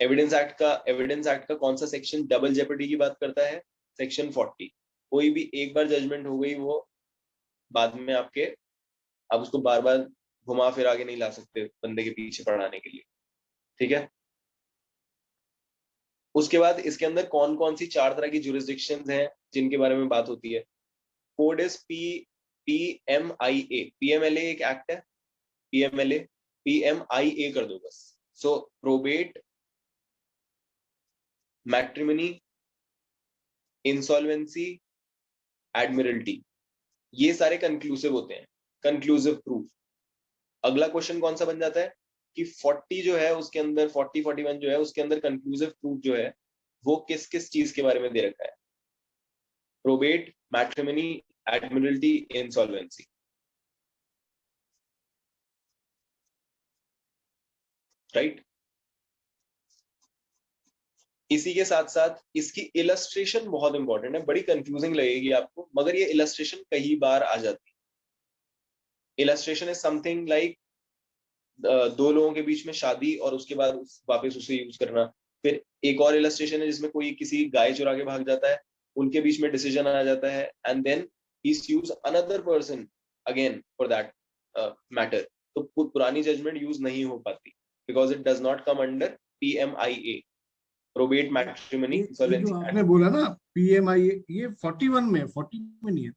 evidence act का कौन सा सेक्शन डबल जेपार्डी की बात करता है, सेक्शन 40. कोई भी एक बार जजमेंट हो गई वो बाद में आप उसको बार बार घुमा फिर आगे नहीं ला सकते बंदे के पीछे पढ़ाने के लिए. ठीक है. उसके बाद इसके अंदर कौन कौन सी 4 तरह की जुरिस्डिक्शंस हैं जिनके बारे में बात होती है. Code is PMIA. PMLA एक एक्ट है, PMIA कर दो बस. सो प्रोबेट, मैट्रिमनी, इंसॉल्वेंसी, एडमिरल्टी, ये सारे कंक्लूसिव होते हैं, कंक्लूसिव प्रूफ. अगला क्वेश्चन कौन सा बन जाता है कि 40 जो है उसके अंदर 41 जो है उसके अंदर कंक्लूसिव प्रूफ जो है वो किस किस चीज के बारे में दे रखा है, probate, matrimony, Admiralty, insolvency. Right. इसी के साथ साथ इसकी इलस्ट्रेशन बहुत इंपॉर्टेंट है. बड़ी कंफ्यूजिंग लगेगी आपको, मगर ये इलस्ट्रेशन कई बार आ जाती है. इलस्ट्रेशन इज समथिंग लाइक दो लोगों के बीच में शादी और उसके बाद वापस उसे यूज करना. फिर एक और इलस्ट्रेशन है जिसमें कोई किसी गाय चुरा के भाग जाता है, उनके बीच में डिसीजन आ जाता है and then he use another person again for that matter. तो पुरानी जजमेंट यूज नहीं हो पाती because it does not come under PMIA, probate, matrimony, जो आपने बोला ना PMIA, ये 41 में 40 में नहीं है.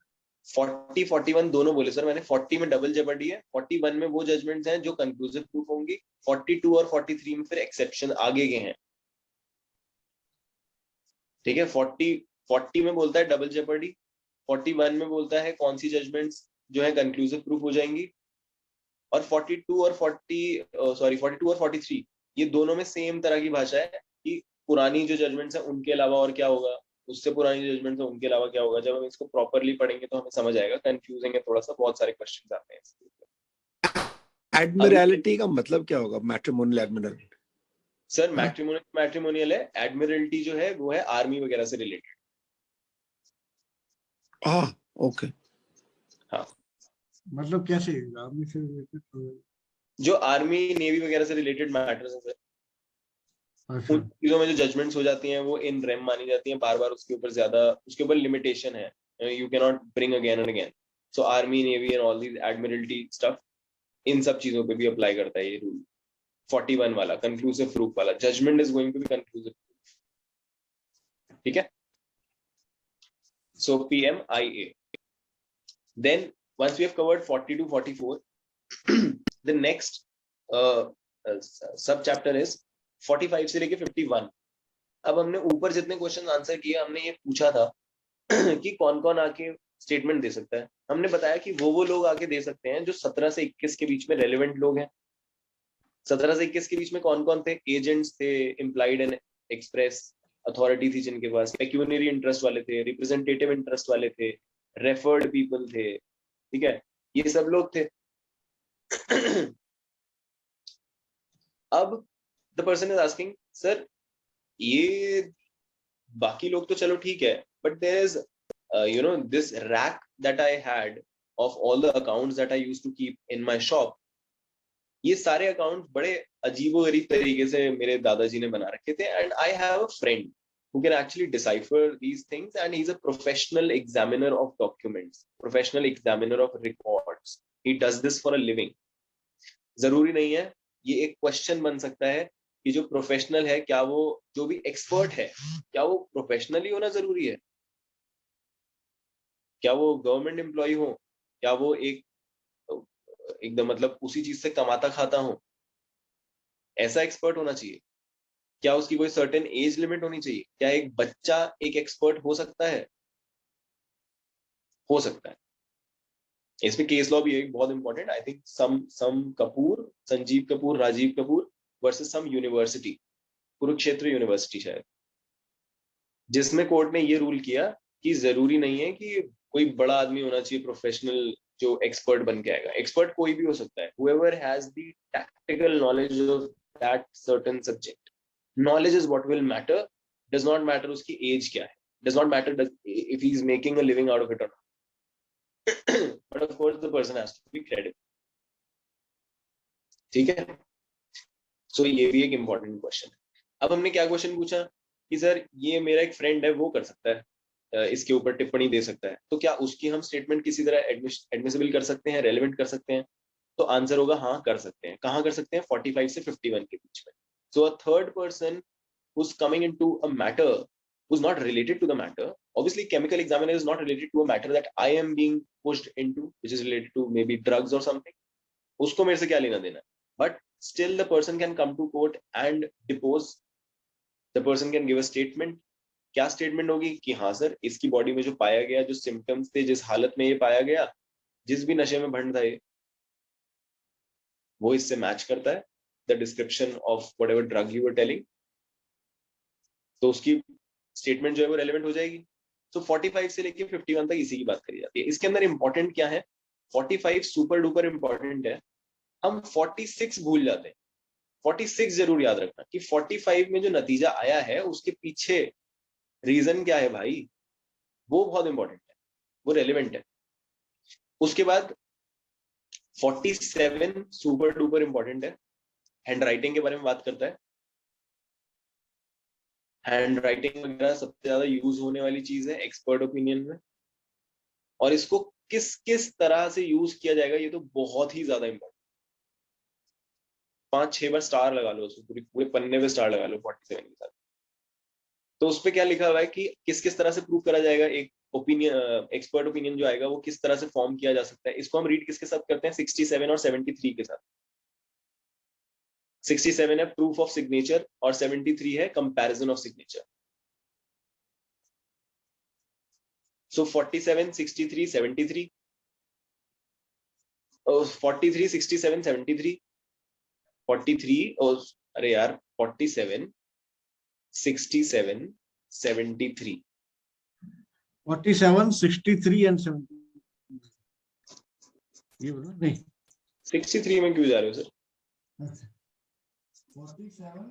40 41 दोनों बोले सर मैंने. 40 में डबल जेपर्डी है, 41 में वो जजमेंट्स हैं जो कंक्लूसिव प्रूफ होंगी, 42 और 43 में फिर एक्सेप्शन आगे के हैं. ठीक है. 40 में बोलता है डबल जेपर्डी, 41 में बोलता है कौन सी जजमेंट्स जो है कंक्लूसिव प्रूफ हो जाएंगी, और 42 और 43 ये दोनों में सेम तरह की भाषा है कि पुरानी जो जजमेंट्स हैं उनके अलावा और क्या होगा, उससे पुरानी जजमेंट है उनके अलावा क्या होगा. जब हम इसको प्रॉपरली पढ़ेंगे तो हमें समझ आएगा. कंफ्यूजिंग है थोड़ा सा, बहुत सारे क्वेश्चंस आते हैं. एडमिरलिटी का मतलब क्या होगा, मैट्रिमोनियल एडमिरलिटी? सर मैट्रिमोनियल है, एडमिरल्टी जो है वो है आर्मी वगैरह से रिलेटेड. ओके. हाँ, मतलब कैसे आर्मी से related? जो आर्मी नेवी वगैरह से रिलेटेड मैटर्स हैं अच्छा. उन चीजों में जो जजमेंट्स हो जाती हैं वो इन रेम मानी जाती हैं. बार बार उसके ऊपर ज्यादा उसके ऊपर लिमिटेशन है, you can not bring again and again. So army, navy and all these admiralty stuff, इन सब चीजों पे भी अप्लाई करता है ये रूल. 41 वाला कंक्लूसिव प्रूफ वाला, judgment is going to be conclusive proof. ठीक है. So PMIA. Then once we have covered 40 to 44, the next sub chapter is 45 से लेके 51. अब हमने ऊपर जितने क्वेश्चन आंसर किए, हमने ये पूछा था कि कौन कौन आके स्टेटमेंट दे सकता है. हमने बताया कि वो लोग आके दे सकते हैं जो 17 से 21 के बीच में रेलेवेंट लोग हैं. 17 से 21 के बीच में कौन कौन थे? एजेंट्स थे, इम्प्लाइड एंड एक्सप्रेस अथॉरिटी थी जिनके पास, पेक्यूनियरी इंटरेस्ट वाले थे, रिप्रेजेंटेटिव इंटरेस्ट वाले थे, रेफर्ड पीपल थे. ठीक है, ये सब लोग थे. अब the person is asking, sir ये बाकी लोग तो चलो ठीक है, but there is this rack that I had of all the accounts that I used to keep in my shop. ये सारे अकाउंट बड़े अजीबोगरीब तरीके से मेरे दादाजी ने बना रखे थे, and I have a friend who can actually decipher these things, and he's a professional examiner of documents, professional examiner of records. He does this for a living. जरूरी नहीं है, ये एक क्वेश्चन बन सकता है कि जो प्रोफेशनल है, क्या वो, जो भी एक्सपर्ट है, क्या वो प्रोफेशनल ही होना जरूरी है? क्या वो गवर्नमेंट एम्प्लॉय हो? क्या वो एकदम मतलब उसी चीज से कमाता खाता हो? ऐसा एक्सपर्ट होना चाहिए? क्या उसकी कोई सर्टेन एज लिमिट होनी चाहिए? क्या एक बच्चा एक एक्सपर्ट हो सकता है? हो सकता है। इसमें केस लॉ भी है बहुत important, I think some Kapoor, Sanjeev Kapoor, Rajeev Kapoor versus some university, Kurukshetra university शायद, जिसमें कोर्ट ने ये रूल किया कि जरूरी नहीं है कि कोई बड़ा आदमी होना चाहिए प्रोफेशनल जो एक्सपर्ट बन के आएगा। एक्सपर्ट कोई भी हो सकता है, whoever has the tactical knowledge of that certain subject. Knowledge is what will matter, does not matter उसकी एज क्या है, does not matter if he is making a living out of it or not. But of course the person has to be credible. ठीक है, सो ये भी एक important question है। अब हमने क्या क्वेश्चन पूछा कि सर ये मेरा एक फ्रेंड है, वो कर सकता है, इसके ऊपर टिप्पणी दे सकता है, तो क्या उसकी हम स्टेटमेंट किसी तरह एडमिसिबल कर सकते हैं, रेलेवेंट कर सकते हैं? तो आंसर होगा हाँ, कर सकते हैं। कहाँ कर सकते हैं? 45 से 51 के बीच में। So a third person who's coming into a matter who's not related to the matter, obviously chemical examiner is not related to a matter that I am being pushed into, which is related to maybe drugs or something. उसको मेरे से क्या लेना देना? But still the person can come to court and depose. The person can give a statement. क्या statement होगी कि हाँ सर, इसकी बॉडी में जो पाया गया, जो सिम्टम्स थे, जिस हालत में ये पाया गया, जिस भी नशे में भंड था ये, वो इससे मैच करता है the description of whatever drug you were telling, तो उसकी स्टेटमेंट जो है वो रेलेवेंट हो जाएगी। तो 45 से लेके 51 तक इसी की बात करी जाती है। इसके अंदर इंपॉर्टेंट क्या है? 45 सुपर डुपर इंपॉर्टेंट है, हम 46 भूल जाते हैं। 46 जरूर याद रखना कि 45 में जो नतीजा आया है उसके पीछे रीजन क्या है भाई, वो बहुत इंपॉर्टेंट है, वो रेलेवेंट है। उसके बाद 47 सुपर डुपर इंपॉर्टेंट है, हैंड राइटिंग के बारे में बात करता है। हैंड राइटिंग वगैरह सबसे ज्यादा यूज होने वाली चीज है एक्सपर्ट ओपिनियन में, और इसको किस किस तरह से यूज किया जाएगा ये तो बहुत ही ज्यादा इंपॉर्टेंट। 5-6 बार स्टार लगा लो उसको, पूरे पन्ने पे स्टार लगा लो 47 के साथ। तो उस पे क्या लिखा हुआ है कि किस किस तरह से प्रूव करा जाएगा, एक ओपिनियन, एक्सपर्ट ओपिनियन जो आएगा वो किस तरह से फॉर्म किया जा सकता है। इसको हम रीड किसके साथ करते हैं? 67 और 73 के साथ। 67 है प्रूफ ऑफ सिग्नेचर और 73 है कंपैरिजन ऑफ सिग्नेचर। सो 47, 63, 73, 43, 67, 73, 43 और अरे यार 47, 67, 73, 47, 63 and 70 ये बोलो नहीं 63 में क्यों जा रहे हो सर? 47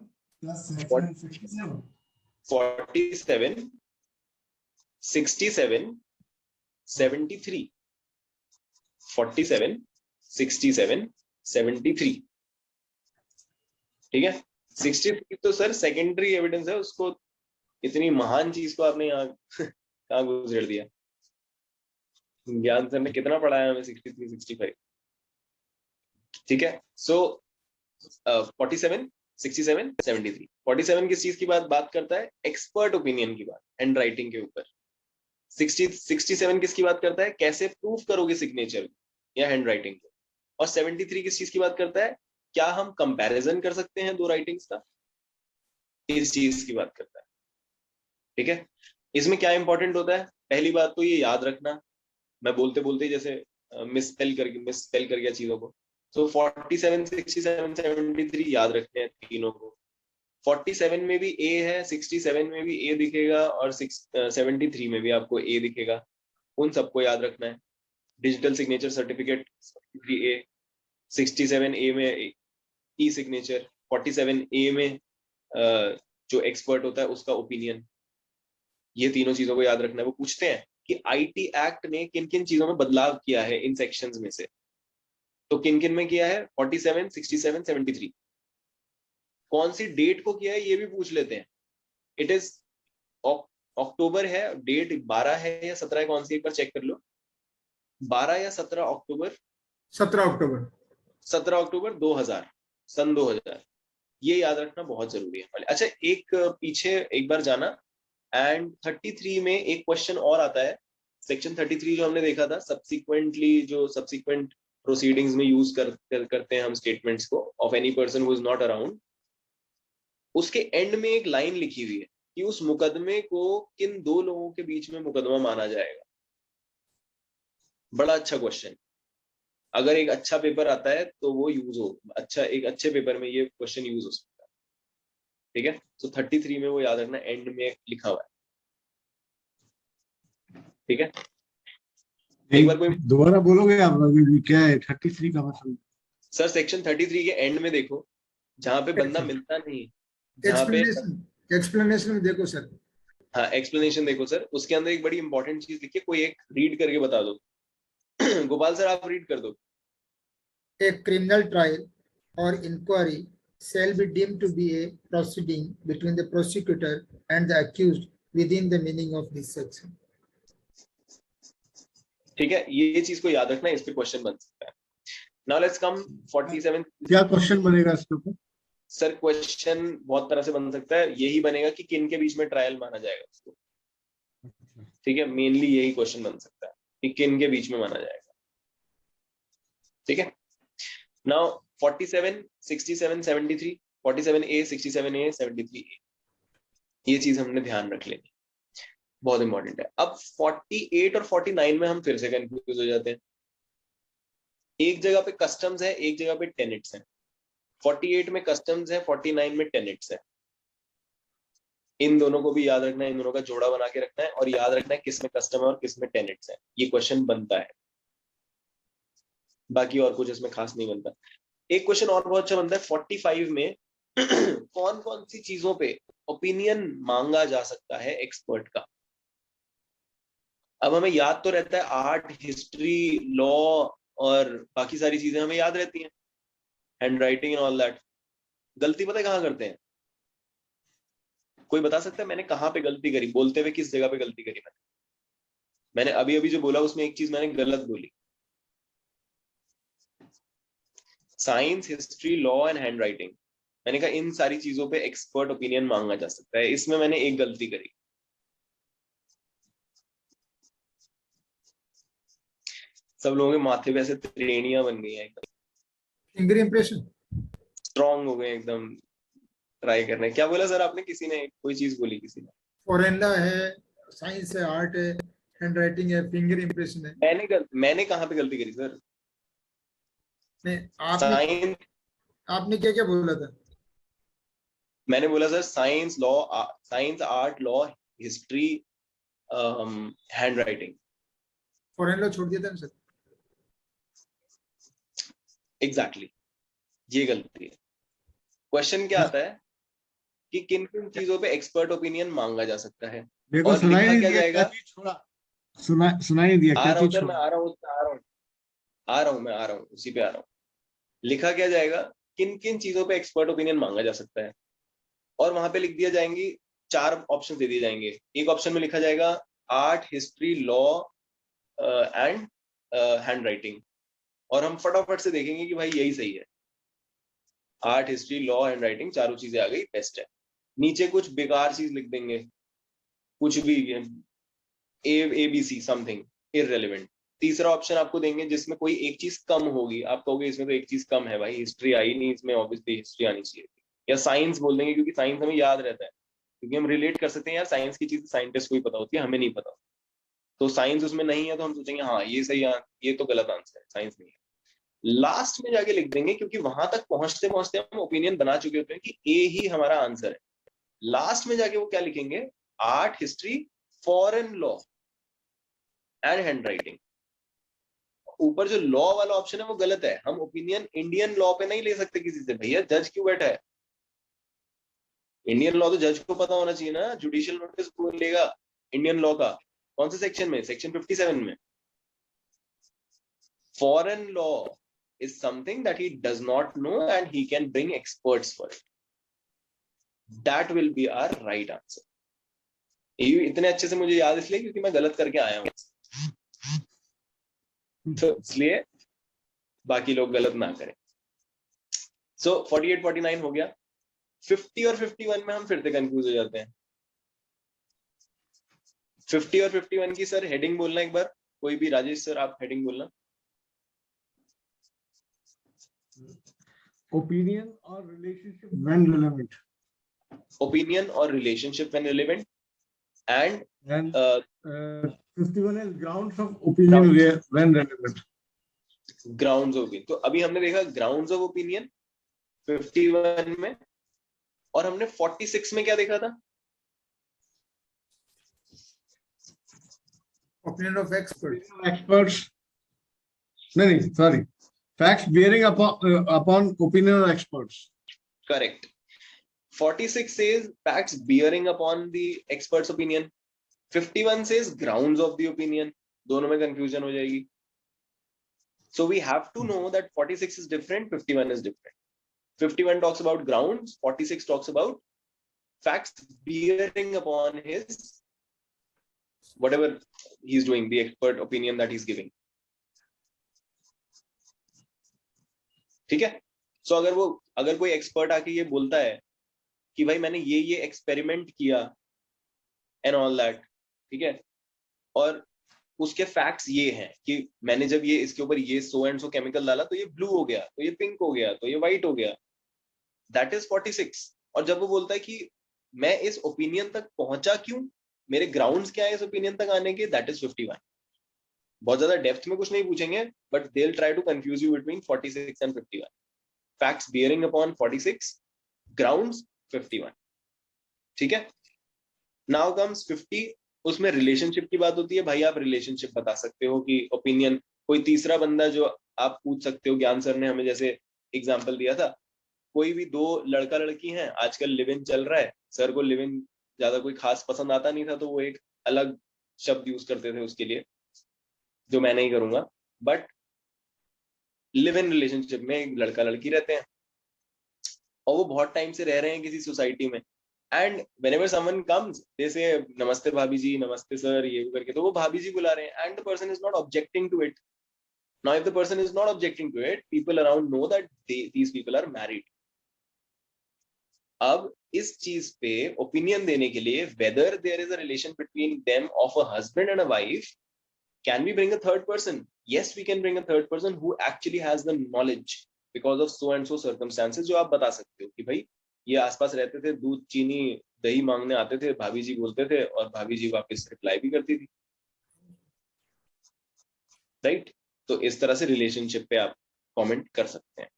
plus 67, 47, 67, 73, 47, 67, 73, ठीक है। 63 तो सर सेकेंडरी एविडेंस है, उसको इतनी महान चीज को आपने यहाँ कहाँ गुजर दिया? ज्ञान सर ने कितना पढ़ाया हमें? 63, 65, ठीक है। सो 47, 67, 73, 47 किस चीज की बात करता है? एक्सपर्ट ओपिनियन की बात, हैंड राइटिंग के ऊपर। 67 किसकी बात करता है? कैसे प्रूफ करोगे सिग्नेचर या हैंड राइटिंग को। और 73 किस चीज की बात करता है? क्या हम कंपैरिजन कर सकते हैं दो राइटिंग्स का, इस चीज की बात करता है, ठीक है। इसमें क्या इंपॉर्टेंट होता है? पहली बात तो ये याद रखना, मैं बोलते बोलते जैसे मिसस्पेल कर गया चीजों को। तो 47, 67, 73 याद रखते हैं तीनों को। 47 में भी ए है, 67 में भी ए दिखेगा और 73 में भी आपको ए दिखेगा, उन सबको याद रखना है। Digital signature certificate 73A, 67A में ई सिग्नेचर, 47A में जो एक्सपर्ट होता है उसका ओपिनियन, ये तीनों चीजों को याद रखना है। वो पूछते हैं कि आईटी एक्ट ने किन किन चीजों में बदलाव किया है इन सेक्शंस में से, तो किन किन में किया है? 47, 67, 73। कौन सी डेट को किया है ये भी पूछ लेते हैं। इट इज अक्टूबर है, डेट 12 है या 17 है, कौन सी एक बार चेक कर लो। 12 या 17 अक्टूबर? 17 अक्टूबर। 17 अक्टूबर 2000, सन 2000। ये याद रखना बहुत जरूरी है। अच्छा, एक पीछे एक बार जाना, एंड 33 में एक क्वेश्चन और आता है। सेक्शन 33 जो हमने देखा था, सब्सिक्वेंटली जो सब्सिक्वेंट प्रोसीडिंग्स में यूज करते हैं हम स्टेटमेंट्स को, of any person who is not around. उसके एंड में एक लाइन लिखी हुई है कि उस मुकदमे को किन दो लोगों के बीच में मुकदमा माना जाएगा। बड़ा अच्छा क्वेश्चन। अगर एक अच्छा पेपर आता है तो वो यूज हो, अच्छा एक अच्छे पेपर में ये क्वेश्चन यूज हो सकता है। ठीक है, तो 33 में वो याद रखना, एंड में लिखा हुआ है। ठीक है, एक बार कोई दोबारा बोलोगे आप? अभी क्या है 33 का मतलब? सर सेक्शन 33 के एंड में देखो, जहां पे बंदा मिलता नहीं, जहां पे एक्सप्लेनेशन में देखो सर। हाँ एक्सप्लेनेशन देखो सर, उसके अंदर एक बड़ी इंपॉर्टेंट चीज लिखी है, कोई एक रीड करके बता दो। गोपाल सर आप रीड कर दो। A criminal trial or inquiry shall be deemed to be a proceeding between the prosecutor and the accused within the meaning of this section. ठीक है, ये चीज को याद रखना, इस पे क्वेश्चन बन सकता है। Now let's come 47। क्या क्वेश्चन बनेगा इसके ऊपर? सर क्वेश्चन बहुत तरह से बन सकता है, यही बनेगा कि किन के बीच में ट्रायल माना जाएगा उसको। ठीक है, मेनली यही क्वेश्चन बन सकता है कि किन के बीच में माना जाएगा। ठीक है, नाउ 47, 67, 73, 47A, 67A, 73A, ये चीज हमने ध्यान रख लेनी, बहुत इंपॉर्टेंट है। अब 48 और 49 में हम फिर से कंफ्यूज हो जाते हैं। एक जगह पे कस्टम्स है, एक जगह पे टेनेट्स है। 48 में कस्टम्स है, 49 में टेनेट्स है। इन दोनों को भी याद रखना है, इन दोनों का जोड़ा बना के रखना है, और याद रखना है किस में कस्टम है और किस में टेनेट्स है। ये क्वेश्चन बनता है, बाकी और कुछ इसमें खास नहीं बनता। एक क्वेश्चन और बहुत अच्छा बनता है 45 में। कौन कौन सी चीजों पे ओपिनियन मांगा जा सकता है एक्सपर्ट का। अब हमें याद तो रहता है आर्ट, हिस्ट्री, लॉ और बाकी सारी चीजें हमें याद रहती हैं, hand writing and all that. गलती पता है कहाँ करते हैं? कोई बता सकता है मैंने कहाँ पे गलती करी, बोलते हुए किस जगह पे गलती करी मैंने अभी अभी जो बोला उसमें एक चीज मैंने गलत बोली। Science, history, law and hand writing, मैंने कहा इन सारी चीजों पे एक्सपर्ट ओपिनियन मांगा जा सकता है, इसमें मैंने एक गलती करी। सब लोगों के माथे पे ऐसे त्रिवेणियां बन गई हैं, एकदम Finger impression. स्ट्रॉन्ग हो गए एकदम ट्राई करने। क्या बोला सर आपने? किसी ने कोई चीज बोली किसी ने? Forenda है, साइंस है, आर्ट है, हैंड राइटिंग है, फिंगर इम्प्रेशन है। मैंने कहाँ पे गलती करी सर? नहीं, साइंस, आपने क्या क्या बोला था? मैंने बोला sir science, law, science, art, law, history, hand writing. Foreign law छोड़ दिया था ना सर? एग्जैक्टली, ये गलती है। क्वेश्चन क्या आता है कि किन किन चीजों पे एक्सपर्ट ओपिनियन मांगा जा सकता है, देखो और सुनाई लिखा नहीं क्या दिया, जाएगा? क्या चीज छोड़ा? सुनाई नहीं दिया, आ क्या रहा हूँ चीज सर, मैं छोड़ा? आ रहा हूँ, मैं आ रहा हूँ, उसी पे आ रहा हूँ। लिखा क्या जाएगा? किन किन चीजों पे एक्सपर्ट ओपिनियन मांगा जा सकता है, और वहां पे लिख दिया जाएंगी, 4 ऑप्शन दे दिए जाएंगे। एक ऑप्शन में लिखा जाएगा art, history, law and hand writing, और हम फटाफट से देखेंगे कि भाई यही सही है। Art, history, law, hand writing, चारों चीजें आ गई, बेस्ट है। नीचे कुछ बेकार चीज लिख देंगे, कुछ भी, ABC समथिंग इररिलेवेंट। तीसरा ऑप्शन आपको देंगे जिसमें कोई एक चीज कम होगी, आप कहोगे इसमें तो एक चीज कम है भाई, हिस्ट्री आई नहीं, इसमें ऑब्वियसली हिस्ट्री आनी चाहिए। या साइंस बोल देंगे, क्योंकि साइंस हमें याद रहता है, क्योंकि हम रिलेट कर सकते हैं यार, साइंस की चीज साइंटिस्ट को ही पता होती है, हमें नहीं पता। तो साइंस उसमें नहीं है तो हम सोचेंगे हाँ ये सही, ये तो गलत आंसर है, साइंस नहीं है। लास्ट में जाके लिख देंगे, क्योंकि वहां तक पहुंचते पहुंचते हम ओपिनियन बना चुके होते हैं कि ए ही हमारा आंसर है। लास्ट में जाके वो क्या लिखेंगे? Art, history, foreign law and hand writing. ऊपर जो लॉ वाला ऑप्शन है वो गलत है, हम ओपिनियन इंडियन लॉ पे नहीं ले सकते किसी से। भैया जज क्यों बैठा है? इंडियन लॉ तो जज को पता होना चाहिए ना, जुडिशियल नोटिस कौन लेगा इंडियन लॉ का? कौन से सेक्शन में? सेक्शन 57 में। Foreign law is something that he does not know and he can bring experts for it. That will be our right answer. ये इतने अच्छे से मुझे याद इसलिए क्योंकि मैं गलत करके आया हूँ, तो इसलिए बाकी लोग गलत ना करें. So 48 49 हो गया. 50 और 51 में हम फिर से कंफ्यूज हो जाते हैं. 50 और 51 की सर हेडिंग बोलना एक बार, कोई भी. राजेश सर आप हेडिंग बोलना. Opinion or relationship when relevant. Opinion or relationship when relevant. And And 51 is grounds of opinion when relevant. grounds of opinion. तो अभी हमने देखा grounds of opinion 51 में, और हमने 46 में क्या देखा था? Opinion of experts. Experts. No, sorry. Facts bearing upon opinion of experts. Correct. 46 says facts bearing upon the expert's opinion. 51 says grounds of the opinion. दोनों में confusion हो जाएगी. So we have to know that 46 is different, 51 is different. 51 talks about grounds, 46 talks about facts bearing upon his whatever he's doing, the expert opinion that he's giving. ठीक है? So अगर कोई expert आके ये बोलता है कि भाई मैंने ये एक्सपेरिमेंट किया एंड ऑल दैट, ठीक है, और उसके फैक्ट्स ये हैं कि मैंने जब ये इसके ऊपर ये सो एंड सो केमिकल डाला तो ये ब्लू हो गया, तो ये पिंक हो गया, तो ये व्हाइट हो गया, दैट इज 46. और जब वो बोलता है कि मैं इस ओपिनियन तक पहुंचा क्यों, मेरे ग्राउंड्स क्या है इस ओपिनियन तक आने के, दैट इज 51. बहुत ज्यादा डेप्थ में कुछ नहीं पूछेंगे, but they will try to confuse you between 46 and 51. Facts bearing upon 46, grounds 51. ठीक है. Now comes 50. उसमें रिलेशनशिप की बात होती है. भाई आप रिलेशनशिप बता सकते हो कि ओपिनियन, कोई तीसरा बंदा जो आप पूछ सकते हो. ज्ञान सर ने हमें जैसे एग्जांपल दिया था, कोई भी दो लड़का लड़की हैं, आजकल लिव इन चल रहा है, सर को लिव इन ज्यादा कोई खास पसंद आता नहीं था, तो वो एक अलग शब्द यूज करते थे उसके लिए, जो मैं नहीं करूंगा. बट लिव इन रिलेशनशिप में एक लड़का लड़की रहते हैं और वो बहुत टाइम से रह रहे हैं किसी सोसाइटी में, and whenever someone comes they say नमस्ते भाभी जी, नमस्ते सर, ये करके, तो वो भाभी जी बुला रहे हैं, and the person is not objecting to it. Now if the person is not objecting to it, people around know that these people are married. अब इस चीज पे ओपिनियन देने के लिए, whether there is a relation between them of a husband and a wife, can we bring a third person? Yes, we can bring a third person who actually has the knowledge because of so and so circumstances, जो आप बता सकते हो कि भाई ये आसपास रहते थे, दूध चीनी दही मांगने आते थे, भाभी जी बोलते थे और भाभी जी वापस रिप्लाई भी करती थी. राइट. तो इस तरह से रिलेशनशिप पे आप कमेंट कर सकते हैं,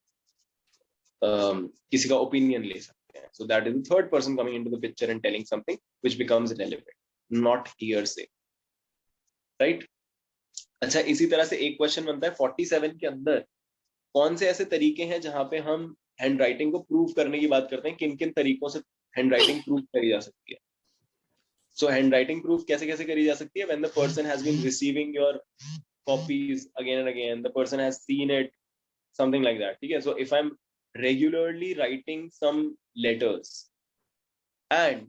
किसी का ओपिनियन ले सकते हैं. सो that is the third person coming into the picture and telling something which becomes relevant, not hearsay. Right. अच्छा, इसी तरह से एक क्वेश्चन बनता है 47 के अंदर, कौन से ऐसे तरीके हैं जहां पे हम हैंड राइटिंग को प्रूव करने की बात करते हैं, किन किन तरीकों से हैंड राइटिंग प्रूव करी जा सकती है. सो हैंड राइटिंग प्रूफ कैसे कैसे करी जा सकती है? When the person has been receiving your copies again and again, the person has seen it, something like that. ठीक है. So if I am regularly writing some letters and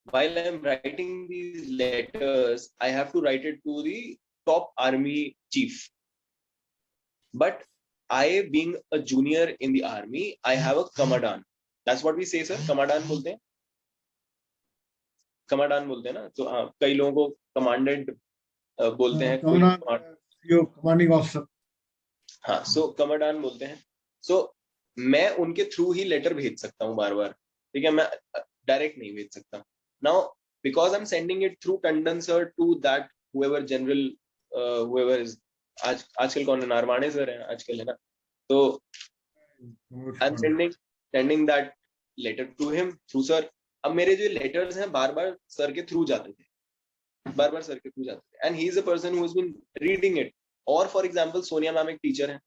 while I am writing these letters, I have to write it to the top army chief. But I, being a junior in the army, I have a commandant. That's what we say, sir. Commandant बोलते हैं. Commandant बोलते हैं ना. तो हाँ, कई लोगों को commandant बोलते हैं. commanding officer. हाँ, so commandant बोलते हैं. So मैं उनके थ्रू ही लेटर भेज सकता हूँ बार बार. ठीक है. मैं डायरेक्ट नहीं भेज सकता. Now, because I'm sending it through Tandon sir to that whoever general, whoever is, आजकल कौन है, नारवाणे सर है आजकल, है ना. तो I'm sending that letter to him through sir. अब मेरे जो letters हैं बार बार सर के थ्रू जाते थे, and he is a person who has been reading it. और for example सोनिया मैम एक टीचर है,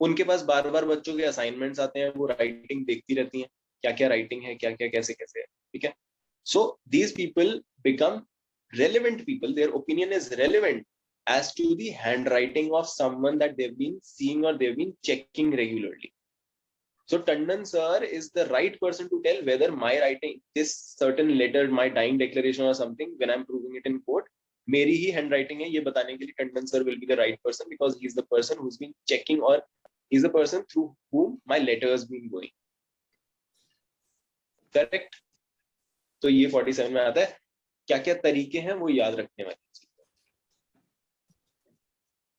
उनके पास बार बार बच्चों के असाइनमेंट्स आते हैं, वो राइटिंग देखती रहती हैं, क्या क्या राइटिंग है, क्या क्या कैसे कैसे है. ठीक है. So these people become relevant people, their opinion is relevant as to the handwriting of someone that they've been seeing or they've been checking regularly. So Tandon sir is the right person to tell whether my writing this certain letter, my dying declaration or something, when I'm proving it in court, मेरी ही handwriting है ये बताने के लिए Tandon sir will be the right person because he's the person who's been checking or he's the person through whom my letter has been going. Correct? तो ये 47 में आता है. क्या क्या तरीके हैं वो याद रखने वाली चीज.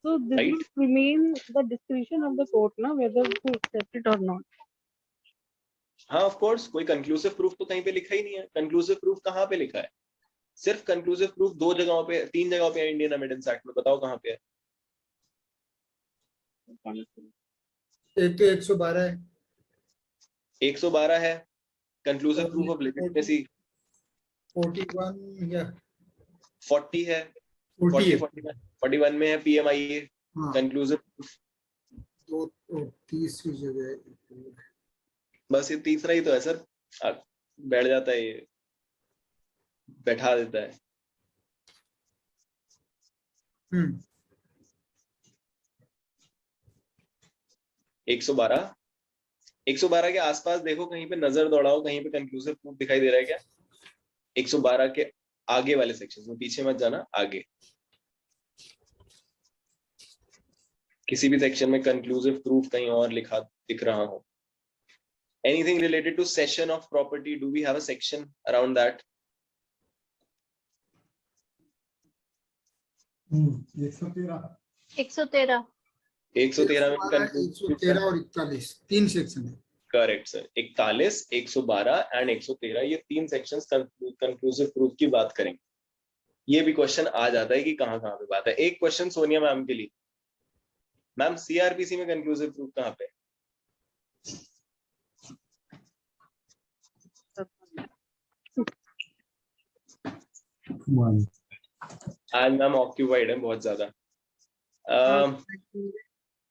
So this Right. will remain the discretion of the court, na, whether to accept it or not. हाँ ऑफ कोर्स, कोई कंक्लूसिव प्रूफ तो कहीं पे लिखा ही नहीं है. कंक्लूसिव प्रूफ कहाँ पे लिखा है? सिर्फ कंक्लूसिव प्रूफ 2 जगहों पे 3 जगहों पे इंडियन एविडेंस एक्ट में. बताओ कहाँ पे है? एक तो 112 है, 112 है कंक्लूसिव प्रूफ ऑफ लेजिटिमेसी. 41 या 40 है, 40 है। 41 में है पीएमआईए हाँ, कंक्लूसिव. तो 30वीं जगह है। बस ये तीसरा ही तो है सर. बैठ जाता है ये, बैठा देता है. 112 के आसपास देखो, कहीं पे नजर दौड़ाओ, कहीं पे कंक्लूसिव प्रूफ दिखाई दे रहा है क्या? 112 के आगे वाले सेक्शन में, पीछे मत जाना, आगे किसी भी सेक्शन में कंक्लूसिव प्रूफ कहीं और लिखा दिख रहा हो. Anything related to cession of property, do we have a section around that? 113 113 113 में 113 और 41 3 सेक्शन है। Correct sir. 41, 112 एंड 113 ये 3 सेक्शंस कंक्लूसिव प्रूफ की बात करेंगे. ये भी क्वेश्चन आ जाता है कि कहाँ कहाँ पे बात है. एक क्वेश्चन सोनिया मैम के लिए, मैम सीआरपीसी में कंक्लूसिव प्रूफ कहाँ पे? आज मैम ऑक्यूपाइड है बहुत ज्यादा.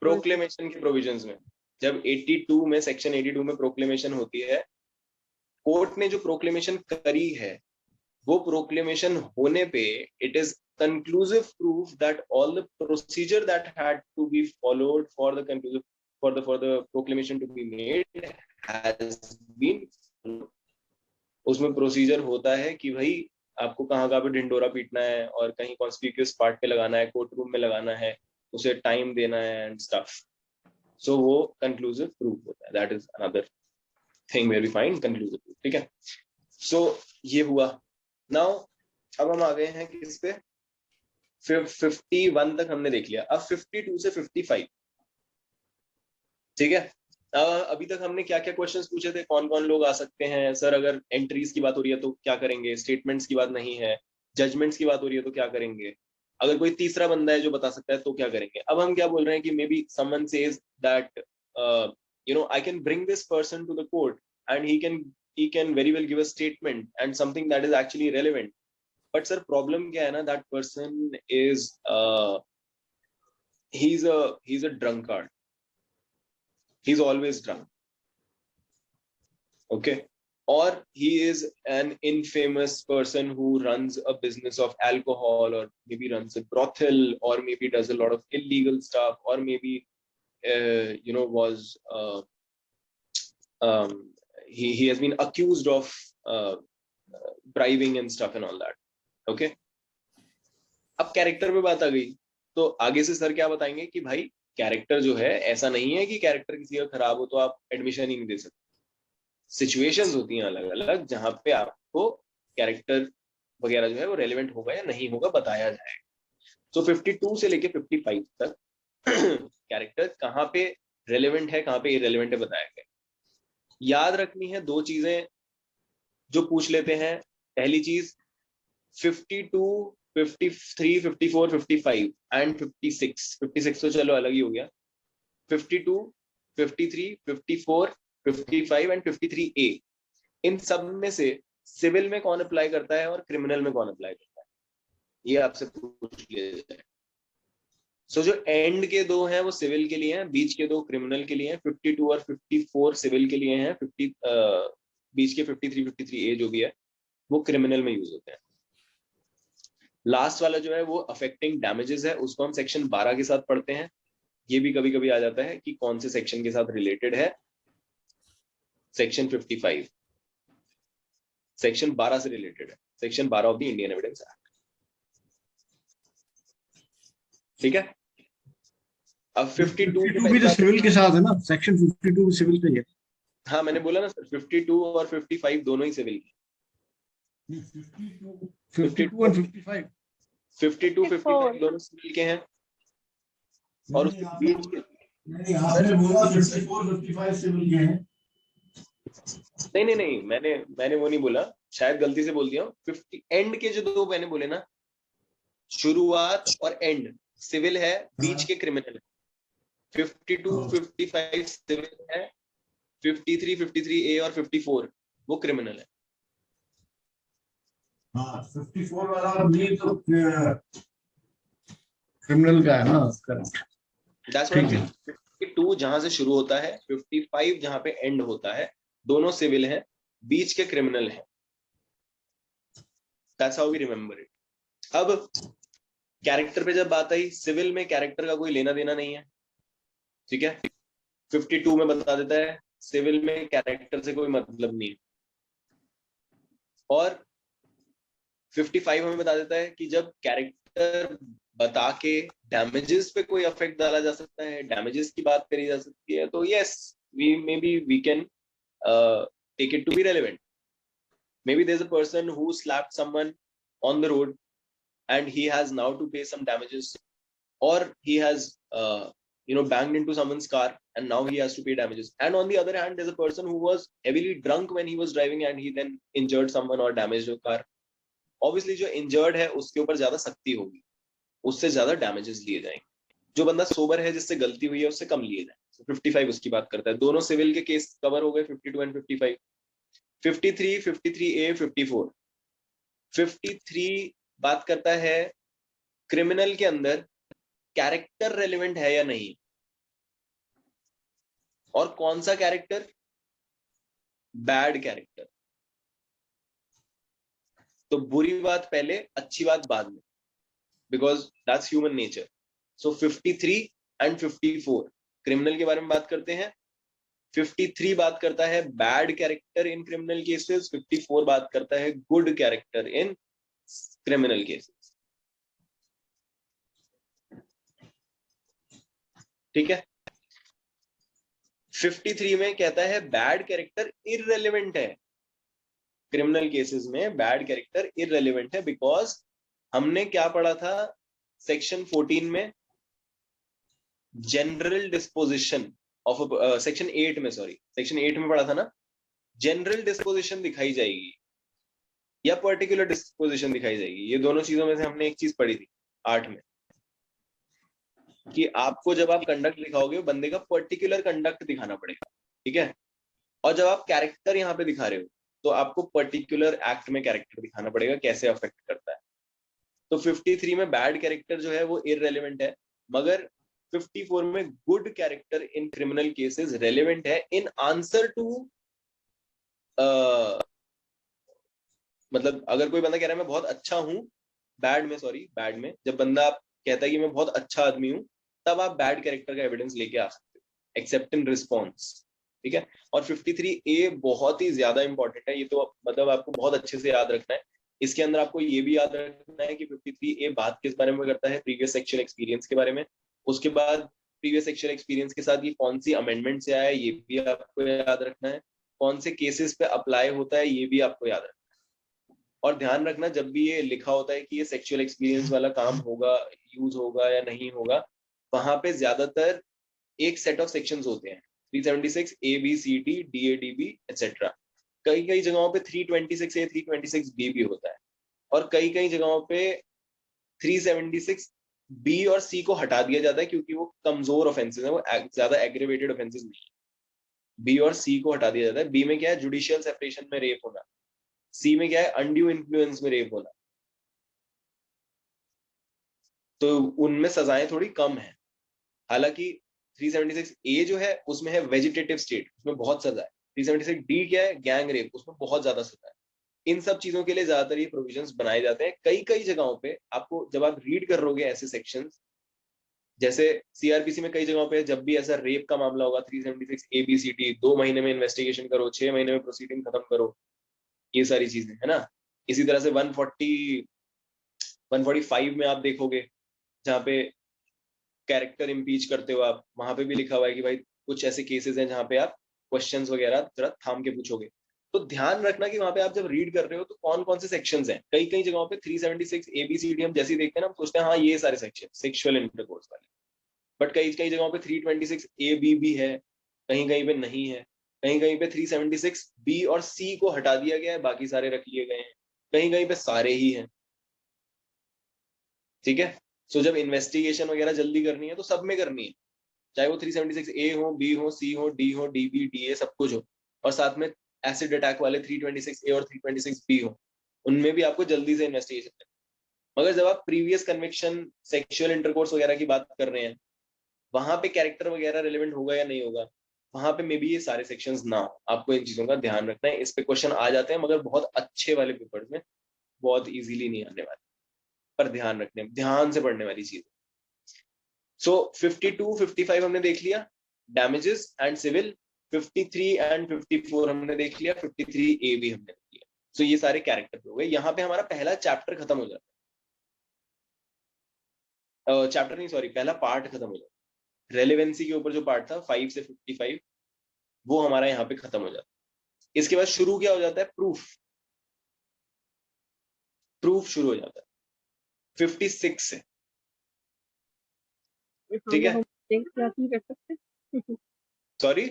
प्रोक्लेमेशन के प्रोविजंस में जब 82 में सेक्शन 82 में प्रोक्लेमेशन होती है, कोर्ट ने जो प्रोक्लेमेशन करी है वो प्रोक्लेमेशन होने पे it is conclusive proof that all the procedure that had to be followed for the conclusive for the proclamation to be made has been followed. उसमें प्रोसीजर होता है कि भाई आपको कहाँ कहाँ पे ढिंडोरा पीटना है और कहीं कॉन्स्पिक्यूअस पार्ट पे लगाना है, कोर्ट रूम में लगाना है, उसे टाइम देना है एंड स्टफ. सो वो कंक्लूसिव प्रूफ होता है. That is another thing where we find conclusive proof. ठीक है. सो ये हुआ. नाउ अब हम आ गए हैं किस पे? 51 तक हमने देख लिया. अब 52 से 55. ठीक है. अभी तक हमने क्या क्या क्वेश्चंस पूछे थे, कौन कौन लोग आ सकते हैं सर? अगर एंट्रीज की बात हो रही है तो क्या करेंगे, स्टेटमेंट्स की बात नहीं है, जजमेंट्स की बात हो रही है तो क्या करेंगे, अगर कोई तीसरा बंदा है जो बता सकता है तो क्या करेंगे. अब हम क्या बोल रहे हैं कि maybe someone says that I can bring this person to the court and he can very well give a statement and something that is actually relevant. But sir, problem क्या है ना, that person is he's a drunkard. He's always drunk. Okay. Or he is an infamous person who runs a business of alcohol, or maybe runs a brothel, or maybe does a lot of illegal stuff, or maybe was he has been accused of bribing and stuff and all that. Okay. अब character पे बात आ गई तो आगे से sir क्या बताएंगे कि भाई कैरेक्टर जो है, ऐसा नहीं है कि कैरेक्टर किसी का खराब हो तो आप एडमिशन ही नहीं दे सकते. सिचुएशंस होती हैं अलग अलग जहां पे आपको कैरेक्टर वगैरह जो है वो रेलेवेंट होगा या नहीं होगा बताया जाएगा. सो 52 से लेके 55 तक कैरेक्टर कहाँ पे रेलेवेंट है, कहाँ पे इरेलेवेंट है बताया गया. याद रखनी है 2 चीजें जो पूछ लेते हैं. पहली चीज 52, 53, 54, 55 एंड 56 तो चलो अलग ही हो गया. 52, 53, 54, 55 एंड 53A, इन सब में से सिविल में कौन अप्लाई करता है और क्रिमिनल में कौन अप्लाई करता है, ये आपसे पूछ लिया जाए. सो जो एंड के 2 हैं वो सिविल के लिए हैं, बीच के 2 क्रिमिनल के लिए हैं. 52 और 54 सिविल के लिए हैं, बीच के 53, 53A जो भी है वो क्रिमिनल में यूज होते हैं. लास्ट वाला जो है वो अफेक्टिंग डैमेजेस है, उसको हम सेक्शन 12 के साथ पढ़ते हैं। ये भी कभी कभी आ जाता है कि कौन से सेक्शन के साथ रिलेटेड है, सेक्शन 55 सेक्शन 12 से रिलेटेड है, section 12 of the Indian evidence act. ठीक है, अब 52 भी तो सिविल के साथ है ना, सेक्शन 52 भी सिविल का ही है। हाँ मैंने बोला ना सर, 52 और 55 दोनों ही सिविल की। 52 और 55 52 55 दोनों सिविल के हैं, और उसके बीच के नहीं, आपने बोला 54 55 सिविल के हैं। नहीं मैंने वो नहीं बोला, शायद गलती से बोल दिया हूँ। 50 एंड के जो दो मैंने बोले ना, शुरुआत और एंड सिविल है, बीच के क्रिमिनल है। 52 55 सिविल है, 53 53A और 54 वो क्रिमिनल है। हाँ 54 वाला नहीं तो क्रिमिनल का है ना, correct. That's what I'm saying. 52 जहां से शुरू होता है, 55 जहां पे एंड होता है, दोनों सिविल हैं, बीच के क्रिमिनल हैं। That's how we remember it. अब कैरेक्टर पे जब बात आई, सिविल में कैरेक्टर का कोई लेना देना नहीं है, ठीक है। 52 में बता देता है सिविल में कैरेक्टर से कोई मतलब नहीं है, और 55 हमें बता देता है कि जब कैरेक्टर बता के डैमेजेस पे कोई इफेक्ट डाला जा सकता है, डैमेजेस की बात करी जा सकती है, तो yes we can take it to be relevant. Maybe there's a person who slapped someone on the road and he has now to pay some damages, or he has banged into someone's car and now he has to pay damages. And on the other hand, there's a person who was heavily drunk when he was driving and he then injured someone or damaged a car. Obviously जो injured है उसके ऊपर ज्यादा सख्ती होगी, उससे ज्यादा damages लिए जाएंगे। जो बंदा सोबर है, जिससे गलती हुई है, उससे कम लिए जाए। 55 उसकी बात करता है। दोनों सिविल के केस कवर हो गए, 52 एंड 55। 53 53A 54। 53 बात करता है क्रिमिनल के अंदर कैरेक्टर रेलेवेंट है या नहीं, और कौन सा कैरेक्टर, बैड कैरेक्टर। तो बुरी बात पहले, अच्छी बात बाद में, because that's human nature. So 53 and 54 criminal के बारे में बात करते हैं। 53 बात करता है bad character in criminal cases, 54 बात करता है good character in criminal cases. ठीक है, 53 में कहता है बैड कैरेक्टर इररेलेवेंट है, क्रिमिनल केसेस में बैड कैरेक्टर इररेलेवेंट है, बिकॉज हमने क्या पढ़ा था सेक्शन 14 में, जनरल डिस्पोजिशन ऑफ सेक्शन 8 में, सेक्शन 8 में पढ़ा था ना, जनरल डिस्पोजिशन दिखाई जाएगी या पर्टिकुलर डिस्पोजिशन दिखाई जाएगी। ये दोनों चीजों में से हमने एक चीज पढ़ी थी 8 में, कि आपको जब आप कंडक्ट दिखाओगे, बंदे का पर्टिकुलर कंडक्ट दिखाना पड़ेगा, ठीक है। और जब आप कैरेक्टर यहाँ पे दिखा रहे हो, तो आपको पर्टिकुलर एक्ट में कैरेक्टर दिखाना पड़ेगा, कैसे अफेक्ट करता है। तो 53 में बैड कैरेक्टर जो है वो इररेलेवेंट है, मगर 54 में good character in criminal cases relevant है, इन आंसर टू मतलब अगर कोई बंदा कह रहा है मैं बहुत अच्छा हूं, बैड में जब बंदा कहता है कि मैं बहुत अच्छा आदमी हूं, तब आप बैड कैरेक्टर का एविडेंस लेके आ सकते हो, एक्सेप्ट इन रिस्पॉन्स, ठीक है। और 53A बहुत ही ज्यादा इंपॉर्टेंट है, ये तो मतलब आपको बहुत अच्छे से याद रखना है। इसके अंदर आपको ये भी याद रखना है कि 53A बात किस बारे में करता है, प्रीवियस सेक्शुअल एक्सपीरियंस के बारे में। उसके बाद प्रीवियस सेक्शुअल एक्सपीरियंस के साथ ये कौन सी अमेंडमेंट से आया है, ये भी आपको याद रखना है। कौन से केसेस पे अप्लाई होता है, ये भी आपको याद रखना है। और ध्यान रखना, जब भी ये लिखा होता है कि ये सेक्सुअल एक्सपीरियंस वाला काम होगा, यूज होगा या नहीं होगा, वहां पे ज्यादातर एक सेट ऑफ सेक्शंस होते हैं, 376 A B C D D A D B etc. कई जगहों पे 326A 326B भी होता है, और कई जगहों पे 376B और C को हटा दिया जाता है, क्योंकि वो कमजोर ऑफेंसेस है, वो ज्यादा एग्रीवेटेड ऑफेंसेस नहीं है। B और C को हटा दिया जाता है। B में क्या है, जुडिशियल सेपरेशन में रेप होना। C में क्या है, अनड्यू इन्फ्लुएंस में रेप होना। तो उनमें सजाएं थोड़ी कम है। हालांकि 376A जो है उसमें है वेजिटेटिव स्टेट, उसमें बहुत सजा है। 376D क्या है, गैंग रेप, उसमें बहुत ज्यादा सजा है। इन सब चीजों के लिए ज्यादातर ये प्रोविजंस बनाए जाते हैं। कई कई जगहों पे आपको जब आप रीड कर रहोगे ऐसे सेक्शंस, जैसे सीआरपीसी में कई जगहों पे जब भी ऐसा रेप का मामला होगा 376 ABCD, 2 महीने में इन्वेस्टिगेशन करो, 6 महीने में प्रोसीडिंग खत्म करो, ये सारी चीजें है ना। इसी तरह से 145 में आप देखोगे जहाँ पे कैरेक्टर इम्पीच करते हो आप, वहां पे भी लिखा हुआ है कि भाई कुछ ऐसे केसेस हैं जहाँ पे आप क्वेश्चंस वगैरह जरा थाम के पूछोगे। तो ध्यान रखना कि वहां पे आप जब रीड कर रहे हो तो कौन कौन से सेक्शंस हैं। कई कई जगहों पे 376 ABCD हम जैसे ही देखते हैं ना, हम सोचते हैं हाँ ये सारे सेक्शन सेक्सुअल इंटरकोर्स वाले, बट कई कई जगहों पे 326 AB भी है, कहीं कहीं पे नहीं है, कहीं कहीं पे 376 B और C को हटा दिया गया है, बाकी सारे रख लिए गए हैं, कहीं कहीं पे सारे ही हैं। ठीक है, सो जब इन्वेस्टिगेशन वगैरह जल्दी करनी है तो सब में करनी है, चाहे वो 376A हो, B हो, C हो, D हो, DB DA सब कुछ हो, और साथ में एसिड अटैक वाले 326A और 326B हो, उनमें भी आपको जल्दी से इन्वेस्टिगेशन करनी। मगर जब आप प्रीवियस कन्विक्शन सेक्सुअल इंटरकोर्स वगैरह की बात कर रहे हैं, वहां पे कैरेक्टर वगैरह रिलेवेंट होगा या नहीं होगा, वहां पे मे बी ये सारे सेक्शंस ना हो। आपको इन चीजों का ध्यान रखना है। इस पे क्वेश्चन आ जाते हैं मगर बहुत अच्छे वाले पेपर्स में बहुत इजीली नहीं आने वाले, पर ध्यान रखने, ध्यान से पढ़ने वाली चीज। सो 52 55 हमने देख लिया, डैमेजेस एंड सिविल। 53 एंड 54 हमने देख लिया, 53A भी हमने देख लिया। सो ये सारे कैरेक्टर हो गए। यहाँ पे हमारा पहला चैप्टर खत्म हो जाता है, चैप्टर नहीं सॉरी, पहला पार्ट खत्म हो जाता है। रेलेवेंसी के ऊपर जो पार्ट था 5 से 55, वो हमारा यहाँ पे खत्म हो जाता है। इसके बाद शुरू क्या हो जाता है, प्रूफ। प्रूफ शुरू हो जाता है 56 से। ठीक है, नेक्स्ट क्लास में कर सकते हैं, सॉरी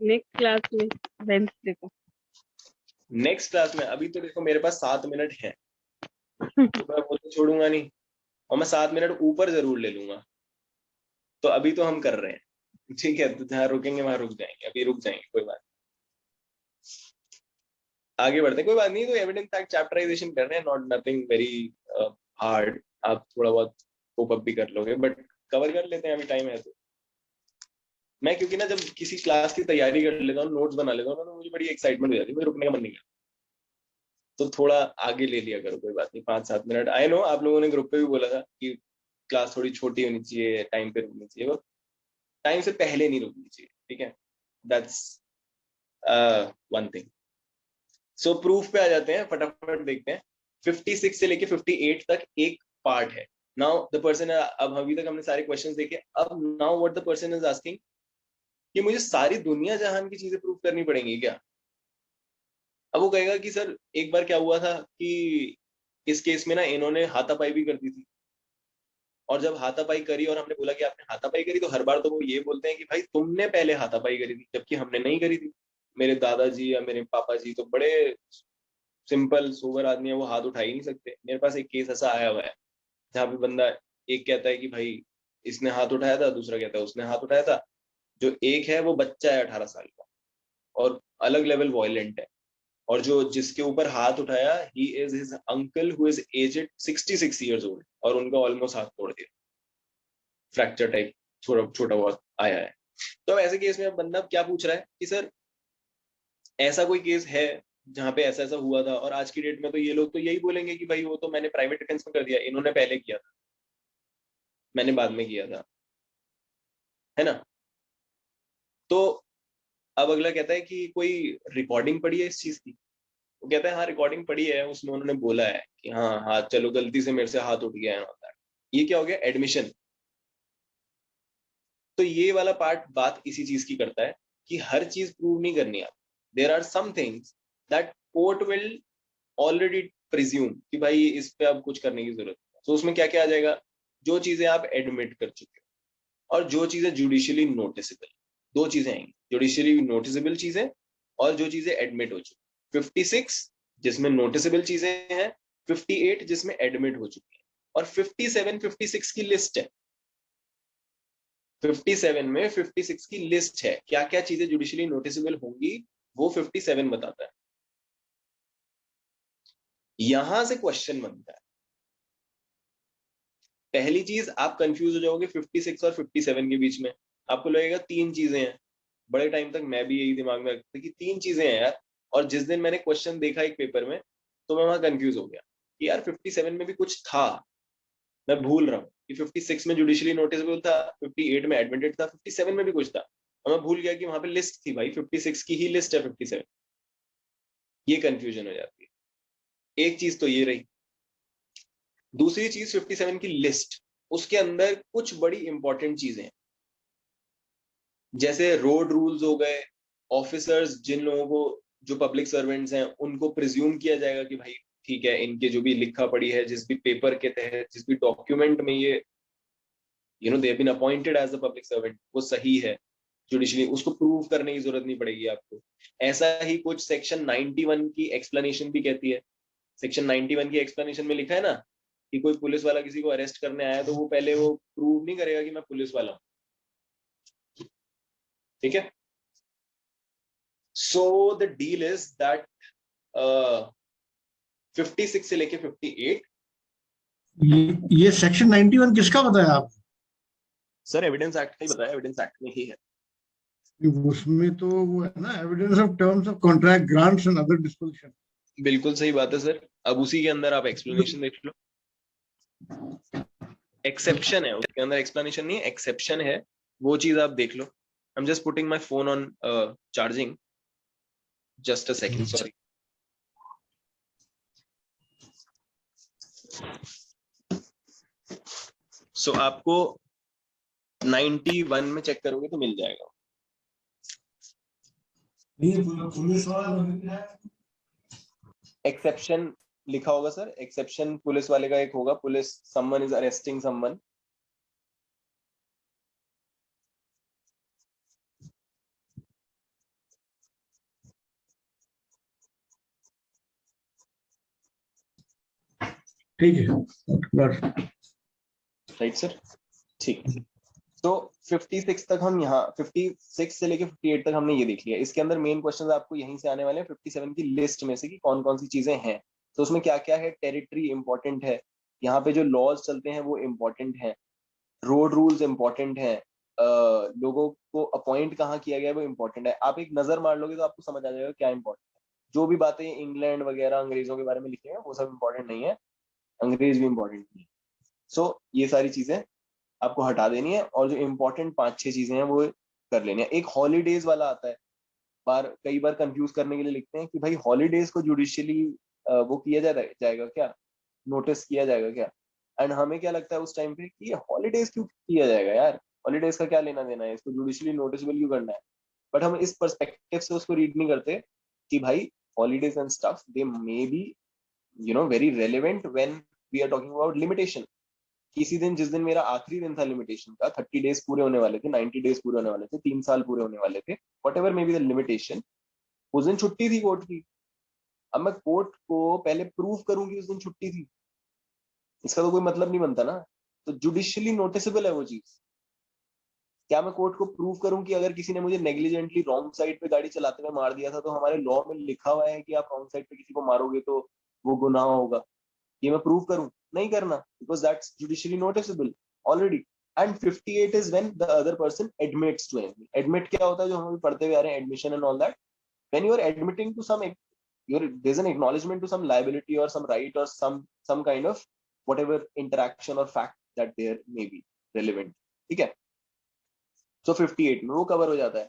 नेक्स्ट क्लास में वेंसडे को। नेक्स्ट क्लास में। अभी तो देखो मेरे पास 7 मिनट है, तो मैं वो तो छोड़ूंगा नहीं, और मैं 7 मिनट ऊपर जरूर ले लूंगा। तो अभी तो हम कर रहे हैं, ठीक है, तो जहाँ रुकेंगे वहां रुक जाएंगे, अभी रुक जाएंगे, कोई बात नहीं। आगे बढ़ते हैं, कोई बात नहीं। तो एविडेंस फैक्ट चैप्टराइजेशन कर रहे हैं, नॉट नथिंग वेरी हार्ड। आप थोड़ा बहुत कोप अप भी कर लोगे, बट कवर कर लेते हैं, अभी टाइम है तो। मैं क्योंकि ना जब किसी क्लास की तैयारी कर लेता हूँ, नोट्स बना लेता हूँ ना, तो मुझे बड़ी एक्साइटमेंट हो जाती है, मुझे रुकने का मन नहीं करता। तो थोड़ा आगे ले लिया करो, कोई बात नहीं, 5-7 मिनट। आई नो आप लोगों ने ग्रुप पे भी बोला था कि क्लास थोड़ी छोटी होनी चाहिए, टाइम पे रुकनी चाहिए, वो टाइम से पहले नहीं रुकनी चाहिए, ठीक है, that's one thing. So proof पे आ जाते हैं, फटाफट देखते हैं। 56 से लेके 58 तक एक पार्ट है। नाउ द पर्सन, अब अभी तक हमने सारे क्वेश्चंस देखे, अब now what the person is asking कि मुझे सारी दुनिया जहान की चीजें प्रूफ करनी पड़ेंगी क्या। अब वो कहेगा कि सर एक बार क्या हुआ था कि इस केस में ना इन्होंने हाथापाई भी कर दी थी, और जब हाथापाई करी और हमने बोला कि आपने हाथापाई करी, तो हर बार तो वो ये बोलते हैं कि भाई तुमने पहले हाथापाई करी थी, जबकि हमने नहीं करी थी। मेरे दादाजी या मेरे पापा जी तो बड़े सिंपल सोबर आदमी है, वो हाथ उठा ही नहीं सकते। मेरे पास एक केस ऐसा आया हुआ है जहाँ पे बंदा एक कहता है कि भाई इसने हाथ उठाया था, दूसरा कहता है उसने हाथ उठाया था। जो एक है वो बच्चा है 18 साल का और अलग लेवल वायलेंट है, और जो जिसके ऊपर हाथ उठाया he is his uncle who is aged 66 years old, और उनका ऑलमोस्ट हाथ तोड़ दिया, फ्रैक्चर टाइप छोटा बहुत आया है। तो अब ऐसे केस में अब बंदा क्या पूछ रहा है कि सर ऐसा कोई केस है जहाँ पे ऐसा ऐसा हुआ था, और आज की डेट में तो ये लोग तो यही बोलेंगे कि भाई वो तो मैंने प्राइवेट डिफेंस में कर दिया, इन्होंने पहले किया था, मैंने बाद में किया था, है ना। तो अब अगला कहता है कि कोई रिकॉर्डिंग पड़ी है इस चीज की। वो कहता है हाँ रिकॉर्डिंग पड़ी है, उसमें उन्होंने बोला है कि हाँ हाँ चलो गलती से मेरे से हाथ उठ गया है। ये क्या हो गया, एडमिशन। तो ये वाला पार्ट बात इसी चीज की करता है कि हर चीज प्रूव नहीं करनी आप। There are some things that court will already presume कि भाई इस पे अब कुछ करने की जरूरत है। तो उसमें क्या क्या आ जाएगा, जो चीजें आप एडमिट कर चुके हो और जो चीजें जुडिशियली नोटिसेबल, दो चीजें आएंगी, जुडिशियली नोटिसेबल चीजें और जो चीजें एडमिट हो चुकी। 56 जिसमें नोटिसेबल चीजें हैं, 58 जिसमें एडमिट हो चुकी है, और 57 56 की लिस्ट है। 57 में 56 की लिस्ट है, क्या क्या चीजें जुडिशियली नोटिसेबल होंगी वो 57 बताता है। यहां से क्वेश्चन बनता है। पहली चीज आप कंफ्यूज हो जाओगे 56 और 57 के बीच में, आपको लगेगा तीन चीजें हैं। बड़े टाइम तक मैं भी यही दिमाग में रखता कि तीन चीजें हैं यार, और जिस दिन मैंने क्वेश्चन देखा एक पेपर में तो मैं वहां कंफ्यूज हो गया कि यार 57 में भी कुछ था, मैं भूल रहा हूँ कि 56 में जुडिशियली नोटिसेबल था, 58 में एडमिटेड था, 57 में भी कुछ था, और मैं भूल गया कि वहां पे लिस्ट थी भाई 56 की ही लिस्ट है 57। ये कंफ्यूजन हो जाती है। एक चीज तो ये रही। दूसरी चीज 57 की लिस्ट, उसके अंदर कुछ बड़ी इंपॉर्टेंट चीजें हैं, जैसे रोड रूल्स हो गए, ऑफिसर्स जिन लोगों को, जो पब्लिक सर्वेंट्स हैं उनको प्रिज्यूम किया जाएगा कि भाई ठीक है, इनके जो भी लिखा पड़ी है, जिस भी पेपर के तहत, जिस भी डॉक्यूमेंट में ये they have been appointed as a public servant, वो सही है जुडिशली, उसको प्रूव करने की जरूरत नहीं पड़ेगी आपको। ऐसा ही कुछ सेक्शन 91 की एक्सप्लेनेशन भी कहती है। सेक्शन 91 की एक्सप्लेनेशन में लिखा है ना कि कोई पुलिस वाला किसी को अरेस्ट करने आया तो वो पहले वो प्रूव नहीं करेगा कि मैं पुलिस वाला हूं, ठीक है। So the deal is that 56 से लेके 58, ये सेक्शन 91 किसका बताया आप? सर एविडेंस एक्ट का ही बताया, एविडेंस एक्ट में ही है। उसमें तो वो है ना, evidence of terms of contract, grants and other disposition. बिल्कुल सही बात है सर। अब उसी के अंदर आप एक्सप्लेनेशन देख लो, एक्सेप्शन है उसके अंदर, एक्सप्लेनेशन नहीं है, एक्सेप्शन है, वो चीज आप देख लो। I am just putting my phone on charging, just a second, sorry. So आपको 91 में चेक करोगे तो मिल जाएगा। एक्सेप्शन लिखा होगा सर, एक्सेप्शन पुलिस वाले का एक होगा, police someone is arresting someone, ठीक है, राइट सर, ठीक है। तो 56 तक हम यहाँ, 56 से लेके 58 तक हमने ये देख लिया। इसके अंदर मेन क्वेश्चंस आपको यहीं से आने वाले हैं 57 की लिस्ट में से कि कौन कौन सी चीजें हैं। तो उसमें क्या क्या है, टेरिटरी इंपॉर्टेंट है, यहाँ पे जो लॉज चलते हैं वो इम्पोर्टेंट है, रोड रूल्स इम्पोर्टेंट है, लोगों को अपॉइंट कहाँ किया गया है वो इम्पोर्टेंट है। आप एक नजर मार लोगे तो आपको समझ आ जाएगा क्या इम्पोर्टेंट है। जो भी बातें इंग्लैंड वगैरह अंग्रेजों के बारे में लिखे हैं वो सब इम्पोर्टेंट नहीं है, अंग्रेज भी इम्पोर्टेंट नहीं है। सो ये सारी चीजें आपको हटा देनी है, और जो इम्पोर्टेंट 5-6 चीजें हैं वो कर लेनी है। एक हॉलीडेज वाला आता है, कई बार कंफ्यूज करने के लिए लिखते हैं कि भाई हॉलीडेज को जुडिशियली वो किया जाएगा क्या, नोटिस किया जाएगा क्या। एंड हमें क्या लगता है उस टाइम पे कि हॉलीडेज क्यों किया जाएगा यार, हॉलीडेज का क्या लेना देना है, इसको जुडिशियली नोटिसेबल क्यों करना है। बट हम इस पर्सपेक्टिव से उसको रीड नहीं करते कि भाई holidays and stuff they may be very relevant when we are talking about limitation. किसी दिन, जिस दिन मेरा आखिरी दिन था लिमिटेशन का, 30 डेज पूरे होने वाले थे, 90 डेज पूरे होने वाले थे, 3 साल पूरे होने वाले थे, whatever may be the limitation, उस दिन छुट्टी थी कोर्ट की। अब मैं कोर्ट को पहले प्रूव करूंगी उस दिन छुट्टी थी, इसका तो कोई मतलब नहीं बनता ना। तो जुडिशियली नोटिसेबल है वो चीज। क्या मैं कोर्ट को प्रूव करूं कि अगर किसी ने मुझे नेग्लिजेंटली रॉन्ग साइड पे गाड़ी चलाते हुए मार दिया था, तो हमारे लॉ में लिखा हुआ है कि आप रॉन्ग साइड पे किसी को मारोगे तो वो गुनाह होगा, ये मैं प्रूव करूं? नहीं करना, because that's judicially noticeable already. And 58 is when the other person admits to anything. Admit क्या होता है, जो हम अभी पढ़ते हुए आ रहे हैं, admission and all that. When you are admitting to some, there is an acknowledgement to some liability or some right or some kind of whatever interaction or fact that there may be relevant, ठीक है। so 58 में वो cover हो जाता है,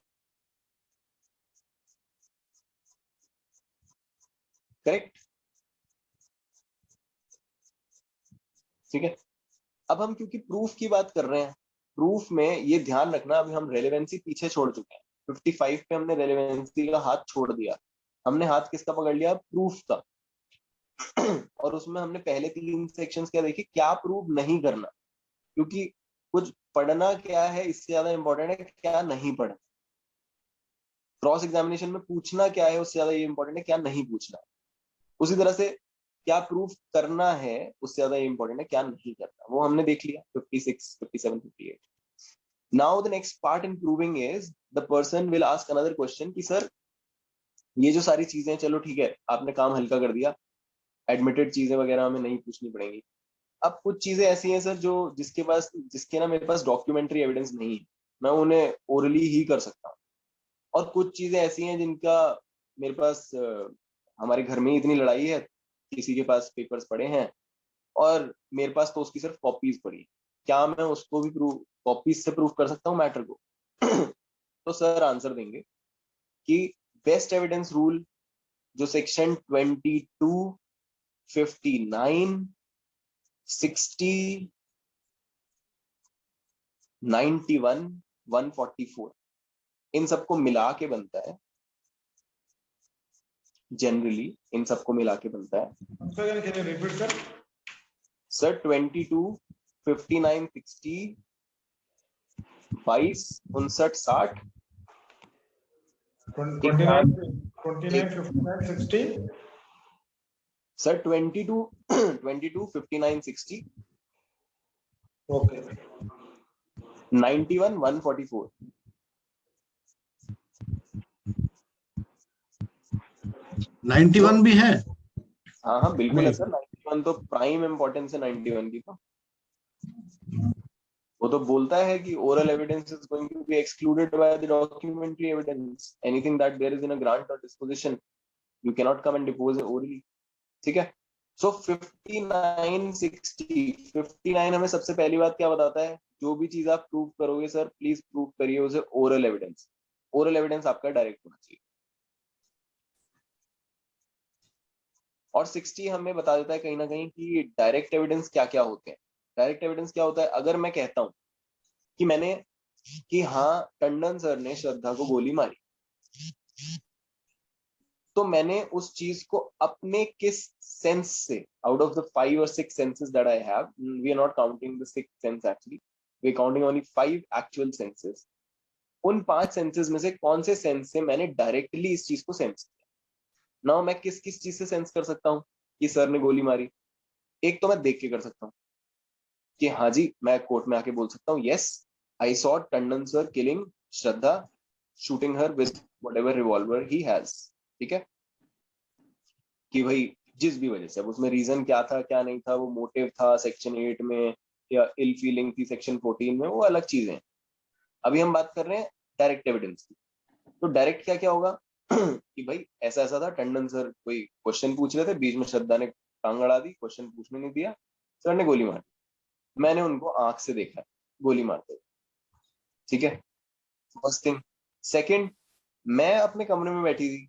correct, ठीक है। अब हम क्योंकि प्रूफ की बात कर रहे हैं, प्रूफ में ये ध्यान रखना, अभी हम रेलेवेंसी पीछे छोड़ चुके हैं, 55 पे हमने रेलेवेंसी का हाथ छोड़ दिया, हमने हाथ किसका पकड़ लिया, प्रूफ का। और उसमें हमने पहले 3 सेक्शंस क्या देखे, क्या प्रूव नहीं करना, क्योंकि कुछ पढ़ना क्या है इससे ज्यादा इंपॉर्टेंट है क्या नहीं पढ़ना। क्रॉस एग्जामिनेशन में पूछना क्या है उससे ज्यादा ये इंपॉर्टेंट है क्या नहीं पूछना। उसी तरह से क्या प्रूफ करना है उससे ज्यादा ये इंपॉर्टेंट है क्या नहीं करना, वो हमने देख लिया 56, 57, 58। Now the next part in proving is the person will ask another question कि सर ये जो सारी चीजें, चलो ठीक है आपने काम हल्का कर दिया, एडमिटेड चीजें वगैरह हमें नहीं पूछनी पड़ेंगी। अब कुछ चीजें ऐसी हैं सर जो जिसके ना मेरे पास डॉक्यूमेंट्री एविडेंस नहीं है, मैं उन्हें ओरली ही कर सकता हूँ। और कुछ चीजें ऐसी हैं जिनका मेरे पास हमारे घर में ही इतनी लड़ाई है, किसी के पास पेपर्स पड़े हैं और मेरे पास तो उसकी सिर्फ कॉपीज पड़ी, क्या मैं उसको भी प्रूव कॉपीज से प्रूव कर सकता हूँ मैटर को? तो सर आंसर देंगे कि बेस्ट एविडेंस रूल जो सेक्शन 22, 59, 60, 91, 144 इन सबको मिला के बनता है, जनरली इन सबको मिला के बनता है सर 22, 59, 60, 22, 59, 60 29, 59, 60. Sir 22, 22, 59, 60, Okay. 91, 144 91 भी है? हाँ हाँ बिल्कुल है सर, 91 तो प्राइम इंपॉर्टेंस है 91 की। तो वो तो बोलता है कि oral evidence is going to be excluded by the documentary evidence. Anything that there is in a grant or disposition, you cannot come and depose orally. ठीक है? So 59, 60, 59 हमें सबसे पहली बात क्या बताता है? जो भी चीज आप प्रूव करोगे सर, प्लीज प्रूव करिए उसे ओरल एविडेंस। ओरल एविडेंस आपका डायरेक्ट होना चाहिए। और 60 हमें बता देता है कहीं ना कहीं कि डायरेक्ट एविडेंस क्या क्या होते हैं। डायरेक्ट एविडेंस क्या होता है? अगर मैं कहता हूं कि हाँ टंडन सर ने श्रद्धा को गोली मारी, तो मैंने उस चीज को अपने किस सेंस से, out of the 5 or 6 senses that I have, we are not counting the 6th sense actually, we are counting only 5 actual senses, उन 5 सेंसेस में से कौन से सेंस से मैंने डायरेक्टली इस चीज को सेंस किया। नाउ मैं किस किस चीज से सेंस कर सकता हूँ कि सर ने गोली मारी? एक तो मैं देख के कर सकता हूँ कि हाँ जी, मैं कोर्ट में आके बोल सकता हूँ yes I saw Tandon sir killing Shraddha, shooting her with whatever revolver he has. ठीक है, कि भाई जिस भी वजह से, अब उसमें रीजन क्या था क्या नहीं था, वो मोटिव था सेक्शन 8 में या इल फीलिंग थी सेक्शन 14 में, वो अलग चीजें हैं। अभी हम बात कर रहे हैं डायरेक्ट एविडेंस की। तो डायरेक्ट क्या क्या होगा कि भाई ऐसा ऐसा था, टंडन सर कोई क्वेश्चन पूछ रहे थे, बीच में श्रद्धा ने टांग अड़ा दी, क्वेश्चन पूछने नहीं दिया, सर ने गोली मार दी, मैंने उनको आंख से देखा गोली मारते हुए। ठीक है, फर्स्ट थिंग। सेकंड, मैं अपने कमरे में बैठी थी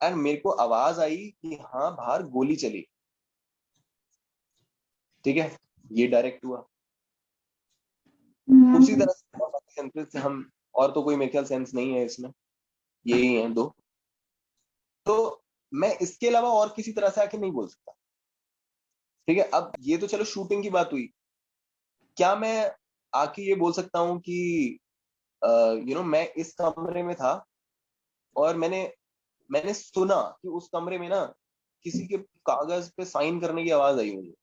एंड मेरे को आवाज आई कि हाँ बाहर गोली चली। ठीक है, ये डायरेक्ट हुआ। उसी तरह से हम, और तो कोई मेरे ख्याल सेंस नहीं है इसमें, यही है 2। तो मैं इसके अलावा और किसी तरह से आके नहीं बोल सकता। ठीक है, अब ये तो चलो शूटिंग की बात हुई। क्या मैं आके ये बोल सकता हूँ कि मैं इस कमरे में था और मैंने सुना कि उस कमरे में ना किसी के कागज पे साइन करने की आवाज आई मुझे?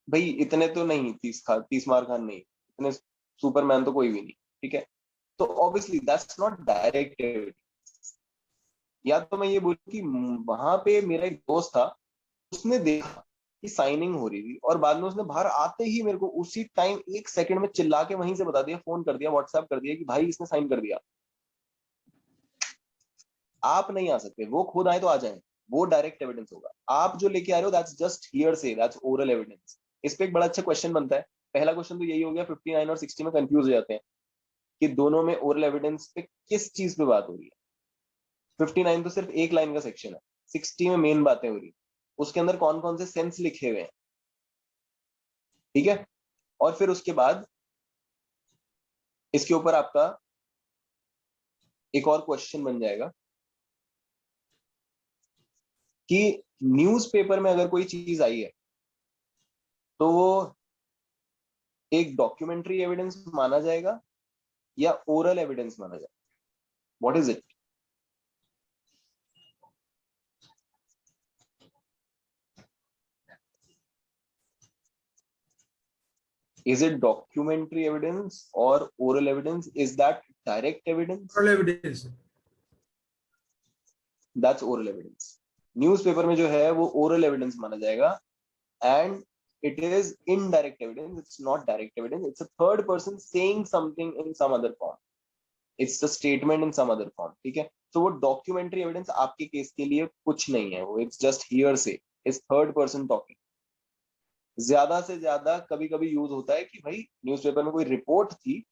भाई इतने तो नहीं, 30 मार खान नहीं, इतने सुपरमैन तो कोई भी नहीं। ठीक है, तो obviously that's not direct evidence. या तो मैं ये बोलूं कि वहां पे मेरा एक दोस्त था, उसने देखा कि साइनिंग हो रही थी और बाद में उसने बाहर आते ही मेरे को उसी टाइम 1 सेकंड में चिल्ला के वहीं से बता दिया, फोन कर दिया, व्हाट्सएप कर दिया कि भाई इसने साइन कर दिया। आप नहीं आ सकते, वो खुद आए तो आ जाए, वो डायरेक्ट एविडेंस होगा। आप जो लेके आ रहे हो that's just hearsay, that's oral evidence. इस पे एक बड़ा अच्छा क्वेश्चन बनता है। पहला क्वेश्चन तो यही हो गया, 59 और 60 में कंफ्यूज हो जाते हैं कि दोनों में ओरल एविडेंस पे किस चीज पे बात हो रही है। 59 तो सिर्फ एक लाइन का सेक्शन है, 60 में मेन बातें हो रही है, उसके अंदर कौन कौन से सेंस लिखे हुए हैं। ठीक है, और फिर उसके बाद इसके ऊपर आपका एक और क्वेश्चन बन जाएगा कि न्यूज़पेपर में अगर कोई चीज आई है तो वो एक डॉक्यूमेंट्री एविडेंस माना जाएगा या ओरल एविडेंस माना जाएगा? What is it? Is it documentary evidence or oral evidence? Is that direct evidence? Oral evidence. That's oral evidence. Newspaper में जो है वो oral evidence माना जाएगा and it is indirect evidence. It's not direct evidence. It's a third person saying something in some other form. It's a statement in some other form. ठीक है, तो वो डॉक्यूमेंट्री एविडेंस आपके केस के लिए कुछ नहीं है, वो it's just hearsay, is third person talking. ज्यादा से ज्यादा कभी कभी यूज होता है कि भाई न्यूज़पेपर में कोई रिपोर्ट थी,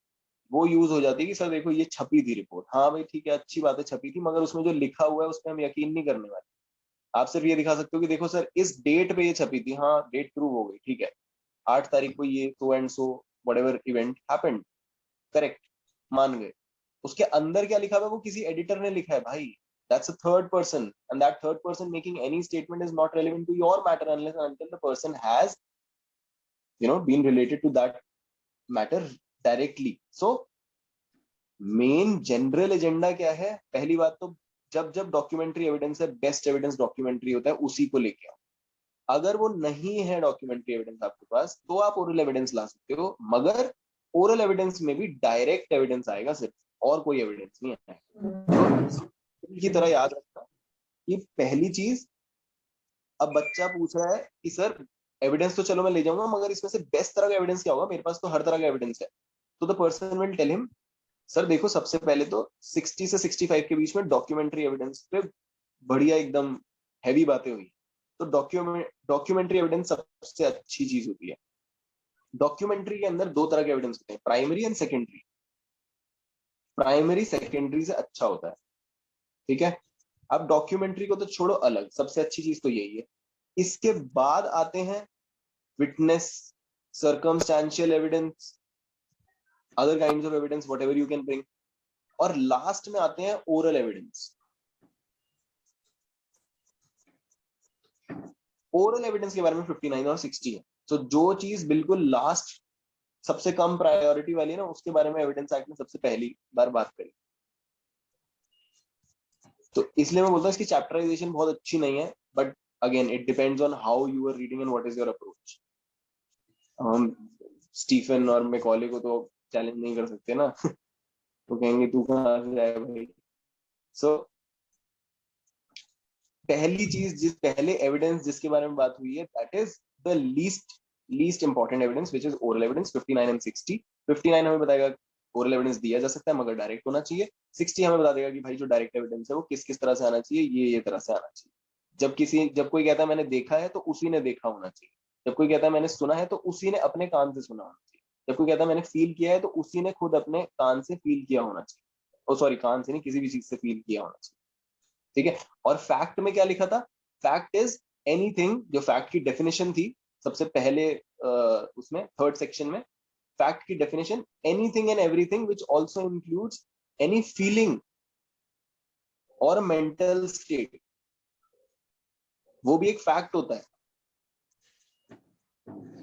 वो यूज हो जाती है कि सर देखो ये छपी थी रिपोर्ट, हाँ भाई ठीक है अच्छी बात है छपी थी, मगर उसमें जो लिखा हुआ है उस पर हम यकीन नहीं करने वाले। आप सिर्फ ये दिखा सकते हो कि देखो सर इस डेट पे ये छपी थी, हाँ डेट प्रूव हो गई, ठीक है 8 तारीख को ये सो and so whatever event happened, correct, मान गए। उसके अंदर क्या लिखा हुआ है वो किसी एडिटर ने लिखा है भाई, that's a third person, and that third person making any statement is not relevant to your matter unless and until the person has been related to that matter directly. So main general agenda क्या है, पहली बात तो जब जब documentary evidence है, best evidence documentary होता है, उसी को लेके आओ। अगर वो नहीं है डॉक्यूमेंट्री एविडेंस आपके पास, तो आप ओरल एविडेंस ला सकते हो, मगर ओरल एविडेंस में भी डायरेक्ट एविडेंस आएगा सिर्फ, और कोई एविडेंस नहीं आएगा। तो की तरह याद रखना कि पहली चीज, अब बच्चा पूछ रहा है कि सर एविडेंस तो चलो मैं ले जाऊंगा, मगर इसमें से बेस्ट तरह का एविडेंस क्या होगा, मेरे पास तो हर तरह का एविडेंस है। तो the person will tell him, sir देखो सबसे पहले तो 60 से 65 के बीच में डॉक्यूमेंट्री एविडेंस पे बढ़िया एकदम हैवी बातें हुई, तो डॉक्यूमेंट्री एविडेंस सबसे अच्छी चीज होती है। डॉक्यूमेंट्री के अंदर दो तरह के एविडेंस होते हैं, primary and secondary. Primary secondary से अच्छा होता है, ठीक है। अब डॉक्यूमेंट्री को तो छोड़ो अलग, सबसे अच्छी चीज तो यही है। इसके बाद आते हैं witness, circumstantial evidence, other kinds of evidence whatever you can bring, और लास्ट में आते हैं ओरल एविडेंस। ओरल एविडेंस के बारे में 59 और 60 है। तो जो चीज बिल्कुल लास्ट सबसे कम प्रायोरिटी वाली है ना, उसके बारे में एविडेंस एक्ट में सबसे पहली बार बात करी। तो इसलिए मैं बोलता हूँ इसकी चैप्टराइजेशन बहुत अच्छी नहीं है, but again it depends on how you are reading and what is your approach. हम स्टीफन और मैकॉले को तो चैलेंज नहीं कर सकते ना तो कहेंगे तू कहाँ से आया भाई। सो पहली चीज, पहले एविडेंस जिसके बारे में बात हुई है, that is the least important evidence which is oral evidence. 59 and 60। 59 हमें बताएगा ओरल एविडेंस दिया जा सकता है मगर डायरेक्ट होना चाहिए। 60 हमें बता देगा कि भाई जो डायरेक्ट एविडेंस है वो किस किस तरह से आना चाहिए, ये तरह से आना चाहिए। जब कोई कहता है मैंने देखा है, तो उसी ने देखा होना चाहिए। जब कोई कहता है मैंने सुना है, तो उसी ने अपने कान से सुना होना चाहिए। जब कोई कहता है मैंने फील किया है, तो उसी ने खुद अपने कान से फील किया होना चाहिए। सॉरी, कान से नहीं, किसी भी चीज से फील किया होना चाहिए, ठीक है। और फैक्ट में क्या लिखा था, फैक्ट इज एनीथिंग, जो फैक्ट की डेफिनेशन थी सबसे पहले उसमें थर्ड सेक्शन में, फैक्ट की definition, anything and everything which also includes any feeling और मेंटल स्टेट, वो भी एक फैक्ट होता है।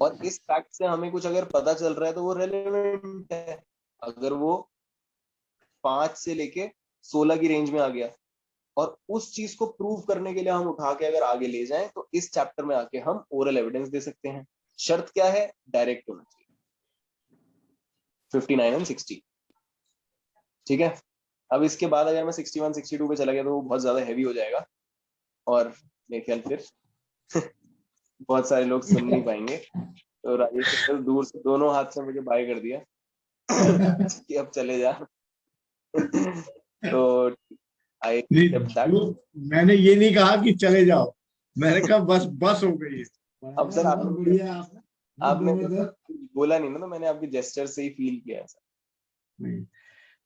और इस फैक्ट से हमें कुछ अगर पता चल रहा है तो वो रेलेवेंट है। अगर वो 5 से लेके 16 की रेंज में आ गया और उस चीज को प्रूव करने के लिए हम उठा के अगर आगे ले जाएं, तो इस चैप्टर में आके हम ओरल एविडेंस दे सकते हैं। शर्त क्या है, डायरेक्ट होना चाहिए। 59 एंड 60, ठीक है। अब इसके बाद अगर मैं 61 62 पे चला गया तो वो बहुत ज्यादा हैवी हो जाएगा और मेरे ख्याल फिर बहुत सारे लोग सुन नहीं पाएंगे। तो राजेश सर दूर से दोनों हाथ से मुझे बाय कर दिया कि अब चले जा तो मैंने ये नहीं कहा कि चले जाओ, मैंने कहा बस हो गई है। अब सर आपने बोला नहीं ना, तो मैंने आपके जेस्चर से ही फील किया सर। नहीं,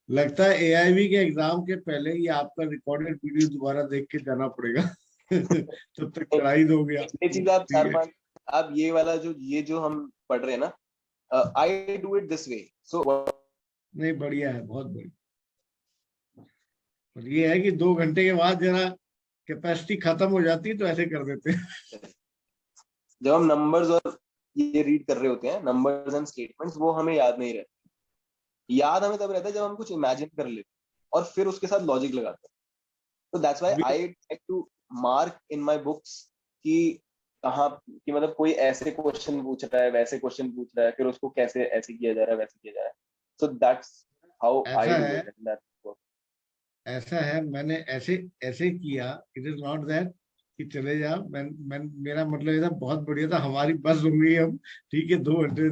लगता है एआईबी के एग्जाम के पहले ही आपका रिकॉर्डेड वीडियो दोबारा देख के जाना पड़ेगा तब तक कराई दोगे आप। ये चीज आप 4-5 आप ये वाला जो हम पढ़ रहे हैं ना, I do it this way, so नहीं बढ़िया है, बहुत बढ़िया। और ये है कि 2 घंटे के बाद जरा कैपेसिटी खत्म हो जाती है तो ऐसे कर देते हैं। जब हम नंबर्स और ये रीड कर रहे होते हैं, नंबर्स एंड स्टेटमेंट्स, वो हमें याद नहीं रहते। याद हमें तब रहता है जब हम कुछ इमेजिन कर लेते हैं और फिर उसके साथ लॉजिक लगाते हैं। तो that's why I like to mark in my books कि कहाँ कि मतलब कोई ऐसे क्वेश्चन पूछ रहा है, वैसे क्वेश्चन पूछ रहा है, फिर उसको कैसे ऐसे किया जा रहा है, वैसे किया जा रहा है। So that's how I do it. ऐसा है, मैंने ऐसे किया। इट इज नॉट दैट कि चले जा, मेरा मतलब ये था बहुत बढ़िया था, हमारी बस हो गई अब, ठीक है 2 घंटे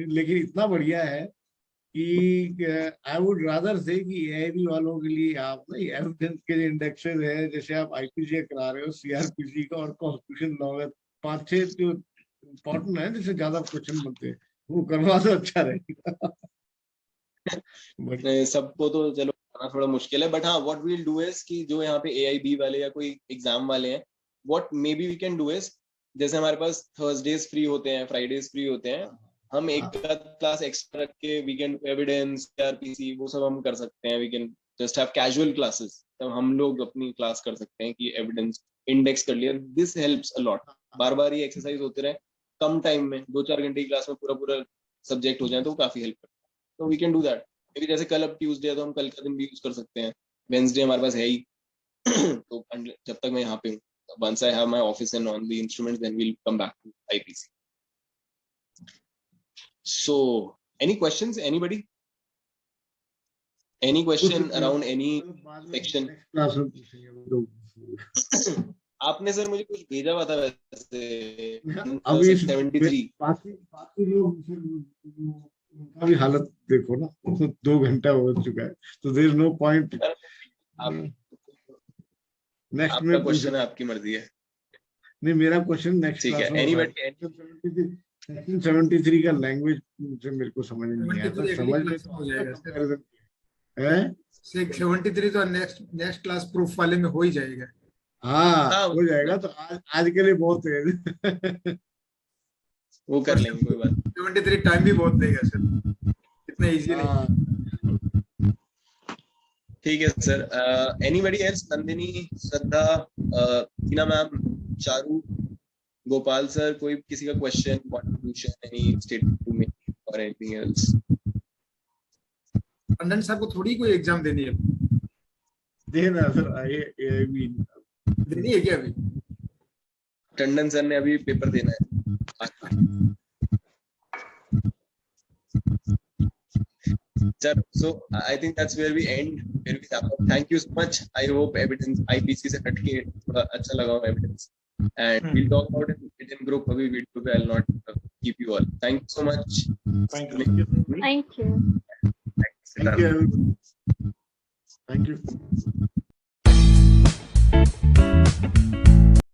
लेकिन इतना बढ़िया है कि आई वुड रादर से कि एआईबी वालों के लिए आप ना एविडेंस के जो इंडेक्सेस है, जैसे आप आईपीसी करा रहे हो, सीआरपीसी का और कॉन्स्टिट्यूशन लॉ है, 5-6 जो इम्पोर्टेंट है जिससे ज्यादा क्वेश्चन बनते हैं, वो करवा तो अच्छा रहेगा। नहीं, सबको तो चलो करना थोड़ा मुश्किल है, बट हाँ what we will do is कि जो यहाँ पे एआईबी वाले या कोई एग्जाम वाले हैं, what maybe we can do is, जैसे हमारे पास थर्सडेज फ्री होते हैं, फ्राइडेज फ्री होते हैं, हम एक क्लास एक्स्ट्रा रख के वीकेंड एविडेंस, सीआरपीसी वो सब हम कर सकते हैं। We can just have casual classes, तब हम लोग अपनी क्लास कर सकते हैं कि एविडेंस इंडेक्स कर लिया। This helps a lot. बार बार ये एक्सरसाइज होते रहे, कम टाइम में 2-4 घंटे की क्लास में पूरा पूरा सब्जेक्ट हो जाए तो काफी हेल्प करता है। तो वी कैन डू दैट। क्योंकि जैसे कल अब ट्यूसडे है तो हम कल का दिन भी यूज कर सकते हैं, वेंसडे हमारे पास है ही। तो जब तक मैं यहाँ पे हूँ, once I have my office and on the instruments, then we'll come back to IPC. So, any questions? Anybody? Any question around any section? आपने सर मुझे कुछ भेजा हुआ था वैसे, अभी 73। बाकी लोग उनका भी हालत देखो ना, 2 घंटा हो चुका है, तो there is no point. Next में क्वेश्चन है, आपकी मर्जी है। नहीं, मेरा क्वेश्चन नेक्स्ट ठीक है, क्लास में एनीबडी। सेक्शन 73 का लैंग्वेज से मेरे को समझ नहीं आया, तो समझ में हो जाएगा सर। है 73 तो नेक्स्ट क्लास प्रूफ वाले में हो ही जाएगा। हाँ, हो जाएगा। तो आज के लिए बहुत है। वो कर लेंगे, कोई बात। 73 टाइम भी बहुत देगा सर, इतना इजी नहीं। ठीक है sir. Anybody else? Nandini, Shraddha, Tina ma'am, Charu, Gopal sir, कोई किसी का question, contribution, any statement to make or anything else? Tandon साहब को थोड़ी कोई एग्जाम देनी है, देना सर, एआईबी देनी है क्या अभी? टंडन सर ने अभी पेपर देना है। So I think that's where we end. Where we wrap up. Thank you so much. I hope evidence IPC से हटके थोड़ा अच्छा लगा हो evidence. And we'll talk about it in group. अभी video पे I'll not keep you all. Thank you so much. Thank you. Thank you. Thank you.